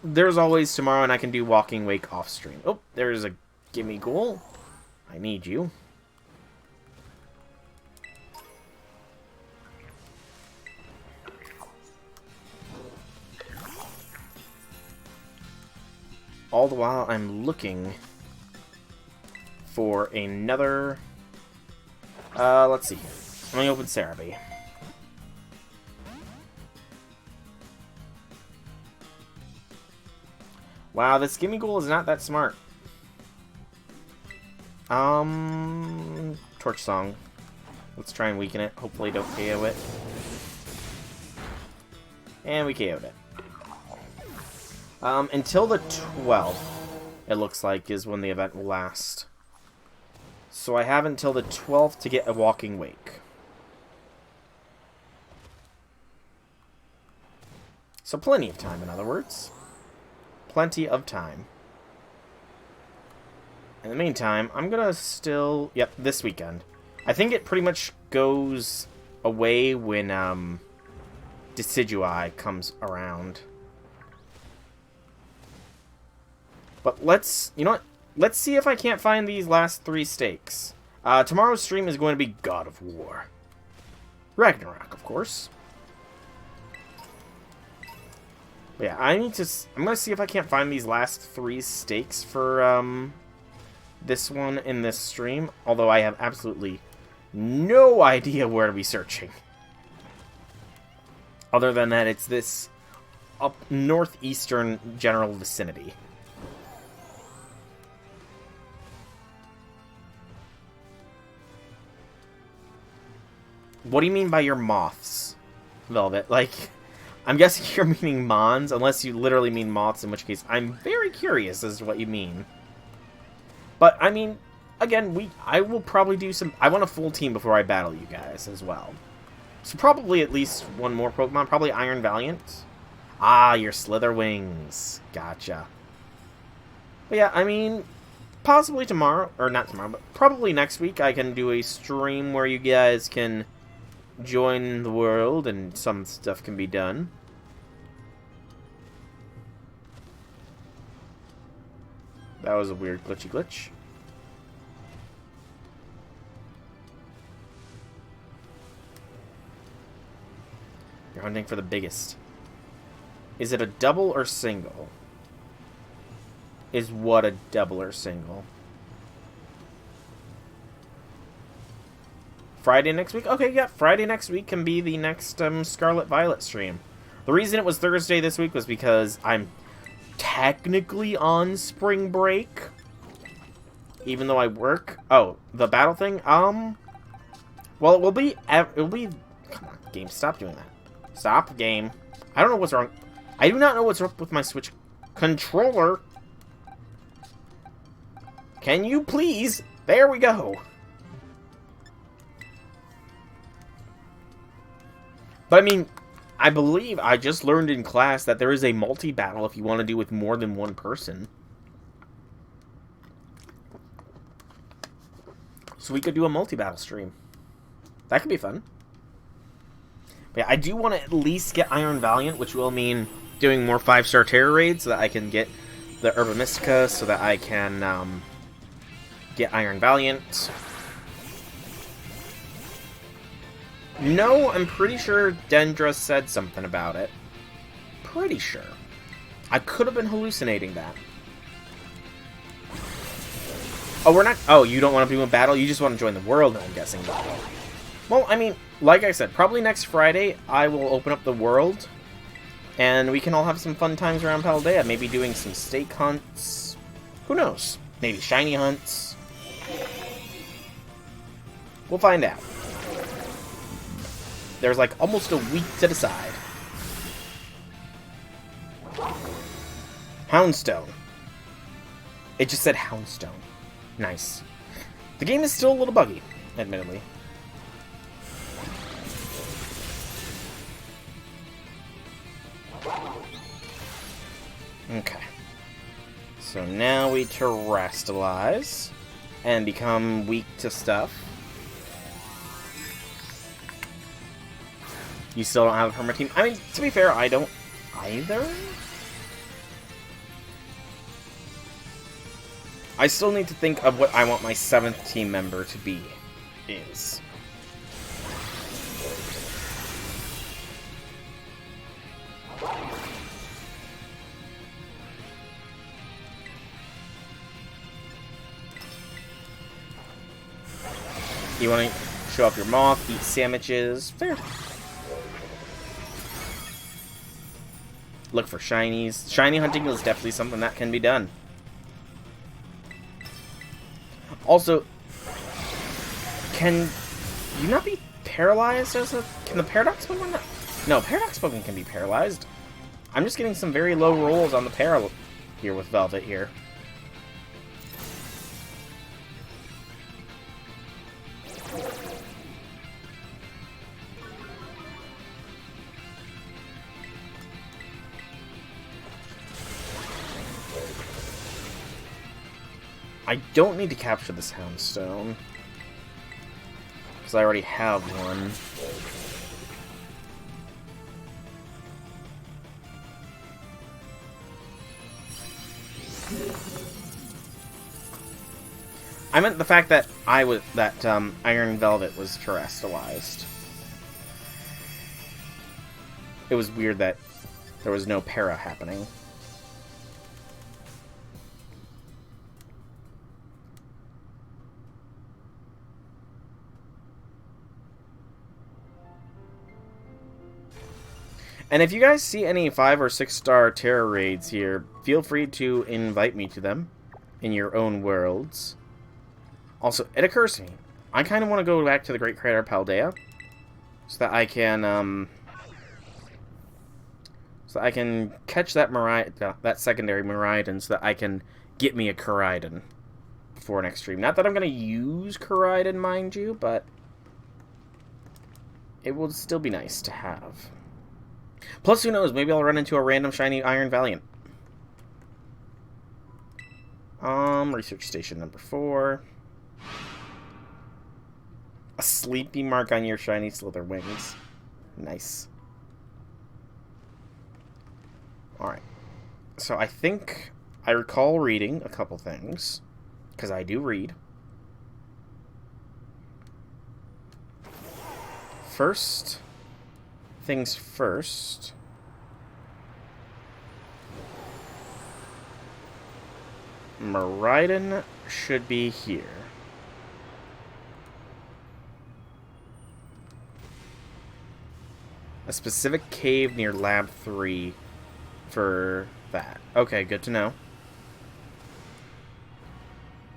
there's always tomorrow and I can do walking wake off stream. Oh, there's a gimme ghoul. I need you. All the while, I'm looking for another... let's see here. Let me open Cerebi. Wow, this gimme ghoul is not that smart. Torch Song. Let's try and weaken it. Hopefully don't KO it. And we KO'd it. Until the 12th, it looks like, is when the event will last. So I have until the 12th to get a walking wake. So plenty of time, in other words. Plenty of time. In the meantime, I'm gonna still... Yep, this weekend. I think it pretty much goes away when, Decidui comes around. But let's... You know what? Let's see if I can't find these last 3 stakes. Tomorrow's stream is going to be God of War. Ragnarok, of course. But yeah, I'm going to see if I can't find these last 3 stakes for, this one in this stream. Although I have absolutely no idea where to be searching. Other than that, it's this up northeastern general vicinity. What do you mean by your moths, Velvet? Like, I'm guessing you're meaning mons, unless you literally mean moths, in which case I'm very curious as to what you mean. But, I mean, again, I will probably do some... I want a full team before I battle you guys as well. So probably at least one more Pokemon, probably Iron Valiant. Ah, your Slitherwings. Gotcha. But yeah, I mean, possibly tomorrow, or not tomorrow, but probably next week I can do a stream where you guys can join the world and some stuff can be done. That was a weird glitchy glitch. You're hunting for the biggest. Is it a double or single? Is what a double or single? Friday next week? Okay, yeah, Friday next week can be the next Scarlet Violet stream. The reason it was Thursday this week was because I'm technically on spring break, even though I work. Oh, the battle thing? Well, it will be... Come on, game, stop doing that. Stop, game. I don't know what's wrong. I do not know what's up with my Switch controller. Can you please? There we go. But I mean, I believe I just learned in class that there is a multi-battle if you want to do with more than one person. So we could do a multi-battle stream. That could be fun. But yeah, I do want to at least get Iron Valiant, which will mean doing more 5-star terror raids so that I can get the Herba Mystica, so that I can get Iron Valiant. No, I'm pretty sure Dendra said something about it. Pretty sure. I could have been hallucinating that. Oh, we're not... Oh, you don't want to do a battle? You just want to join the world, I'm guessing. Well, I mean, like I said, probably next Friday I will open up the world. And we can all have some fun times around Paldea. Maybe doing some stake hunts. Who knows? Maybe shiny hunts. We'll find out. There's like almost a week to decide. Houndstone. It just said Houndstone. Nice. The game is still a little buggy, admittedly. Okay. So now we terrestrialize and become weak to stuff. You still don't have a Hermit team? I mean, to be fair, I don't either. I still need to think of what I want my 7th team member to be. Is. You want to show off your moth, eat sandwiches. Fair. Look for shinies. Shiny hunting is definitely something that can be done. Also, can you not be paralyzed as a... Can the Paradox Pokemon not... No, Paradox Pokemon can be paralyzed. I'm just getting some very low rolls on the para here with Velvet here. I don't need to capture this Houndstone, because I already have one. I meant the fact that Iron Velvet was terrestrialized. It was weird that there was no para happening. And if you guys see any 5 or 6 star terror raids here, feel free to invite me to them in your own worlds. Also, it occurs to me, I kind of want to go back to the Great Crater Paldea so that I can catch that secondary Miraidon so that I can get me a Koraidon before next stream. Not that I'm going to use Koraidon, mind you, but it will still be nice to have. Plus, who knows, maybe I'll run into a random shiny Iron Valiant. Research station number 4. A sleepy mark on your shiny Slither wings. Nice. Alright. So I think I recall reading a couple things, because I do read. First things first. Miraidon should be here. A specific cave near Lab 3 for that. Okay, good to know.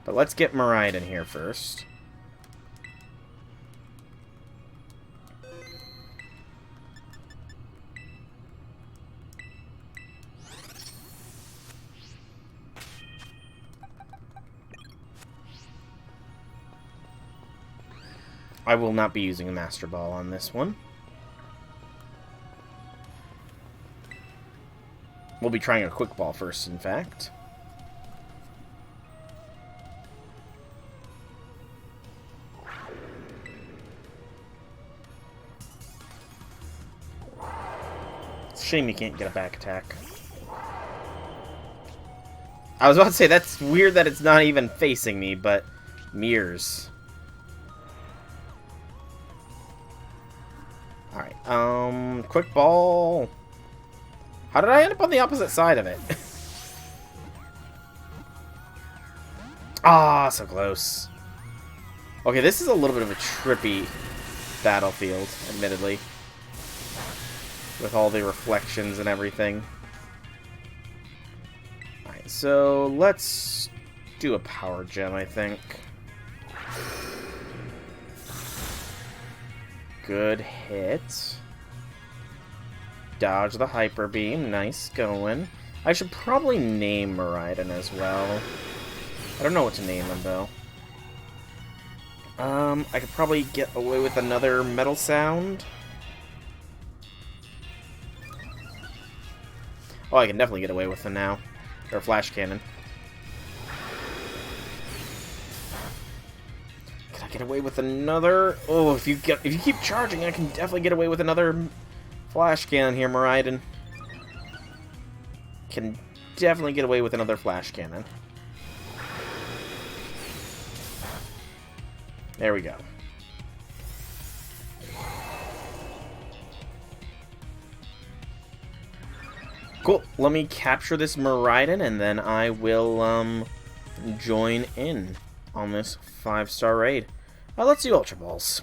But let's get Miraidon here first. I will not be using a Master Ball on this one. We'll be trying a Quick Ball first, in fact. It's a shame you can't get a back attack. I was about to say, that's weird that it's not even facing me, but mirrors. Alright, Quick Ball. How did I end up on the opposite side of it? Ah, so close. Okay, this is a little bit of a trippy battlefield, admittedly. With all the reflections and everything. Alright, so let's do a Power Gem, I think. Good hit. Dodge the Hyper Beam. Nice going. I should probably name Miraidon as well. I don't know what to name him, though. I could probably get away with another Metal Sound. Oh, I can definitely get away with it now. Or Flash Cannon. Can I get away with another? Oh, if you keep charging, I can definitely get away with another Flash Cannon here, Miraidon. Can definitely get away with another Flash Cannon. There we go. Cool. Let me capture this Miraidon, and then I will join in on this 5-star raid. Let's do Ultra Balls.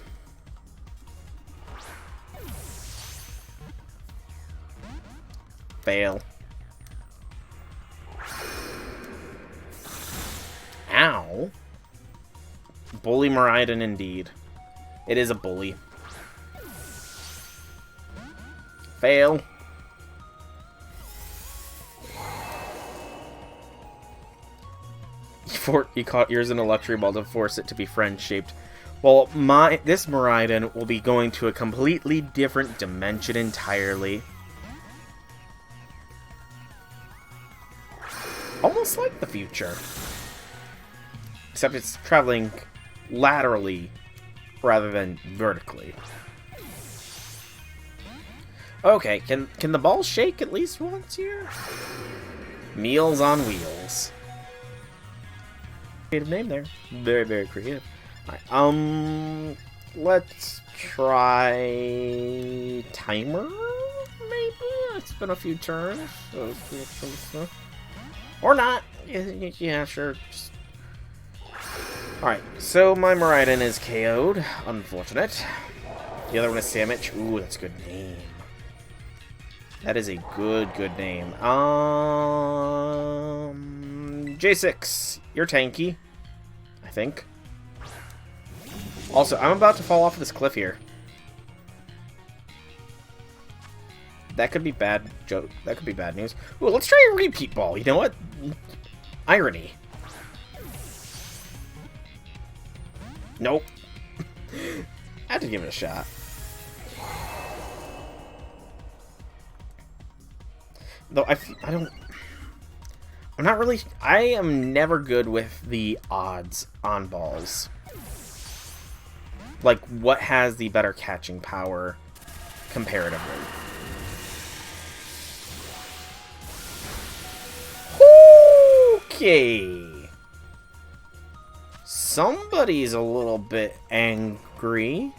Fail. Ow. Bully Miraidon indeed. It is a bully. Fail. You caught yours in a luxury ball to force it to be friend-shaped. Well, this Miraidon will be going to a completely different dimension entirely. Almost like the future. Except it's traveling laterally rather than vertically. Okay, can the ball shake at least once here? Meals on Wheels. Creative name there. Very, very creative. Alright, let's try Timer, maybe? It's been a few turns. Or not. Yeah, sure. Alright, so my Miraidon is KO'd. Unfortunate. The other one is Sandwich. Ooh, that's a good name. That is a good name. J6, you're tanky, I think. Also, I'm about to fall off this cliff here. That could be bad joke. That could be bad news. Ooh, let's try a repeat ball. You know what? Irony. Nope. I had to give it a shot. Though I'm not really. I am never good with the odds on balls. Like, what has the better catching power comparatively? Okay. Somebody's a little bit angry.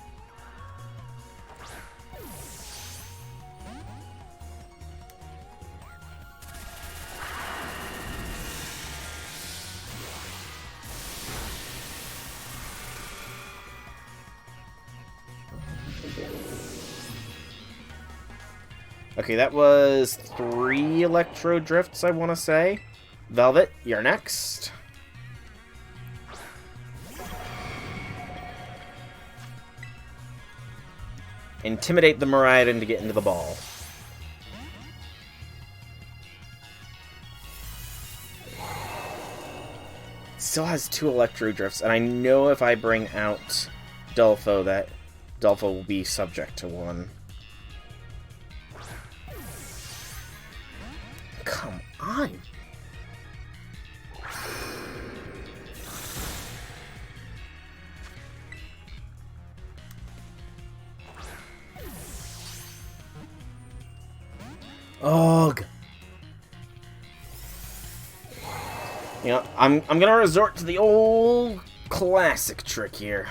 Okay, that was 3 Electro Drifts, I want to say. Velvet, you're next. Intimidate the Miraidon to get into the ball. Still has 2 Electro Drifts, and I know if I bring out Dulfo, that Dulfo will be subject to one. Come on. Ugh. You know, I'm gonna resort to the old classic trick here.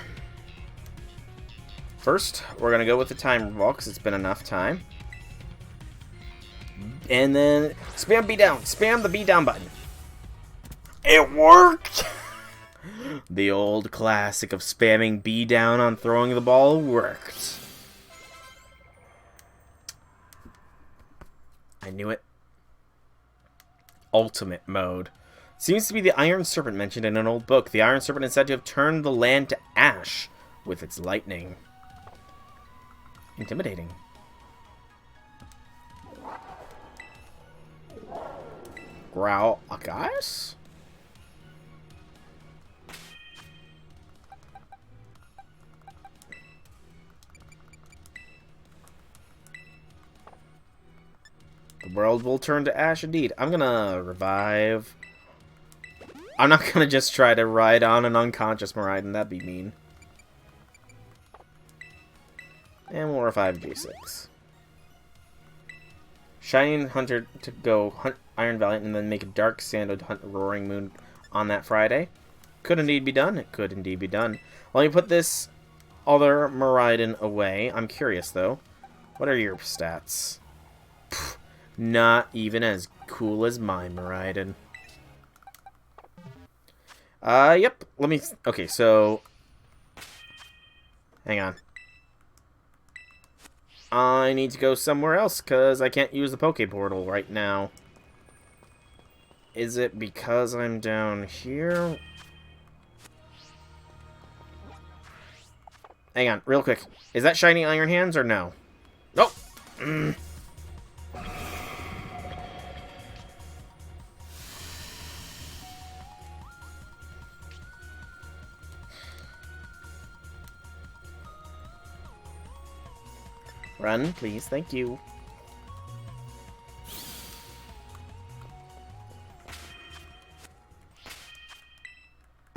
First, we're gonna go with the timer ball because it's been enough time. And then spam B down. Spam the B down button. It worked! The old classic of spamming B down on throwing the ball worked. I knew it. Ultimate mode. Seems to be the Iron Serpent mentioned in an old book. The Iron Serpent is said to have turned the land to ash with its lightning. Intimidating. Growl, guys? The world will turn to ash indeed. I'm gonna revive. I'm not gonna just try to ride on an unconscious Miraidon. That'd be mean. And we'll revive J6. Shining Hunter to go hunt Iron Valiant and then make a Dark Sandaled hunt Roaring Moon on that Friday. Could indeed be done. It could indeed be done. Let me put this other Miraidon away. I'm curious, though. What are your stats? Pfft, not even as cool as my Miraidon. Yep. Let me... Okay, so... Hang on. I need to go somewhere else, because I can't use the Poke Portal right now. Is it because I'm down here? Hang on, real quick. Is that Shiny Iron Hands, or no? Nope! Mm. Run, please. Thank you.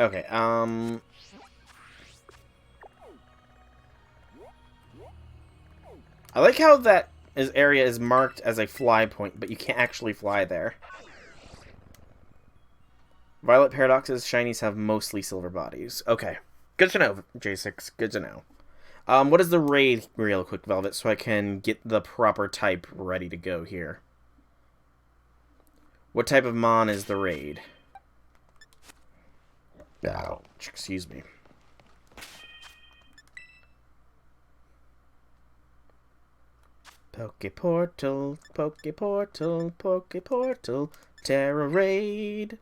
Okay, I like how that area is marked as a fly point, but you can't actually fly there. Violet Paradox's shinies have mostly silver bodies. Okay. Good to know, J6. Good to know. What is the raid, real quick, Velvet, so I can get the proper type ready to go here? What type of Mon is the raid? Ouch, excuse me. Poke Portal, Poke Portal, Poke Portal, Terra Raid.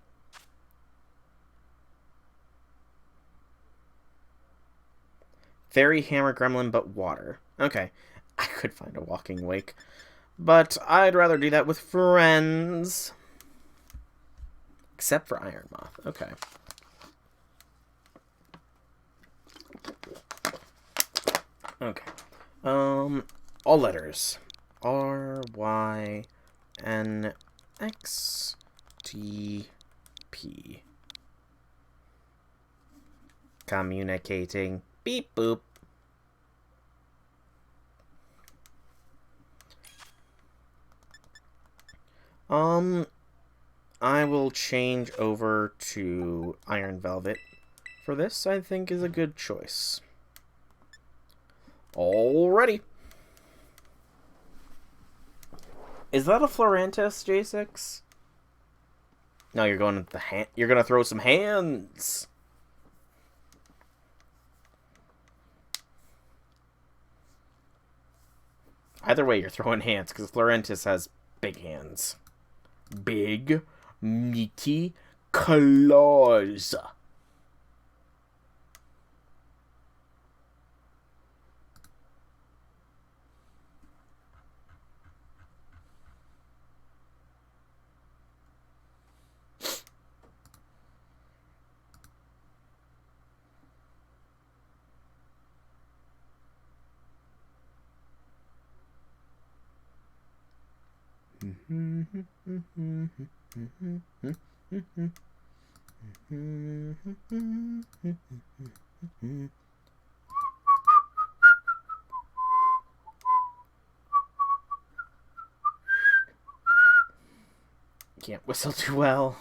Fairy Hammer Gremlin, but water. Okay, I could find a walking wake, but I'd rather do that with friends. Except for Iron Moth. Okay. Okay. All letters. R, Y, N, X, T, P. Communicating. Beep boop. I will change over to Iron Velvet for this. I think is a good choice. Alrighty. Is that a Florantis, J6? No, you're going to the you're gonna throw some hands. Either way, you're throwing hands because Florantis has big hands. Big, meaty claws. Can't whistle too well.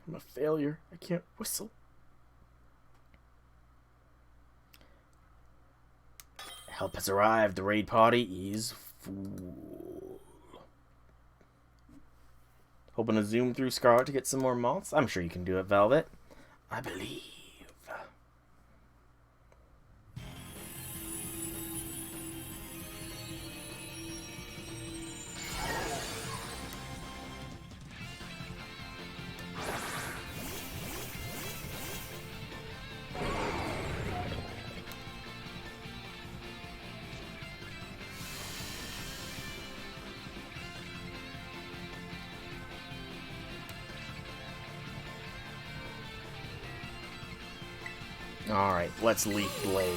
I'm a failure. I can't whistle. Help has arrived. The raid party is full. Hoping to zoom through Scarlet to get some more moths. I'm sure you can do it, Velvet. I believe. Alright, let's Leaf Blade.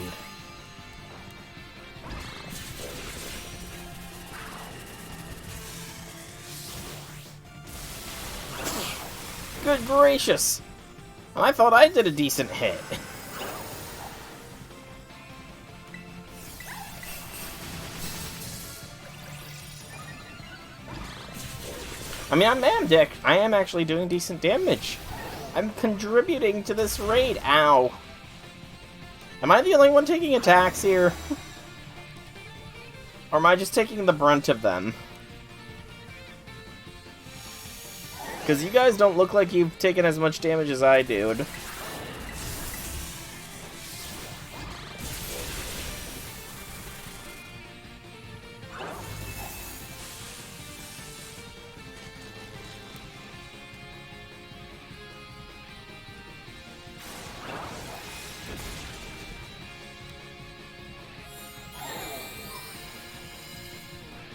Good gracious! I thought I did a decent hit. I mean, I am actually doing decent damage. I'm contributing to this raid. Ow. Am I the only one taking attacks here? Or am I just taking the brunt of them? Because you guys don't look like you've taken as much damage as I did.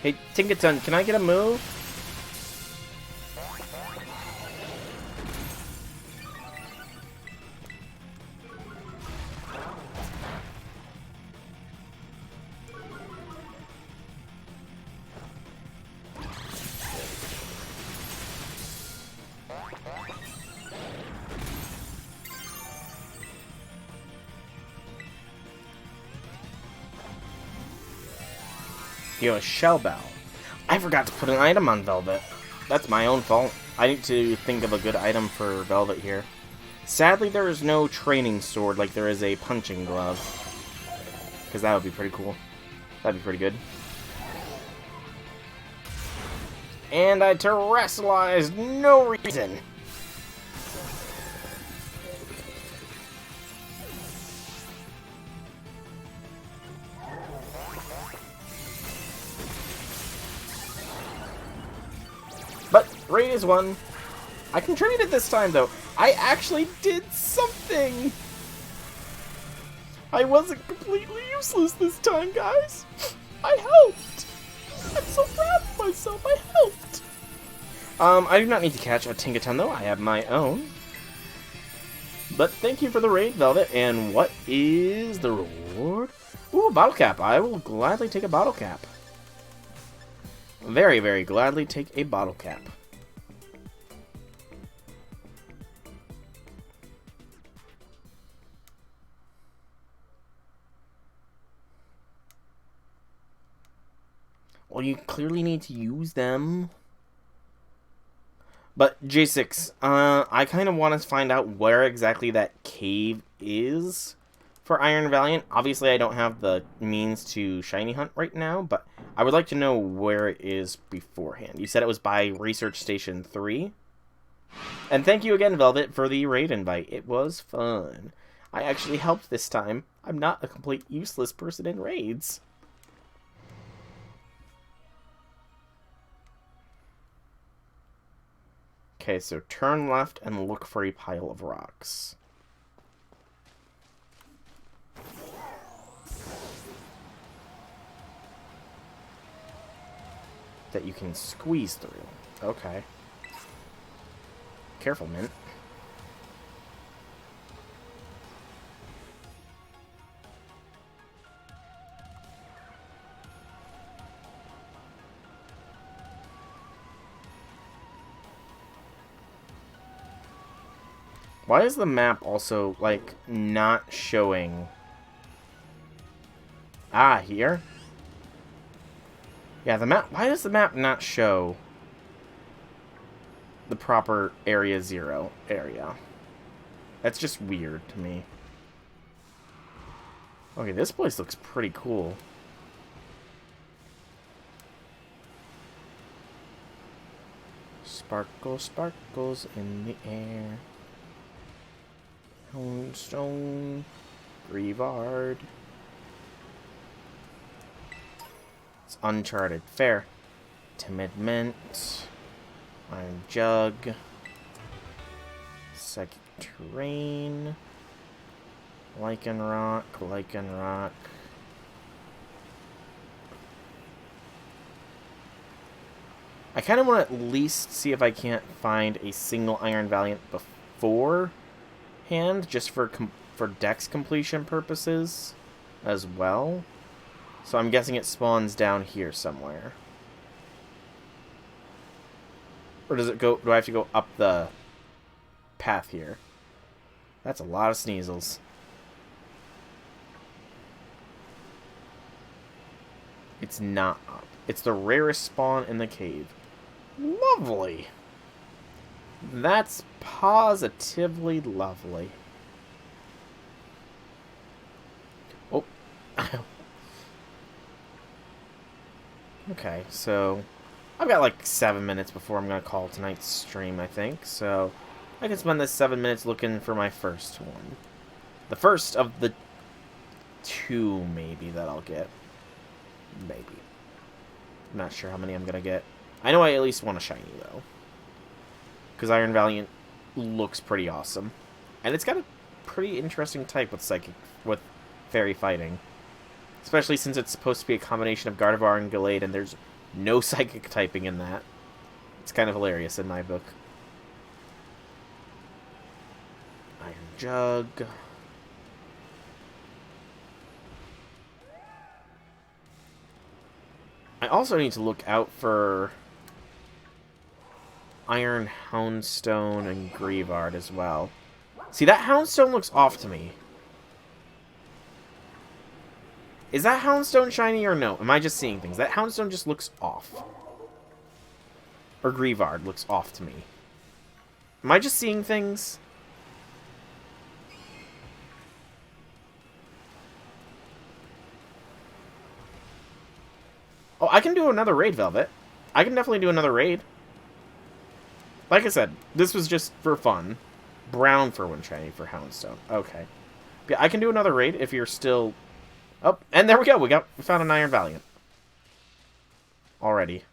Hey, Tinkaton, can I get a move? Yo, a shell bell. I forgot to put an item on Velvet. That's my own fault. I need to think of a good item for Velvet here. Sadly, there is no training sword like there is a punching glove. Because that would be pretty cool. That'd be pretty good. And I terrestrialized no reason. Raid is won. I contributed this time, though. I actually did something! I wasn't completely useless this time, guys. I helped! I'm so proud of myself, I helped! I do not need to catch a Tinkaton, though. I have my own. But thank you for the raid, Velvet. And what is the reward? Ooh, a bottle cap. I will gladly take a bottle cap. Very, very gladly take a bottle cap. Well, you clearly need to use them. But, J6, I kind of want to find out where exactly that cave is for Iron Valiant. Obviously, I don't have the means to shiny hunt right now, but I would like to know where it is beforehand. You said it was by Research Station 3. And thank you again, Velvet, for the raid invite. It was fun. I actually helped this time. I'm not a complete useless person in raids. Okay, so turn left and look for a pile of rocks. That you can squeeze through. Okay. Careful, Mint. Why is the map also, like, not showing... Ah, here? Yeah, the map... Why does the map not show the proper Area 0 area? That's just weird to me. Okay, this place looks pretty cool. Sparkle, sparkles in the air. Stone, Grievard. It's Uncharted. Fair. Timid Mint. Iron Jug. Psychic Terrain. Lichen Rock. Lichen Rock. I kind of want to at least see if I can't find a single Iron Valiant before hand, just for dex completion purposes as well. So I'm guessing it spawns down here somewhere. Or does it go... Do I have to go up the path here? That's a lot of Sneasels. It's not up. It's the rarest spawn in the cave. Lovely! That's positively lovely. Oh. Okay, so I've got like 7 minutes before I'm going to call tonight's stream, I think. So I can spend this 7 minutes looking for my first one. The first of the 2, maybe, that I'll get. Maybe. I'm not sure how many I'm going to get. I know I at least want a shiny, though. Because Iron Valiant looks pretty awesome. And it's got a pretty interesting type with fairy fighting. Especially since it's supposed to be a combination of Gardevoir and Gallade, and there's no psychic typing in that. It's kind of hilarious in my book. Iron Jug. I also need to look out for Iron Houndstone and Grievard as well. See, that Houndstone looks off to me. Is that Houndstone shiny or no? Am I just seeing things? That Houndstone just looks off. Or Grievard looks off to me. Am I just seeing things? Oh, I can do another raid, Velvet. I can definitely do another raid. Like I said, this was just for fun. Brown for one shiny for Houndstone. Okay. Yeah, I can do another raid if you're still... Oh, and there we go. We found an Iron Valiant. Already.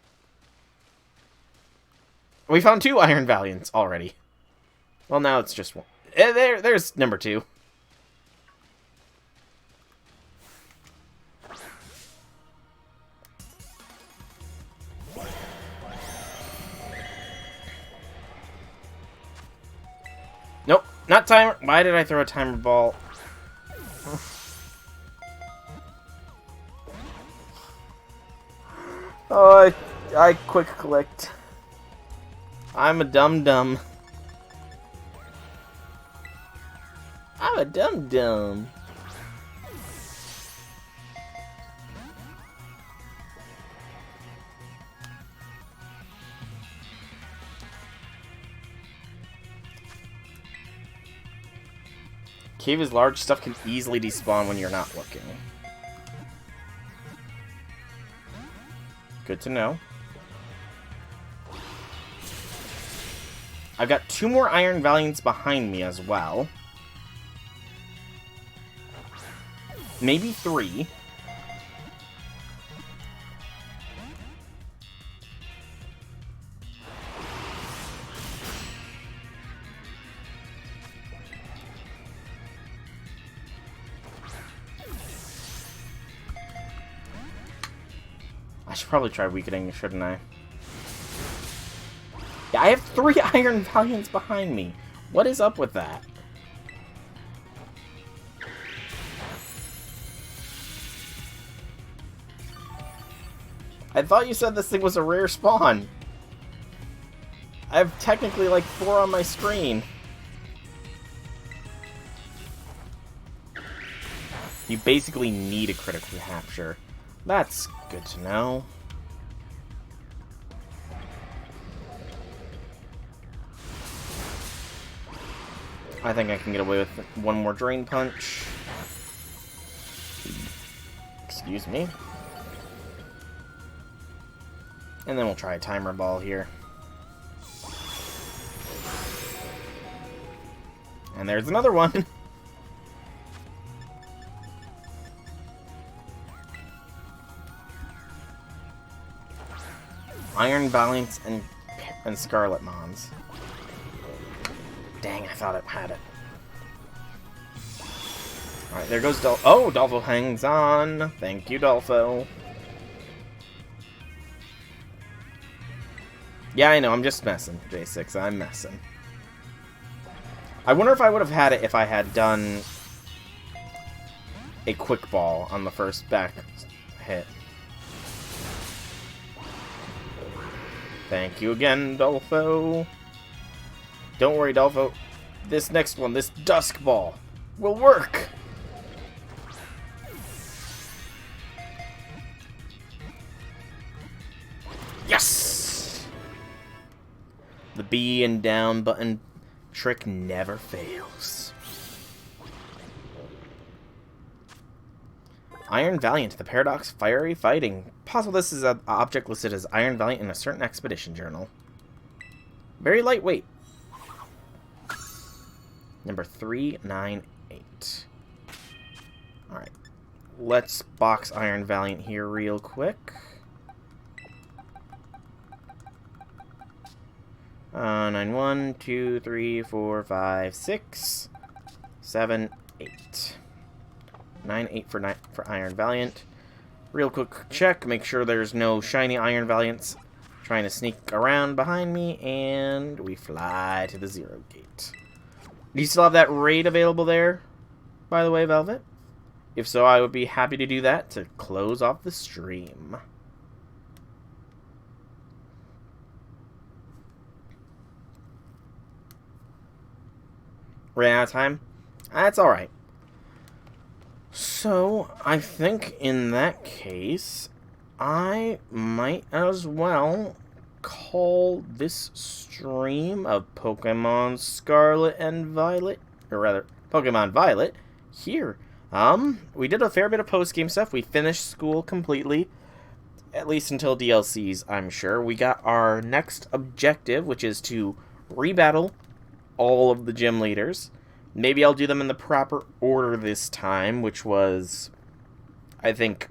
We found 2 Iron Valiants already. Well, now it's just 1. There's number 2. Nope, not timer. Why did I throw a timer ball? Oh, I quick clicked. I'm a dum-dum. I'm a dum-dum. Cave is large, stuff can easily despawn when you're not looking. Good to know. I've got 2 more Iron Valiants behind me as well. Maybe 3. I should probably try weakening, shouldn't I? Yeah, I have 3 Iron Valiants behind me. What is up with that? I thought you said this thing was a rare spawn. I have technically like 4 on my screen. You basically need a critical capture. That's good to know. I think I can get away with 1 more Drain Punch. Excuse me. And then we'll try a Timer Ball here. And there's another one. Iron Valiants and Scarlet Mons. Dang, I thought it had it. Alright, there goes Dolpho. Oh, Dolpho hangs on. Thank you, Dolpho. Yeah, I know, I'm just messing, J6. I'm messing. I wonder if I would have had it if I had done a quick ball on the first back hit. Thank you again, Dolpho. Don't worry, Dolpho. This next one, this Dusk Ball, will work. Yes! The B and down button trick never fails. Iron Valiant, the Paradox Fiery Fighting. Possible this is an object listed as Iron Valiant in a certain expedition journal. Very lightweight. Number 398. Alright. Let's box Iron Valiant here real quick. 9, 1, 2, 3, 4, 5, 6, 7, 8. 9, 8 for Iron Valiant. Real quick check, make sure there's no shiny Iron Valiants trying to sneak around behind me, and we fly to the 0 gate. Do you still have that raid available there, by the way, Velvet? If so, I would be happy to do that to close off the stream. Ran out of time? That's alright. So, I think in that case, I might as well call this stream of Pokemon Scarlet and Violet, or rather, Pokemon Violet, here. We did a fair bit of post-game stuff. We finished school completely, at least until DLCs, I'm sure. We got our next objective, which is to rebattle all of the gym leaders. Maybe I'll do them in the proper order this time, which was, I think,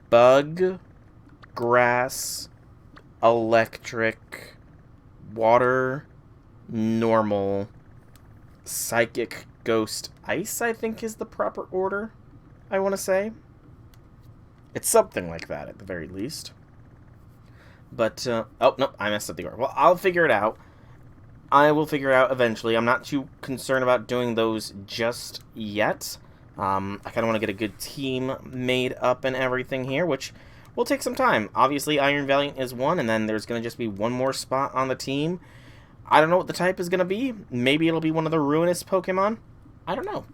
Bug, Grass, Electric, water, normal, psychic, ghost, ice, I think is the proper order, I want to say. It's something like that, at the very least. But, oh, nope, I messed up the order. Well, I'll figure it out. I will figure it out eventually. I'm not too concerned about doing those just yet. I kind of want to get a good team made up and everything here, which will take some time. Obviously, Iron Valiant is one, and then there's going to just be one more spot on the team. I don't know what the type is going to be. Maybe it'll be one of the Ruinous Pokemon. I don't know.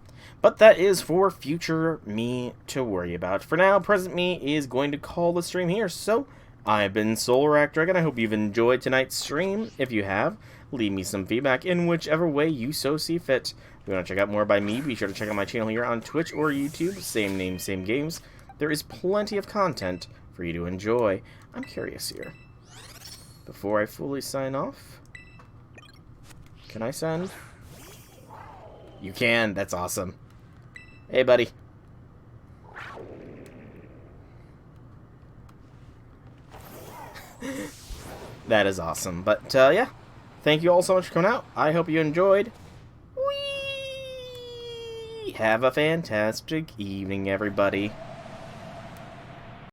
But that is for future me to worry about. For now, present me is going to call the stream here. So, I've been Solrak Dragon. I hope you've enjoyed tonight's stream. If you have, leave me some feedback in whichever way you so see fit. If you want to check out more by me, be sure to check out my channel here on Twitch or YouTube. Same name, same games. There is plenty of content for you to enjoy. I'm curious here. Before I fully sign off, can I send? You can. That's awesome. Hey, buddy. That is awesome. But, yeah. Thank you all so much for coming out. I hope you enjoyed. Whee! Have a fantastic evening, everybody.